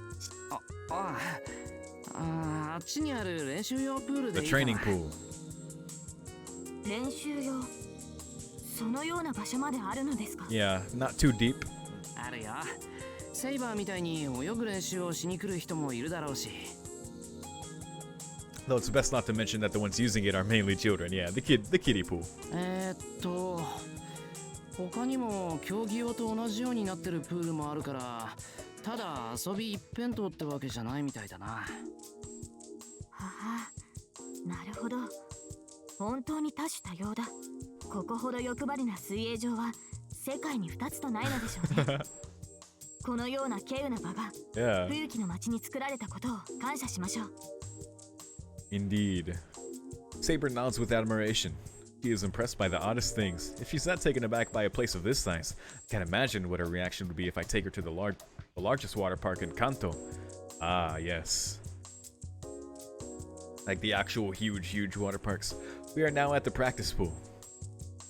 あっちにある練習用プールでい The いかな。 training pool. 練習用、そのような場所まであるのですか。 Yeah, not too deep. あるよ。セイバーみたいに泳ぐ練習をしに来る人もいるだろうし。Though it's best not to mention that the ones using it are mainly children. Yeah, the kiddie pool. 他にも競技用と同じようになってるプールもあるから、ただ遊び一辺倒ってわけじゃないみたいだな。はあ、なるほど。本当に多種多様だ。ここほど欲張りな水泳場は世界に2つとないのでしょうね。このような稀有な場が冬季の町に作られたことを感謝しましょう。Indeed. Saber nods with admiration. She is impressed by the oddest things. If she's not taken aback by a place of this size, I can't imagine what her reaction would be if I take her to the largest water park in Kanto. Ah, yes. Like the actual huge water parks. We are now at the practice pool.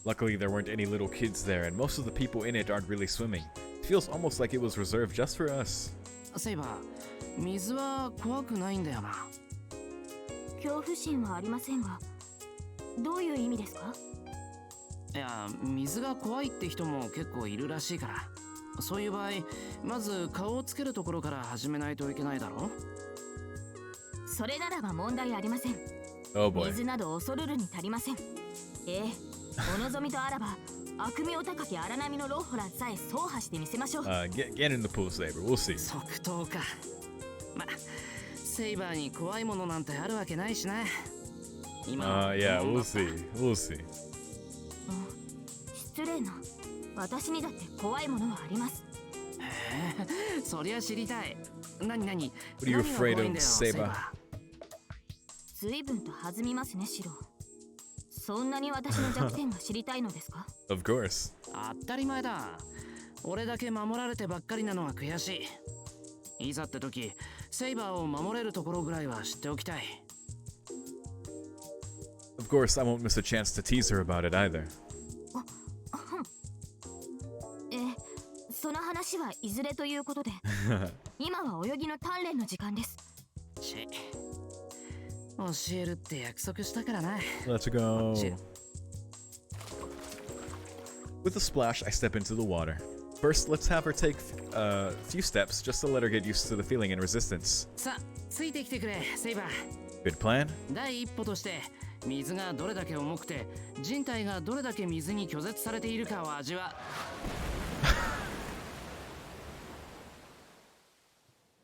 Luckily, there weren't any little kids there, and most of the people in it aren't really swimming. It feels almost like it was reserved just for us. セイバー、水は怖くないんだよな。恐怖心はありませんが、どういう意味ですか。いや、水が怖いって人も結構いるらしいから、そういう場合、まず顔をつけるところから始めないといけないだろ。それならば問題ありません。Oh boy. 水など恐るるに足りません。お望みとあらば悪名高き荒波のロッホラさえ走破してみせましょう。Get in the pool, Saber. We'll see. 即答か。ま、セイバーに怖いものなんてあるわけないしな。Yeah, we'll see. We'll see. 失礼な。私にだって怖いものはあります。そりゃ知りたい。何 What are you afraid of, Saber? 随分と弾みますね、シロ。そんなに私の弱点が知りたいのですか？ Of course. 当たり前だ。俺だけ守られてばっかりなのは悔しい。いざって時、セイバーを守れるところぐらいは知っておきたい。Of course, I won't miss a chance to tease her about it either. その話はいずれということで、今は泳ぎの鍛錬の時間です。教えるって約束したからな。Let's go. With a splash, I step into the water. First, let's have her take a few steps just to let her get used to the feeling and resistance. さあ、ついてきてくれ、セイバー。 Good plan? 第一歩として、水がどれだけ重くて、人体がどれだけ水に拒絶されているかを味わ。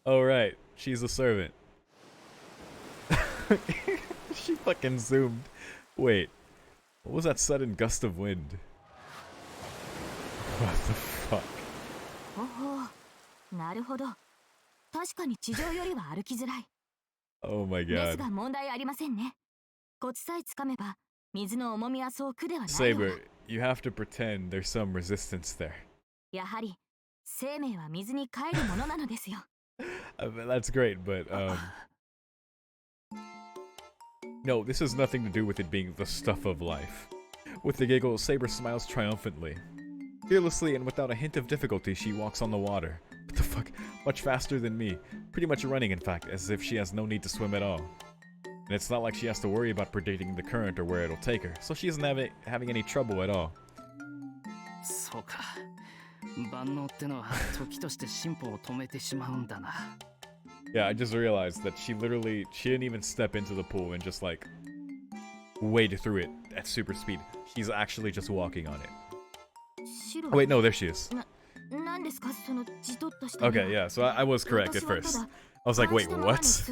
Oh, right. She's a servant. She fucking zoomed. Wait. What was that sudden gust of wind? What the fuck? ほほう、なるほど。確かに地上よりは歩きづらい。Oh my です god. が問題ありませんね。コツさえつかめば、水の重みはそう苦ではない。Saber, you have to pretend there's some resistance there. やはり、生命は水に帰るものなのですよ。That's great, but no, this has nothing to do with it being the stuff of life. With the giggle, Saber smiles triumphantly. Fearlessly and without a hint of difficulty, she walks on the water. What the fuck? Much faster than me. Pretty much running, in fact, as if she has no need to swim at all. And it's not like she has to worry about predicting the current or where it'll take her, so she isn't having any trouble at all. そうか。万能ってのは時として進歩を止めてしまうんだな。Yeah, I just realized that she didn't even step into the pool and just like wade through it at super speed. She's actually just walking on it. Oh, wait, no, there she is. Okay, yeah, so I was correct at first. I was like, wait, what?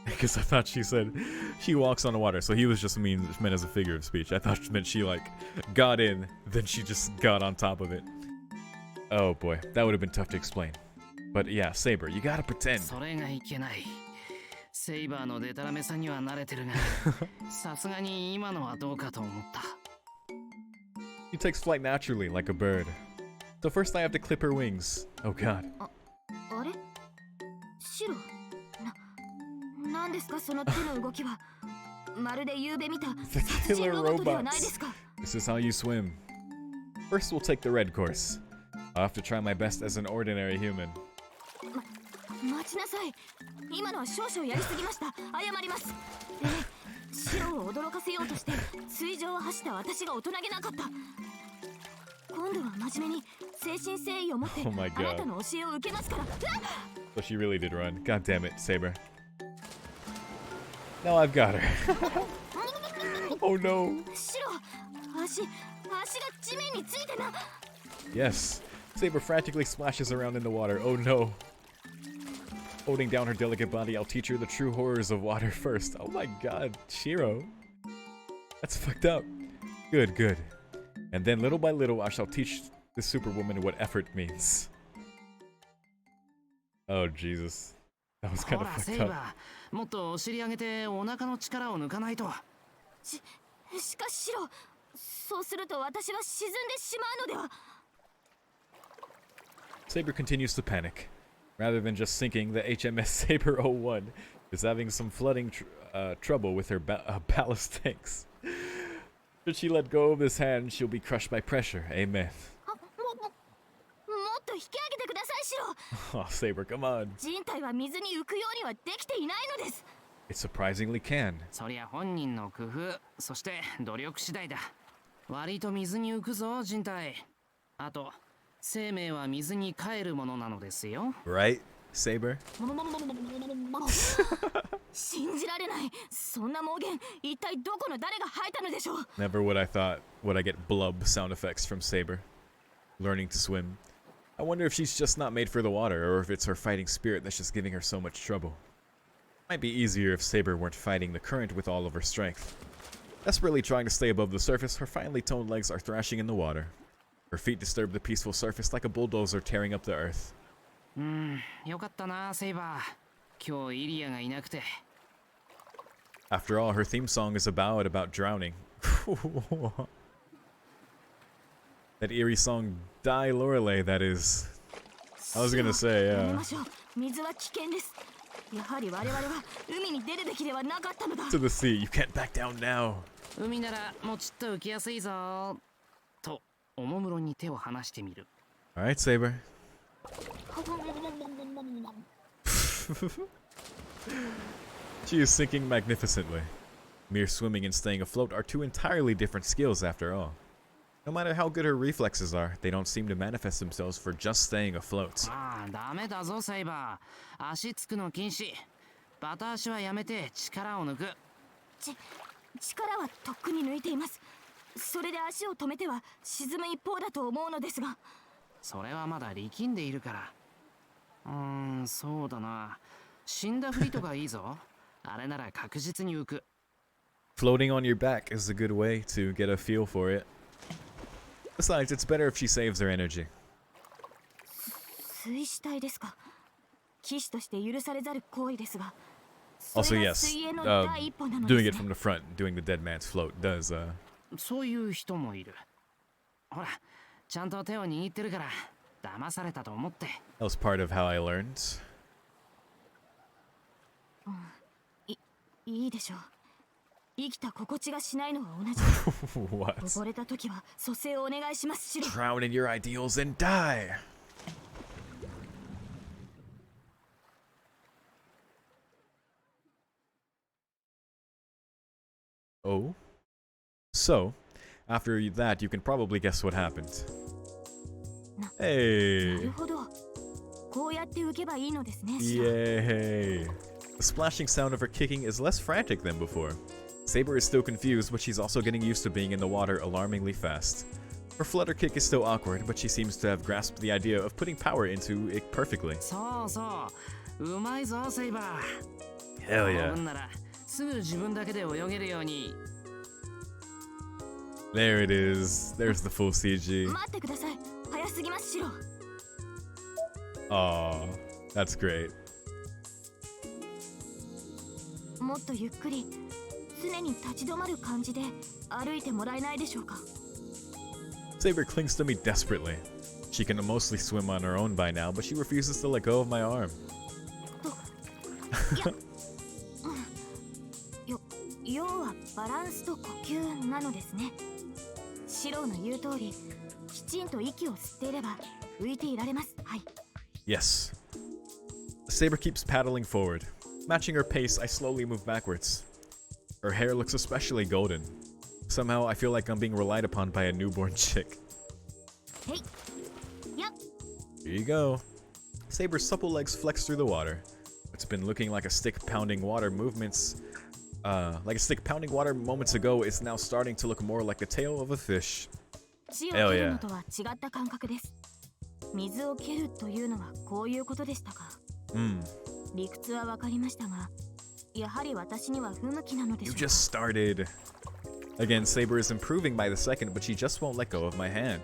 Because I thought she said she walks on the water, so he was just meant as a figure of speech. I thought it meant she like got in, then she just got on top of it. Oh boy, that would have been tough to explain. But yeah, Saber, you gotta pretend. それがいけない。セイバーのデタラメさには慣れてるが、さすがに今のはどうかと思った。She takes flight naturally, like a bird. So first I have to clip her wings. Oh god. あれ？シロ、なんですかその手の動きは。まるで夕べ見た殺人ロボットではないですか。This is how you swim. First we'll take the red course. I'll have to try my best as an ordinary human. 待ちなさい。今のは少々やりすぎました。謝ります。シロを驚かせようとして水上を走った私が大人げなかった。今度は真面目に精神誠意を持ってあなたの教えを受けますから。So she really did run. God damn it, Saber. Now I've got her. Oh no. シロ、足が地面についてな。Yes. Saber frantically splashes around in the water. Oh no. Holding down her delicate body, I'll teach her the true horrors of water first. Oh my god, Shiro. That's fucked up. Good, good. And then little by little, I shall teach this superwoman what effort means. Oh, Jesus. That was kind of fucked up. もっとお尻上げてお腹の力を抜かないと。しかしシロ、そうすると私は沈んでしまうのでは。Saber continues to panic. Rather than just sinking, the HMS Saber 01 is having some flooding trouble with her ballast tanks. Should she let go of his hand, she'll be crushed by pressure. Amen. Oh, Saber, come on. It surprisingly can. そりゃ本人の工夫、そして努力次第だ。割と水に浮くぞ、人体。あと、生命は水に帰るものなのですよ。Right, Saber? 信じられない。そんな妄言、一体どこの誰が吐いたのでしょう。 Never would I thought would I get blub sound effects from Saber. Learning to swim. I wonder if she's just not made for the water, or if it's her fighting spirit that's just giving her so much trouble. Might be easier if Saber weren't fighting the current with all of her strength. Desperately trying to stay above the surface, her finely toned legs are thrashing in the water. Her feet disturb the peaceful surface like a bulldozer tearing up the earth. よかったな、セイバー。今日イリアがいなくて。After all, her theme song is a ballad about drowning. That eerie song, Die Lorelei, that is. I was gonna say, yeah. 水は危険です。やはり我々は海に出るべきではなかったのだ。 To the sea, you can't back down now. 海ならもうちっと浮きやすいぞ。と、おもむろに手を離してみる。Alright, Saber. She is sinking magnificently. Mere swimming and staying afloat are two entirely different skills after all. No matter how good her reflexes are, they don't seem to manifest themselves for just staying afloat. ああ、ダメだぞ、セイバー。足つくの禁止。バタ足はやめて力を抜く。力はとっくに抜いています。それで足を止めては沈む一方だと思うのですが。それはまだ力んでいるから。そうだな。死んだふりとかいいぞ。あれなら確実に浮く。Floating on your back is a good way to get a feel for it. Besides, it's better if she saves her energy. 水死体ですか。騎士として許されざる行為ですが。 Also, yes, doing it from the front, doing the dead man's float does, そういう人もいる。ほら、ちゃんと手を握ってるから、騙されたと思って。That was part of how I learned. いいでしょう。生きた心地がしないのは同じです。 What? 溺れた時は蘇生をお願いします。シロ。 Drown in your ideals and die. Oh? So, after that, you can probably guess what happened. Hey! なるほど。こうやって浮けばいいのですね。 Yay! The splashing sound of her kicking is less frantic than before. Saber is still confused, but she's also getting used to being in the water alarmingly fast. Her flutter kick is still awkward, but she seems to have grasped the idea of putting power into it perfectly. そうそう。うまいぞ、セイバー。 Hell yeah. ならすぐ自分だけで泳げるように。 There it is. There's the full CG. 待ってください。早すぎます、シロ。 Aw, that's great. もっとゆっくり、常に立ち止まる感じで歩いてもらえないでしょうか。 Saber clings to me desperately. She can mostly swim on her own by now, but she refuses to let go of my arm. 要はバランスと呼吸なのですね。シロの言う通り、きちんと息を吸っていれば浮いていられます。はい。 Yes. Saber keeps paddling forward. Matching her pace, I slowly move backwards. Her hair looks especially golden. Somehow, I feel like I'm being relied upon by a newborn chick. Hey. Yep. Here you go. Saber's supple legs flex through the water. It's been looking like a stick pounding water movements. Moments ago is now starting to look more like the tail of a fish. Hell yeah. とは違った感覚です。水を蹴るというのはこういうことでしたか。理屈はわかりましたが、やはり私には不向きなのでしょうか。 You just started. Again, Saber is improving by the second, but she just won't let go of my hand.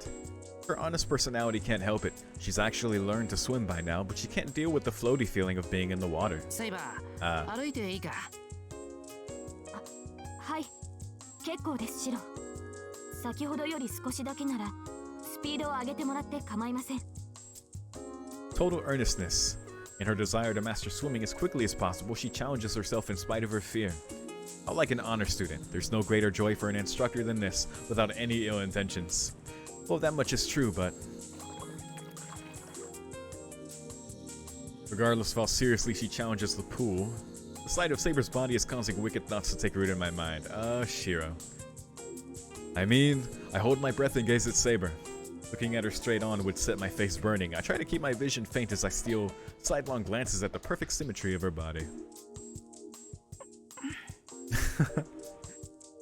Her honest personality can't help it. She's actually learned to swim by now, but she can't deal with the floaty feeling of being in the water. セイバー、歩いていいか。はい、結構です、シロ。先ほどより少しだけならスピードを上げてもらって構いません。 Total earnestness. In her desire to master swimming as quickly as possible, she challenges herself in spite of her fear. How like an honor student, there's no greater joy for an instructor than this, without any ill intentions. Well, that much is true, but... Regardless of how seriously she challenges the pool, the sight of Saber's body is causing wicked thoughts to take root in my mind. Shiro. I mean, I hold my breath and gaze at Saber. Looking at her straight on would set my face burning. I try to keep my vision faint as I steal sidelong glances at the perfect symmetry of her body.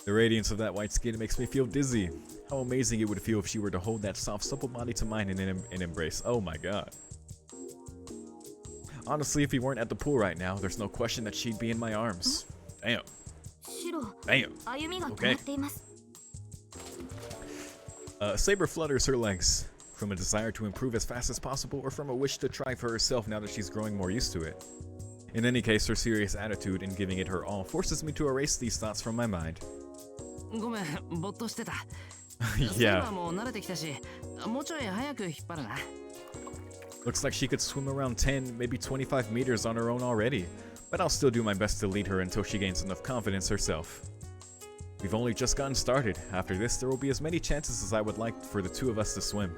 The radiance of that white skin makes me feel dizzy. How amazing it would feel if she were to hold that soft, supple body to mine in an embrace. Oh my god. Honestly, if we weren't at the pool right now, there's no question that she'd be in my arms. Damn. Damn. Okay. Saber flutters her legs, from a desire to improve as fast as possible or from a wish to try for herself now that she's growing more used to it. In any case, her serious attitude in giving it her all forces me to erase these thoughts from my mind. Yeah. Looks like she could swim around 10, maybe 25 meters on her own already, but I'll still do my best to lead her until she gains enough confidence herself. We've only just gotten started. After this, there will be as many chances as I would like for the two of us to swim.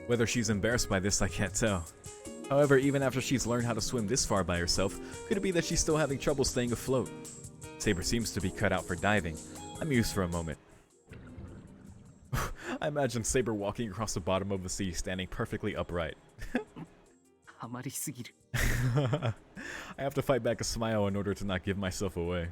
Whether she's embarrassed by this, I can't tell. However, even after she's learned how to swim this far by herself, could it be that she's still having trouble staying afloat? Saber seems to be cut out for diving. I'm used for a moment. I imagine Saber walking across the bottom of the sea, standing perfectly upright. I have to fight back a smile in order to not give myself away.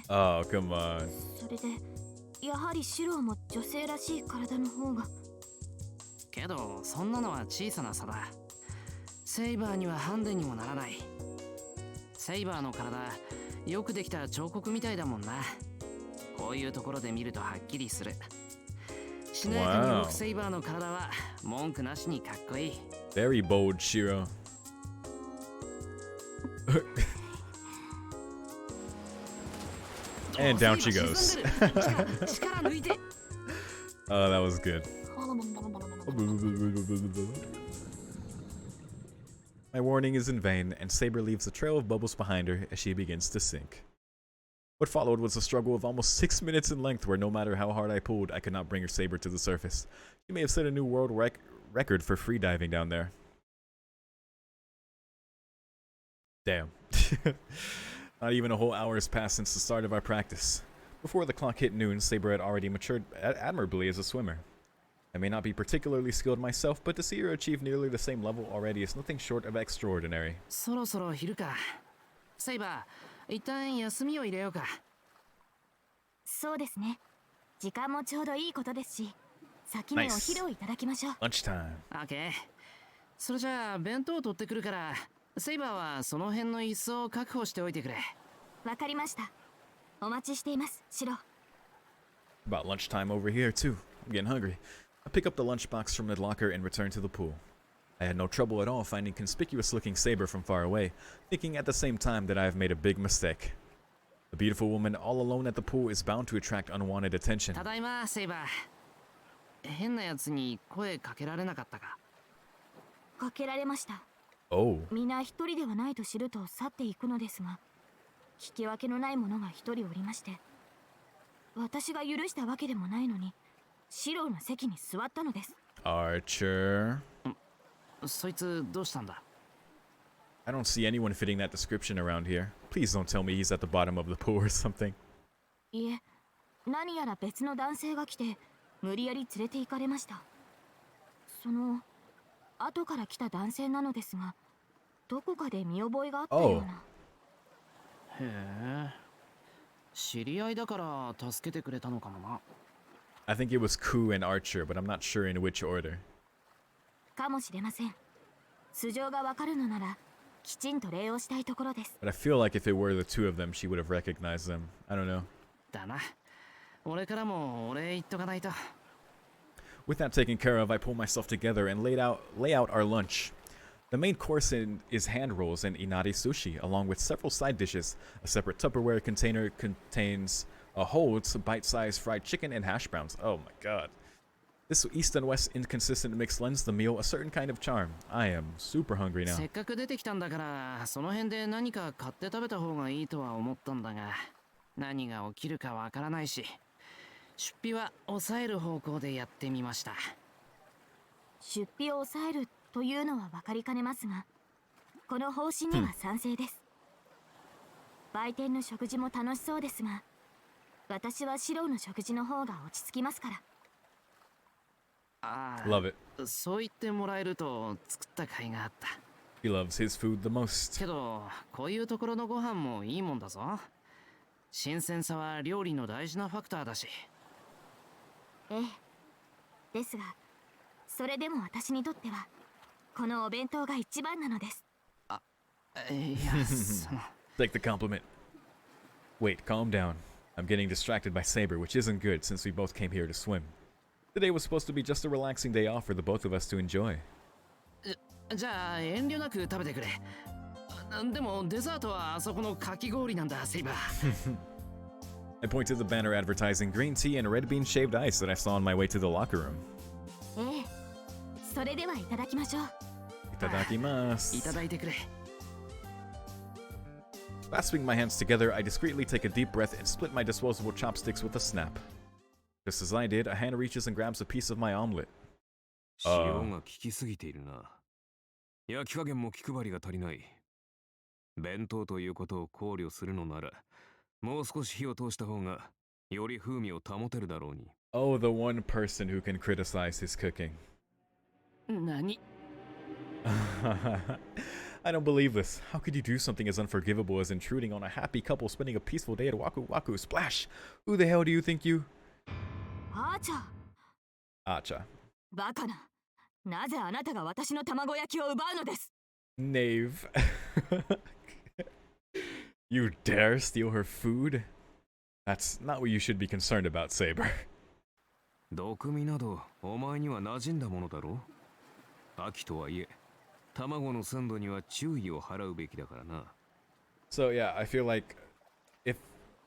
Oh, come on. Wow. Very bold, Shiro. And down she goes. Oh, that was good. My warning is in vain, and Saber leaves a trail of bubbles behind her as she begins to sink. What followed was a struggle of almost 6 minutes in length where no matter how hard I pulled, I could not bring her Saber to the surface. She may have set a new world record for free diving down there. Damn. Not even a whole hour has passed since the start of our practice. Before the clock hit noon, Saber had already matured admirably as a swimmer. I may not be particularly skilled myself, but to see her achieve nearly the same level already is nothing short of extraordinary. Nice. Lunchtime. Okay. それじゃあ弁当取ってくるから、セイバーはその辺の椅子を確保しておいてくれ。わかりました。お待ちしています、シロ。About lunchtime over here too. I'm getting hungry. I pick up the lunchbox from the locker and return to the pool. I had no trouble at all finding conspicuous-looking Saber from far away, thinking at the same time that I have made a big mistake. A beautiful woman all alone at the pool is bound to attract unwanted attention. ただいま、セイバー。変なやつに声かけられなかったか？かけられました。Oh. 皆一人ではないと知ると去っていくのですが、聞き分けのない者が一人おりまして、私が許したわけでもないのに、シロの席に座ったのです。Archer. そいつどうしたんだ？ I don't see anyone fitting that description around here. Please don't tell me he's at the bottom of the pool or something. いえ、何やら別の男性が来て、無理やり連れて行かれました。その後から来た男性なのですが、どこかで見覚えがあったような。へえ。知り合いだから助けてくれたのかもな。I think it was Ku and Archer, but I'm not sure in which order. かもしれません。素性がわかるのなら、きちんと礼をしたいところです。But I feel like if it were the two of them, she would have recognized them. I don't know. だな。俺からもお礼言っとかないと。With that taken care of, I pull myself together and lay out our lunch. The main course is hand rolls and inari sushi, along with several side dishes. A separate Tupperware container contains a whole bite-sized fried chicken and hash browns. Oh my god. This east and west inconsistent mix lends the meal a certain kind of charm. I am super hungry now. せっかく出てきたんだから、その辺で何か買って食べた方がいいとは思ったんだが、何が起きるかわからないし、出費は抑える方向でやってみました。出費を抑えるというのは分かりかねますが、この方針には賛成です。売店の食事も楽しそうですが、私はシローの食事の方が落ち着きますから。ああ、 Love it. そう言ってもらえると作った甲斐があった。He loves his food the most. けど、こういうところのご飯もいいもんだぞ。新鮮さは料理の大事なファクターだし。ええ。ですが、それでも私にとっては、このお弁当が一番なのです。いや、その。Take the compliment. Wait, calm down. I'm getting distracted by Saber, which isn't good since we both came here to swim. Today was supposed to be just a relaxing day off for the both of us to enjoy. じゃあ遠慮なく食べてくれ。でもデザートはあそこのかき氷なんだ、セイバー。I point to the banner advertising green tea and red bean shaved ice that I saw on my way to the locker room. ええ。それではいただきましょう。Itadakimasu. いただいてくれ。Clasping my hands together, I discreetly take a deep breath and split my disposable chopsticks with a snap. Just as I did, a hand reaches and grabs a piece of my omelet. 塩が効きすぎているな。焼き加減も気配りが足りない。弁当ということを考慮するのなら、もう少し火を通した方が、より風味を保てるだろうに。Oh, the one person who can criticize his cooking. 何? I don't believe this. How could you do something as unforgivable as intruding on a happy couple spending a peaceful day at Waku Waku? Splash! Who the hell do you think you... アーチャー。 Acha. バカな。なぜあなたが私の卵焼きを奪うのです。 Knave. You dare steal her food? That's not what you should be concerned about, Saber. 毒味などお前には馴染んだものだろう。秋とはいえ、卵の鮮度には注意を払うべきだからな。So yeah, I feel like if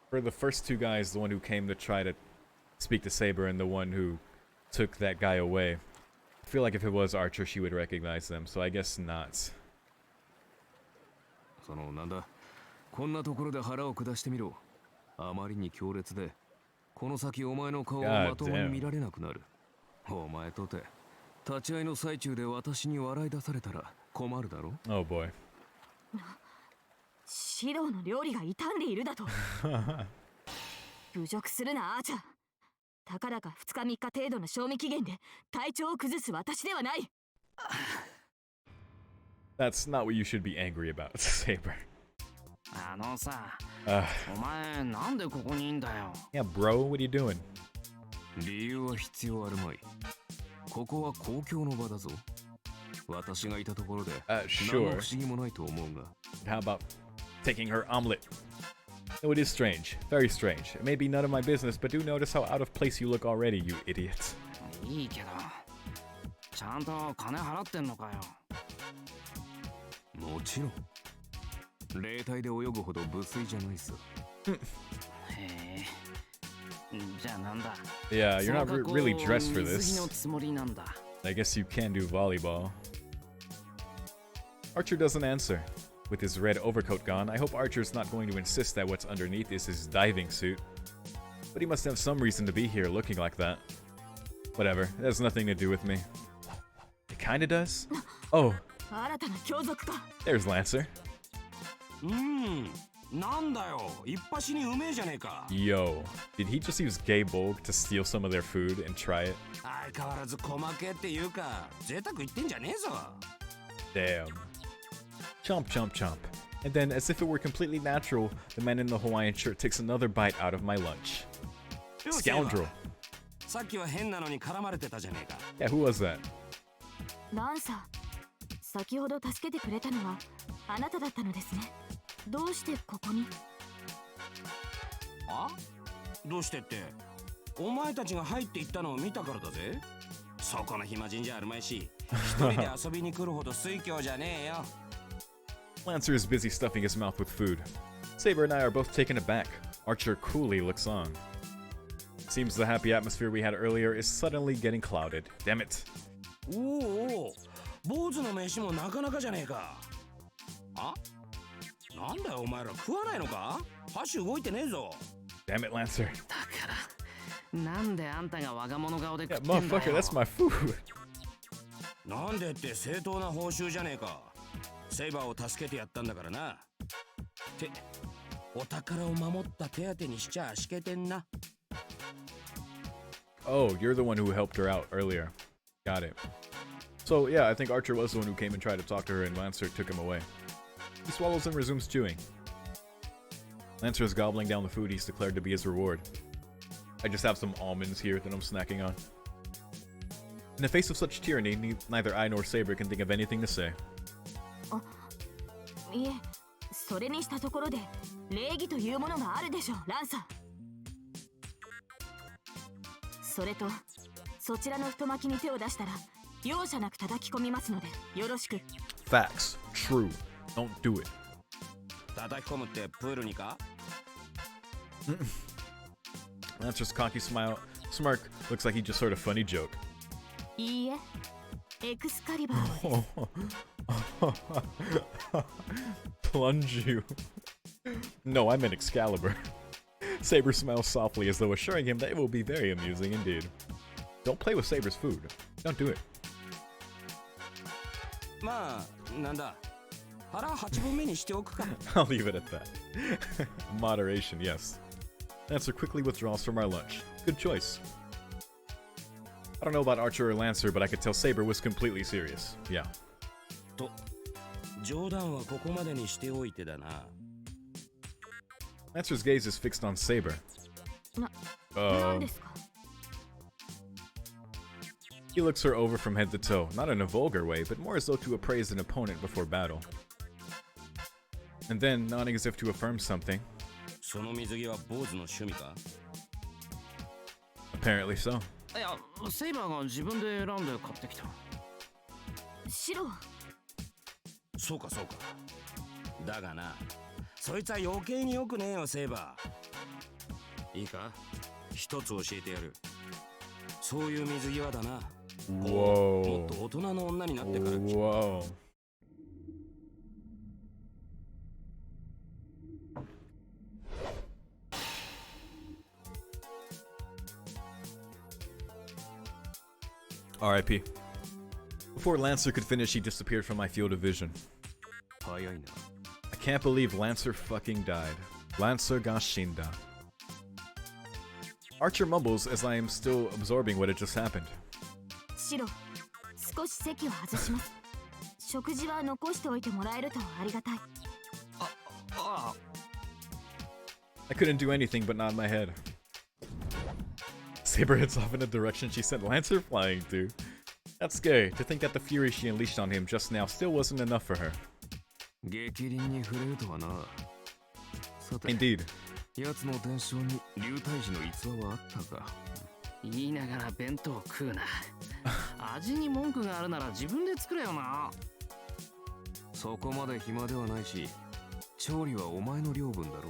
for the first two guys, the one who came to try to speak to Saber and the one who took that guy away, I feel like if it was Archer, she would recognize them. So I guess not. そのなんだ、こんなところで腹を下してみろ。あまりに強烈で、この先お前の顔をまともに見られなくなる。お前とて、立ち会いの最中で私に笑い出されたら困るだろ。Oh boy. シローの料理が傷んでいるだと。侮辱するな、アーチャー。たかだか2日3日程度の賞味期限で体調を崩す私ではない。That's not what you should be angry about, Saber. あのさ、お前なんでここにいんだよ。Yeah, bro, what are you doing? 理由は必要あるまい。ここは公共の場だぞ。私がいたところで、何の sure. 不思議もないと思うが。How about taking her omelet? No, it is strange. Very strange. It may be none of my business, but do notice how out of place you look already, you idiot. いいけど、ちゃんと金払ってんのかよ。もちろん。霊体で泳ぐほど無粋じゃないさ。へえ。じゃあなんだ。 Yeah, you're not really dressed for 水着の this. つもりなんだ。I guess you can do volleyball. Archer doesn't answer. With his red overcoat gone, I hope Archer's not going to insist that what's underneath is his diving suit. But he must have some reason to be here looking like that. Whatever, it has nothing to do with me. It kinda does? Oh, 新たな強族か。 there's Lancer. なんだよ、一発にうめえじゃねえか。 Yo, did he just use gay bulg to steal some of their food and try it? 相変わらず細けっていうか、贅沢言ってんじゃねえぞ。 Damn. Chomp, chomp, chomp. And then, as if it were completely natural, the man in the Hawaiian shirt takes another bite out of my lunch. Scoundrel. さっきは変なのに絡まれてたじゃねえか。 Yeah, who was that? ランサー、先ほど助けてくれたのはあなただったのですね。どうしてここに？あ？どうしてって、お前たちが入っていったのを見たからだぜ。そこの暇人じゃあるまいし、一人で遊びに来るほど水郷じゃねえよ。 Lancer is busy stuffing his mouth with food. Saber and I are both taken aback. Archer coolly looks on. Seems the happy atmosphere we had earlier is suddenly getting clouded. Damn it. おお、坊主の飯もなかなかじゃねえか。あ、なんだよお前ら食わないのか？箸動いてねえぞ。Damn it, Lancer. だからなんであんたが我が物顔で食 Yeah, ってんだよ。 motherfucker, that's my food. なんでって正当な報酬じゃねえか。セイバーを助けてやったんだからな。ってお宝を守った手当てにしちゃしけてんな。Oh, you're the one who helped her out earlier. Got it. So, yeah, I think Archer was the one who came and tried to talk to her, and Lancer took him away. He swallows and resumes chewing. Lancer is gobbling down the food he's declared to be his reward. I just have some almonds here that I'm snacking on. In the face of such tyranny, neither I nor Saber can think of anything to say. いえ、それにしたところで礼儀というものがあるでしょう、ランサー。それと、そちらの太巻きに手を出したら容赦なく叩き込みますのでよろしく。 Facts. True. Don't do it. 叩き込むってプールにか？ Lancer's cocky smirk looks like he just heard a funny joke. いいえ、エクスカリバーです。Plunge you. No, I meant Excalibur. Saber smiles softly as though assuring him that it will be very amusing indeed. Don't play with Saber's food. Don't do it. まあ、なんだ。腹8分目にしておくか。I'll leave it at that. Moderation, yes. Lancer quickly withdraws from our lunch. Good choice. I don't know about Archer or Lancer, but I could tell Saber was completely serious. Yeah. と、冗談はここまでにしておいてだな。Lancer's gaze is fixed on Saber. 何ですか？ He looks her over from head to toe, not in a vulgar way, but more as though to appraise an opponent before battle. And then, nodding as if to affirm something. その水着は坊主の趣味か？ Apparently so. いや、セイバーが自分で選んで買ってきた。白。そうかそうか。だがな、そいつは余計に良くねえよ、セイバー。いいか？一つ教えてやる。そういう水際だな。もっと大人の女になってから。Whoa. R.I.P. Before Lancer could finish, he disappeared from my field of vision. I can't believe Lancer fucking died. Lancer ga shinda. Archer mumbles as I am still absorbing what had just happened. 白、少し席を外します。食事は残しておいてもらえるとありがたい。I couldn't do anything but nod my head. Saber heads off in a direction she sent Lancer flying to. That's scary, to think that the fury she unleashed on him just now still wasn't enough for her. Indeed. 奴の伝承に流体児の逸話はあったか。言いながら弁当食うな。味に文句があるなら自分で作れよな。そこまで暇ではないし、調理はお前の領分だろ。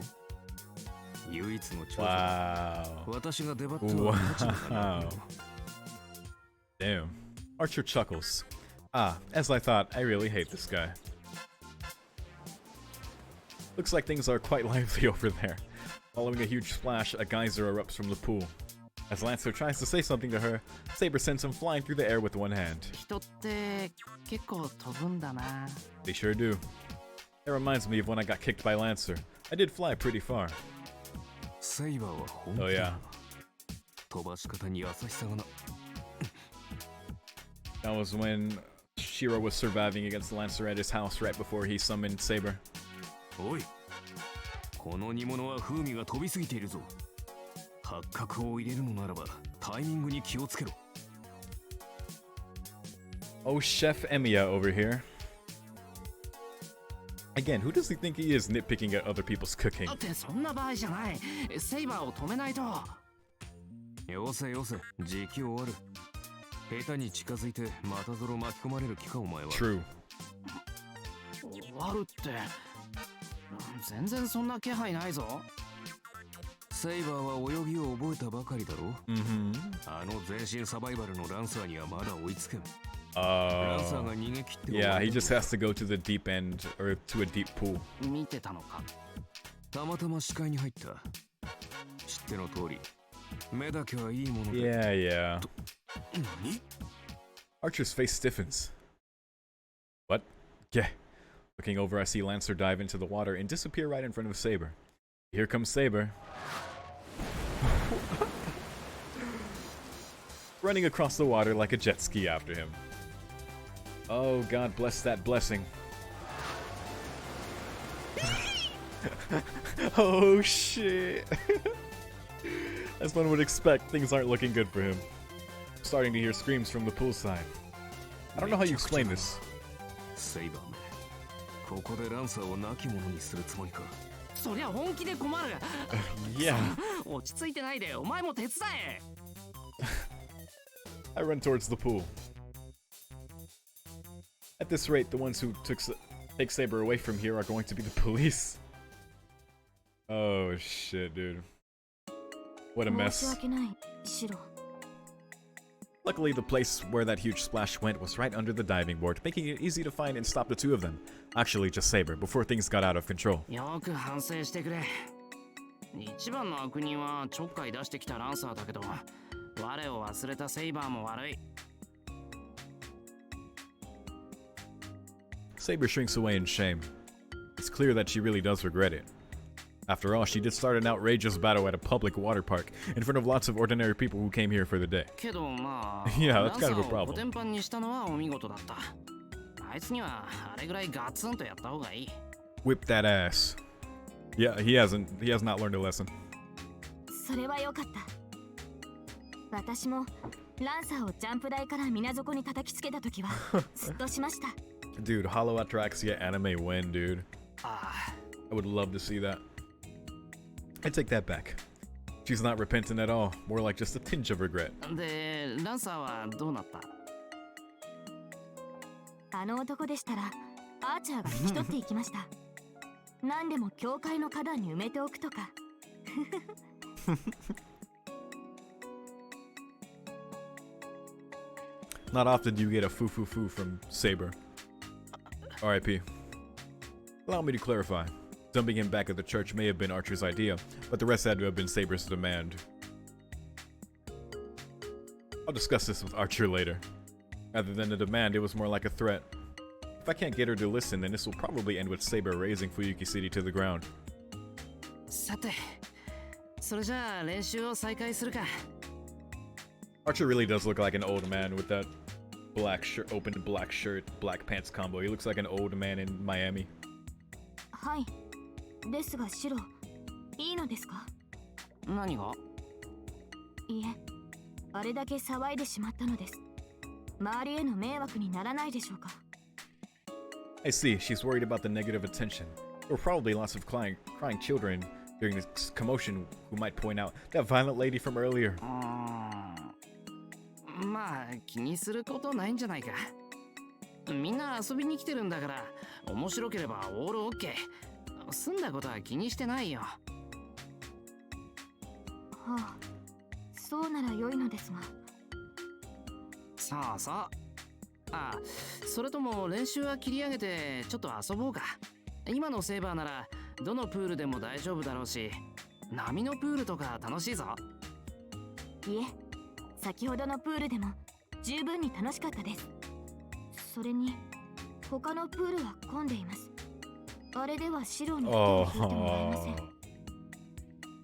唯一の長女。私が出張っては立場がないよ。Damn. Archer chuckles. Ah, as I thought, I really hate this guy. Looks like things are quite lively over there. Following a huge splash, a geyser erupts from the pool. As Lancer tries to say something to her, Saber sends him flying through the air with one hand. 人って結構飛ぶんだな。 They sure do. That reminds me of when I got kicked by Lancer. I did fly pretty far. Oh yeah. That was when Shiro was surviving against Lancer at his house right before he summoned Saber. おい、この煮物は風味が飛びすぎているぞ。八角を入れるのならばタイミングに気をつけろ。Oh, Chef Emiya over here. Again, who does he think he is nitpicking at other people's cooking? だってそんな場合じゃない。セイバーを止めないと。よせよせ、時期終わる。下手に近づいてまたぞろ巻き込まれる気かお前は。True. 終わるって全然そんな気配ないぞ。セイバーは泳ぎを覚えたばかりだろ。あの全身サバイバルのランサーにはまだ追いつけん。ランサーが逃げ切って。Yeah, he just has to go to the deep end or to a deep pool. 見てたのか。たまたま視界に入った。知っての通り、目だけはいいもので。Yeah, yeah. 何？ Archer's face stiffens. What? Yeah. Looking over, I see Lancer dive into the water and disappear right in front of Saber. Here comes Saber. Running across the water like a jet ski after him. Oh, God bless that blessing. Oh, shit. As one would expect, things aren't looking good for him. I'm starting to hear screams from the poolside. I don't know how you explain this. Saber, ここでランサーを亡き者にするつもりか。そりゃ本気で困る。Yeah. 落ち着いてないで、お前も手伝え。I run towards the pool. At this rate, the ones who take Saber away from here are going to be the police. Oh shit, dude. What a mess. Luckily, the place where that huge splash went was right under the diving board, making it easy to find and stop the two of them. Actually, just Saber, before things got out of control. よく反省してくれ。一番の悪人はちょっかい出してきたランサーだけど、我を忘れたセイバーも悪い。Saber shrinks away in shame. It's clear that she really does regret it. After all, she did start an outrageous battle at a public water park in front of lots of ordinary people who came here for the day. Yeah, that's kind of a problem. Whip that ass. Yeah, he has not learned a lesson. それは良かった。私もランサーをジャンプ台から水底に叩きつけたときはすっとしました。Dude, Hollow Ataraxia anime win, dude. I would love to see that. I take that back. She's not repentant at all, more like just a tinge of regret. で、ランサーはどうなった？あの男でしたら、アーチャーが引き取っていきました。何でも教会の花壇に埋めておくとか。Not often do you get a foo-foo-foo from Saber. R.I.P. Allow me to clarify. Dumping him back at the church may have been Archer's idea, but the rest had to have been Saber's demand. I'll discuss this with Archer later. Rather than a demand, it was more like a threat. If I can't get her to listen, then this will probably end with Saber razing Fuyuki City to the ground. さて、それじゃあ練習を再開するか。Archer really does look like an old man with that black shirt, open black shirt, black pants combo. He looks like an old man in Miami. はい。ですがシロ、いいのですか？何が？いえ、あれだけ騒いでしまったのです。周りへの迷惑にならないでしょうか？ I see. She's worried about the negative attention. There were probably lots of crying children during this commotion who might point out that violent lady from earlier. まあ気にすることないんじゃないか。みんな遊びに来てるんだから、面白ければオールオッケー。済んだことは気にしてないよ。はあ、そうなら良いのですが。そうそう。あ、それとも練習は切り上げてちょっと遊ぼうか。今のセーバーならどのプールでも大丈夫だろうし、波のプールとか楽しいぞ。いえ、先ほどのプールでも十分に楽しかったです。それに他のプールは混んでいます。あれでは白に引いてもらえません。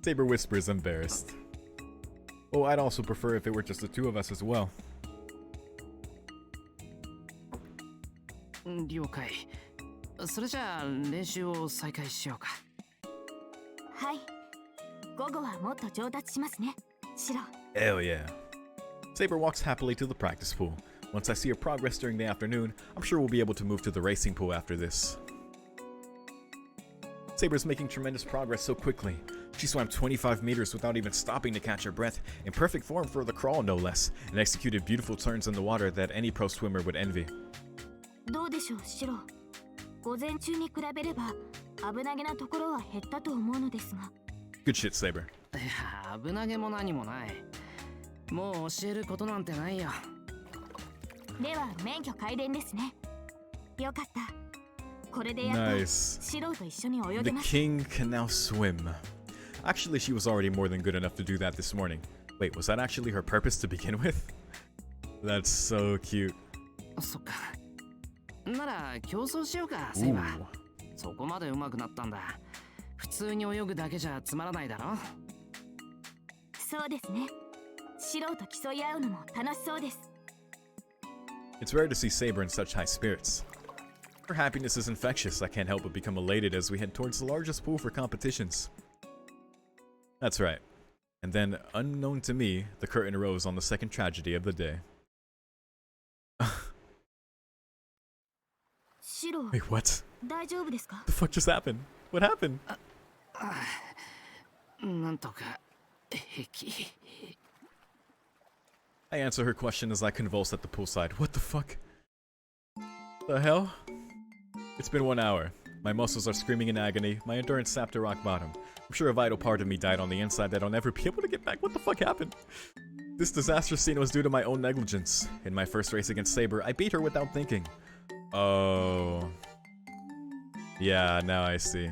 Saber whispers, embarrassed. Oh, I'd also prefer if it were just the two of us as well. 了解。それじゃあ練習を再開しようか。はい。午後はもっと上達しますね、白。Hell yeah. Saber walks happily to the practice pool. Once I see her progress during the afternoon, I'm sure we'll be able to move to the racing pool after this. Saber's making tremendous progress so quickly. She swam 25 meters without even stopping to catch her breath, in perfect form for the crawl no less, and executed beautiful turns in the water that any pro swimmer would envy. どうでしょう、白。午前中に比べれば危なげなところは減ったと思うのですが。Good shit, Saber. や、危なげも何もない。もう教えることなんてないよ。では免許改伝ですね。よかった。これでやっと Nice. シロと一緒に泳 The げます。 king can now swim. Actually, she was already more than good enough to do that this morning. Wait, was that actually her purpose to begin with? That's so cute. そっか。なら競争しようか、セイバー。そこまで上手くなったんだ。普通に泳ぐだけじゃつまらないだろ。そうですね。シロと競い合うのも楽しそうです。 It's rare to see Saber in such high spirits. Her happiness is infectious. I can't help but become elated as we head towards the largest pool for competitions. That's right. And then, unknown to me, the curtain rose on the second tragedy of the day. シロ、 Wait, what? 大丈夫ですか？ The fuck just happened? What happened? なんとか平気。I answer her question as I convulse at the poolside. What the fuck? The hell? It's been 1 hour. My muscles are screaming in agony. My endurance sapped to rock bottom. I'm sure a vital part of me died on the inside that I'll never be able to get back. What the fuck happened? This disastrous scene was due to my own negligence. In my first race against Saber, I beat her without thinking. Oh. Yeah, now I see.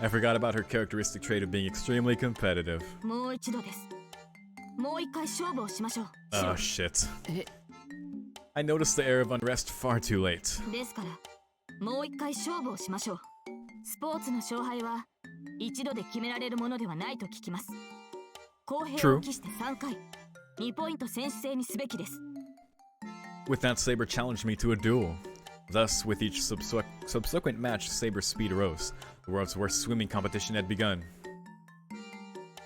I forgot about her characteristic trait of being extremely competitive. もう一度です。もう一回勝負をしましょう。 Oh, shit. I noticed the air of unrest far too late. ですから、もう一回勝負をしましょう。スポーツの勝敗は一度で決められるものではないと聞きます。公平を期して3回、2ポイント先取制にすべきです。 With that, Saber challenged me to a duel. Thus, with each subsequent match, Saber's speed rose. The world's worst swimming competition had begun.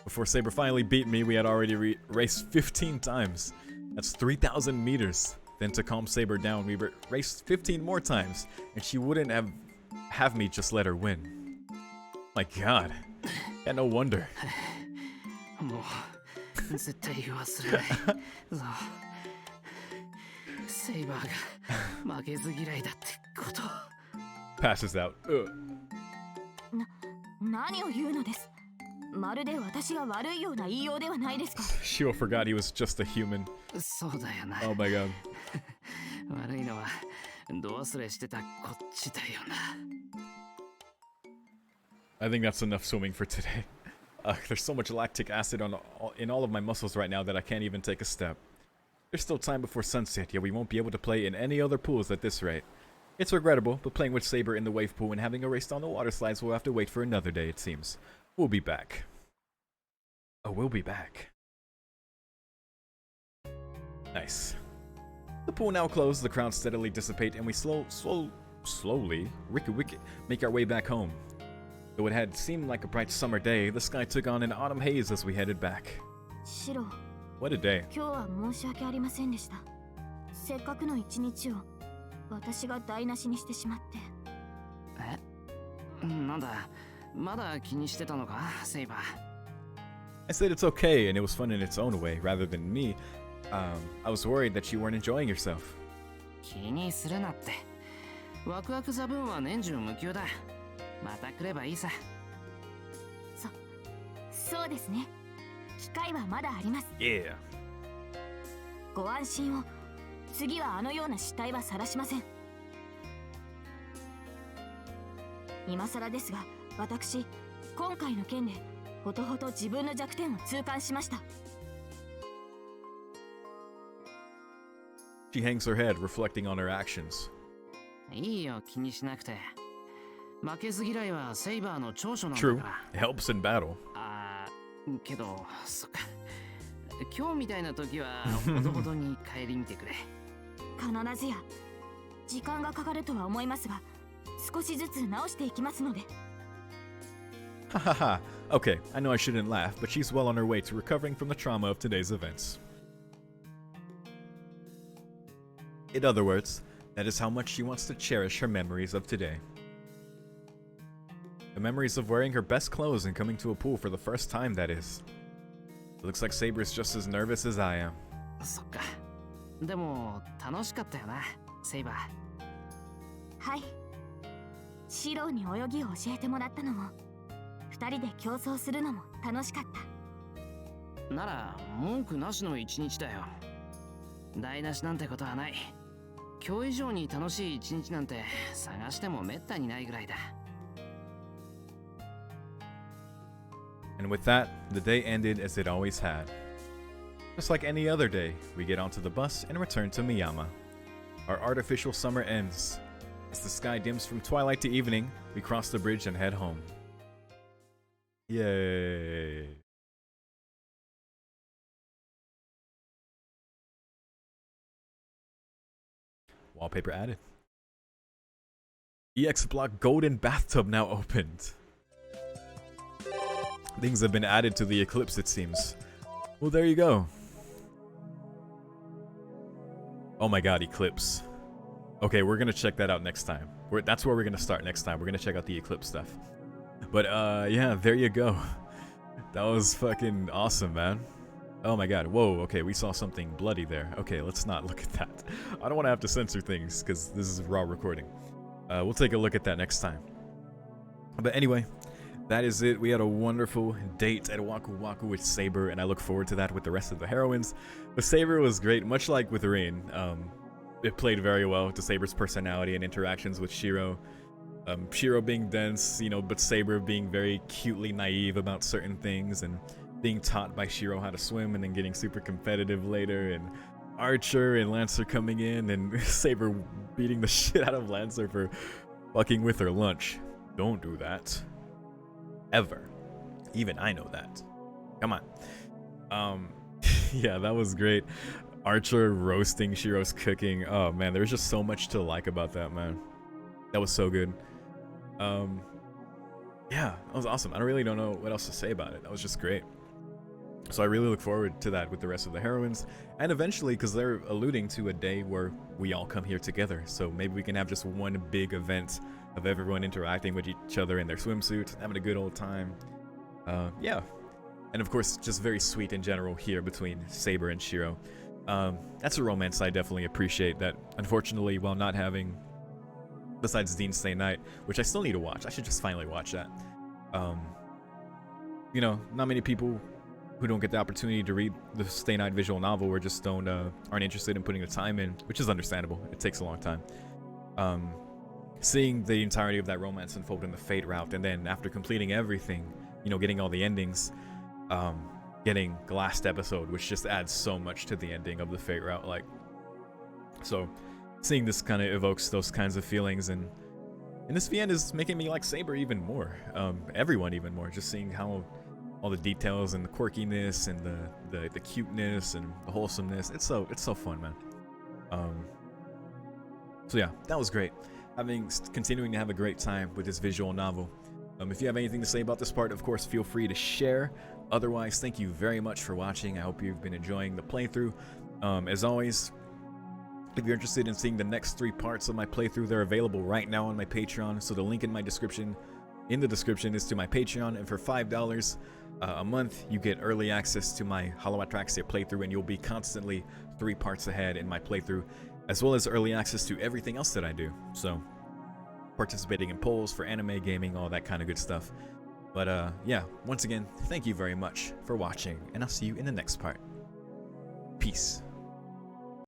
Before Saber finally beat me, we had already raced 15 times. That's 3,000 meters. Then to calm Saber down, we raced 15 more times, and she wouldn't have me just let her win. My god. Yeah, no wonder. もう絶対忘れない。そう。セイバーが負けず嫌いだってこと。Passes out. 何を言うのです。まるで私が悪いような言いようではないですか。 Shiro forgot he was just a human. そうだよな。Oh my god. 悪いのはど忘れしてたこっちだよな。I think that's enough swimming for today. There's so much lactic acid in all of my muscles right now that I can't even take a step. There's still time before sunset, yet we won't be able to play in any other pools at this rate. It's regrettable, but playing with Saber in the wave pool and having a race on the water slides will have to wait for another day, it seems. We'll be back. Oh, we'll be back. Nice. The pool now closed, the crowds steadily dissipate, and we slowly, make our way back home. Though it had seemed like a bright summer day, the sky took on an autumn haze as we headed back. シロ、 What a day. 今日は申し訳ありませんでした。せっかくの一日を私が台無しにしてしまって。なんだ、まだ気にしてたのか、セイバー。I said it's okay, and it was fun in its own way, rather than me. I was worried that you weren't enjoying yourself. 気にするなって。ワクワクザブーンは年中無休だ。また来ればいいさ。そうですね。機会はまだあります。Yeah. ご安心を。次はあのような失態は晒しません。今更ですが、私、今回の件でほとほと自分の弱点を痛感しました。She hangs her head, reflecting on her actions. いいよ、気にしなくて。負けず嫌いはセイバーの長所なんだから。True. It helps in battle. けど、そっか。今日みたいな時はほどほどに帰り見てくれ。必ずや。時間がかかるとは思いますが、少しずつ直していきますので。Hahaha. Okay, I know I shouldn't laugh, but she's well on her way to recovering from the trauma of today's events. In other words, that is how much she wants to cherish her memories of today. The memories of wearing her best clothes and coming to a pool for the first time, that is. It looks like Saber is just as nervous as I am. そっか。でも楽しかったよな、セイバー。はい。シローに泳ぎを教えてもらったのも、二人で競争するのも楽しかった。なら文句なしの一日だよ。台無しなんてことはない。今日以上に楽しい一日なんて探してもめったにないぐらいだ。And with that, the day ended as it always had. Just like any other day, we get onto the bus and return to Miyama. Our artificial summer ends. As the sky dims from twilight to evening, we cross the bridge and head home. Yay! Wallpaper added. EX Block Golden Bathtub now opened. Things have been added to the Eclipse, it seems. Well, there you go. Oh my god, Eclipse. Okay, we're gonna check that out next time. That's where we're gonna start next time. We're gonna check out the Eclipse stuff. But yeah, there you go. That was fucking awesome, man. Oh my god, whoa, okay, we saw something bloody there. Okay, let's not look at that. I don't want to have to censor things, because this is raw recording. We'll take a look at that next time. But anyway, that is it. We had a wonderful date at Waku Waku with Saber, and I look forward to that with the rest of the heroines. But Saber was great, much like with Rain. It played very well to Saber's personality and interactions with Shiro. Shiro being dense, you know, but Saber being very cutely naive about certain things, and being taught by Shiro how to swim, and then getting super competitive later, and Archer and Lancer coming in, and Saber beating the shit out of Lancer for fucking with her lunch. Don't do that. Ever. Even I know that. Come on. Yeah, that was great. Archer roasting Shiro's cooking. Oh man, there's just so much to like about that, man. That was so good. Yeah, that was awesome. I don't know what else to say about it. That was just great. So I really look forward to that with the rest of the heroines, and eventually, because they're alluding to a day where we all come here together, so maybe we can have just one big event of everyone interacting with each other in their swimsuits, having a good old time. Yeah, and of course, just very sweet in general here between Saber and Shiro. That's a romance I definitely appreciate that, unfortunately, while not having, besides Dean's Stay Night, which I still need to watch. I should just finally watch that. You know, not many people who don't get the opportunity to read the Stay Night visual novel or just aren't interested in putting the time in, which is understandable. It takes a long time. Seeing the entirety of that romance unfold in the Fate route, and then after completing everything, you know, getting all the endings, getting the last episode, which just adds so much to the ending of the Fate route. Like, so seeing this kind of evokes those kinds of feelings, and this VN is making me like Saber even more. Everyone even more. Just seeing how all the details and the quirkiness and the cuteness and the wholesomeness. It's so fun, man. So yeah, that was great. Continuing to have a great time with this visual novel. If you have anything to say about this part, of course, feel free to share. Otherwise, thank you very much for watching. I hope you've been enjoying the playthrough. As always, if you're interested in seeing the next 3 parts of my playthrough, they're available right now on my Patreon. So the link in the description is to my Patreon, and for $5 a month, you get early access to my Hollow Ataraxia playthrough, and you'll be constantly 3 parts ahead in my playthrough, as well as early access to everything else that I do. So, participating in polls for anime, gaming, all that kind of good stuff. But yeah, once again, thank you very much for watching, and I'll see you in the next part. Peace.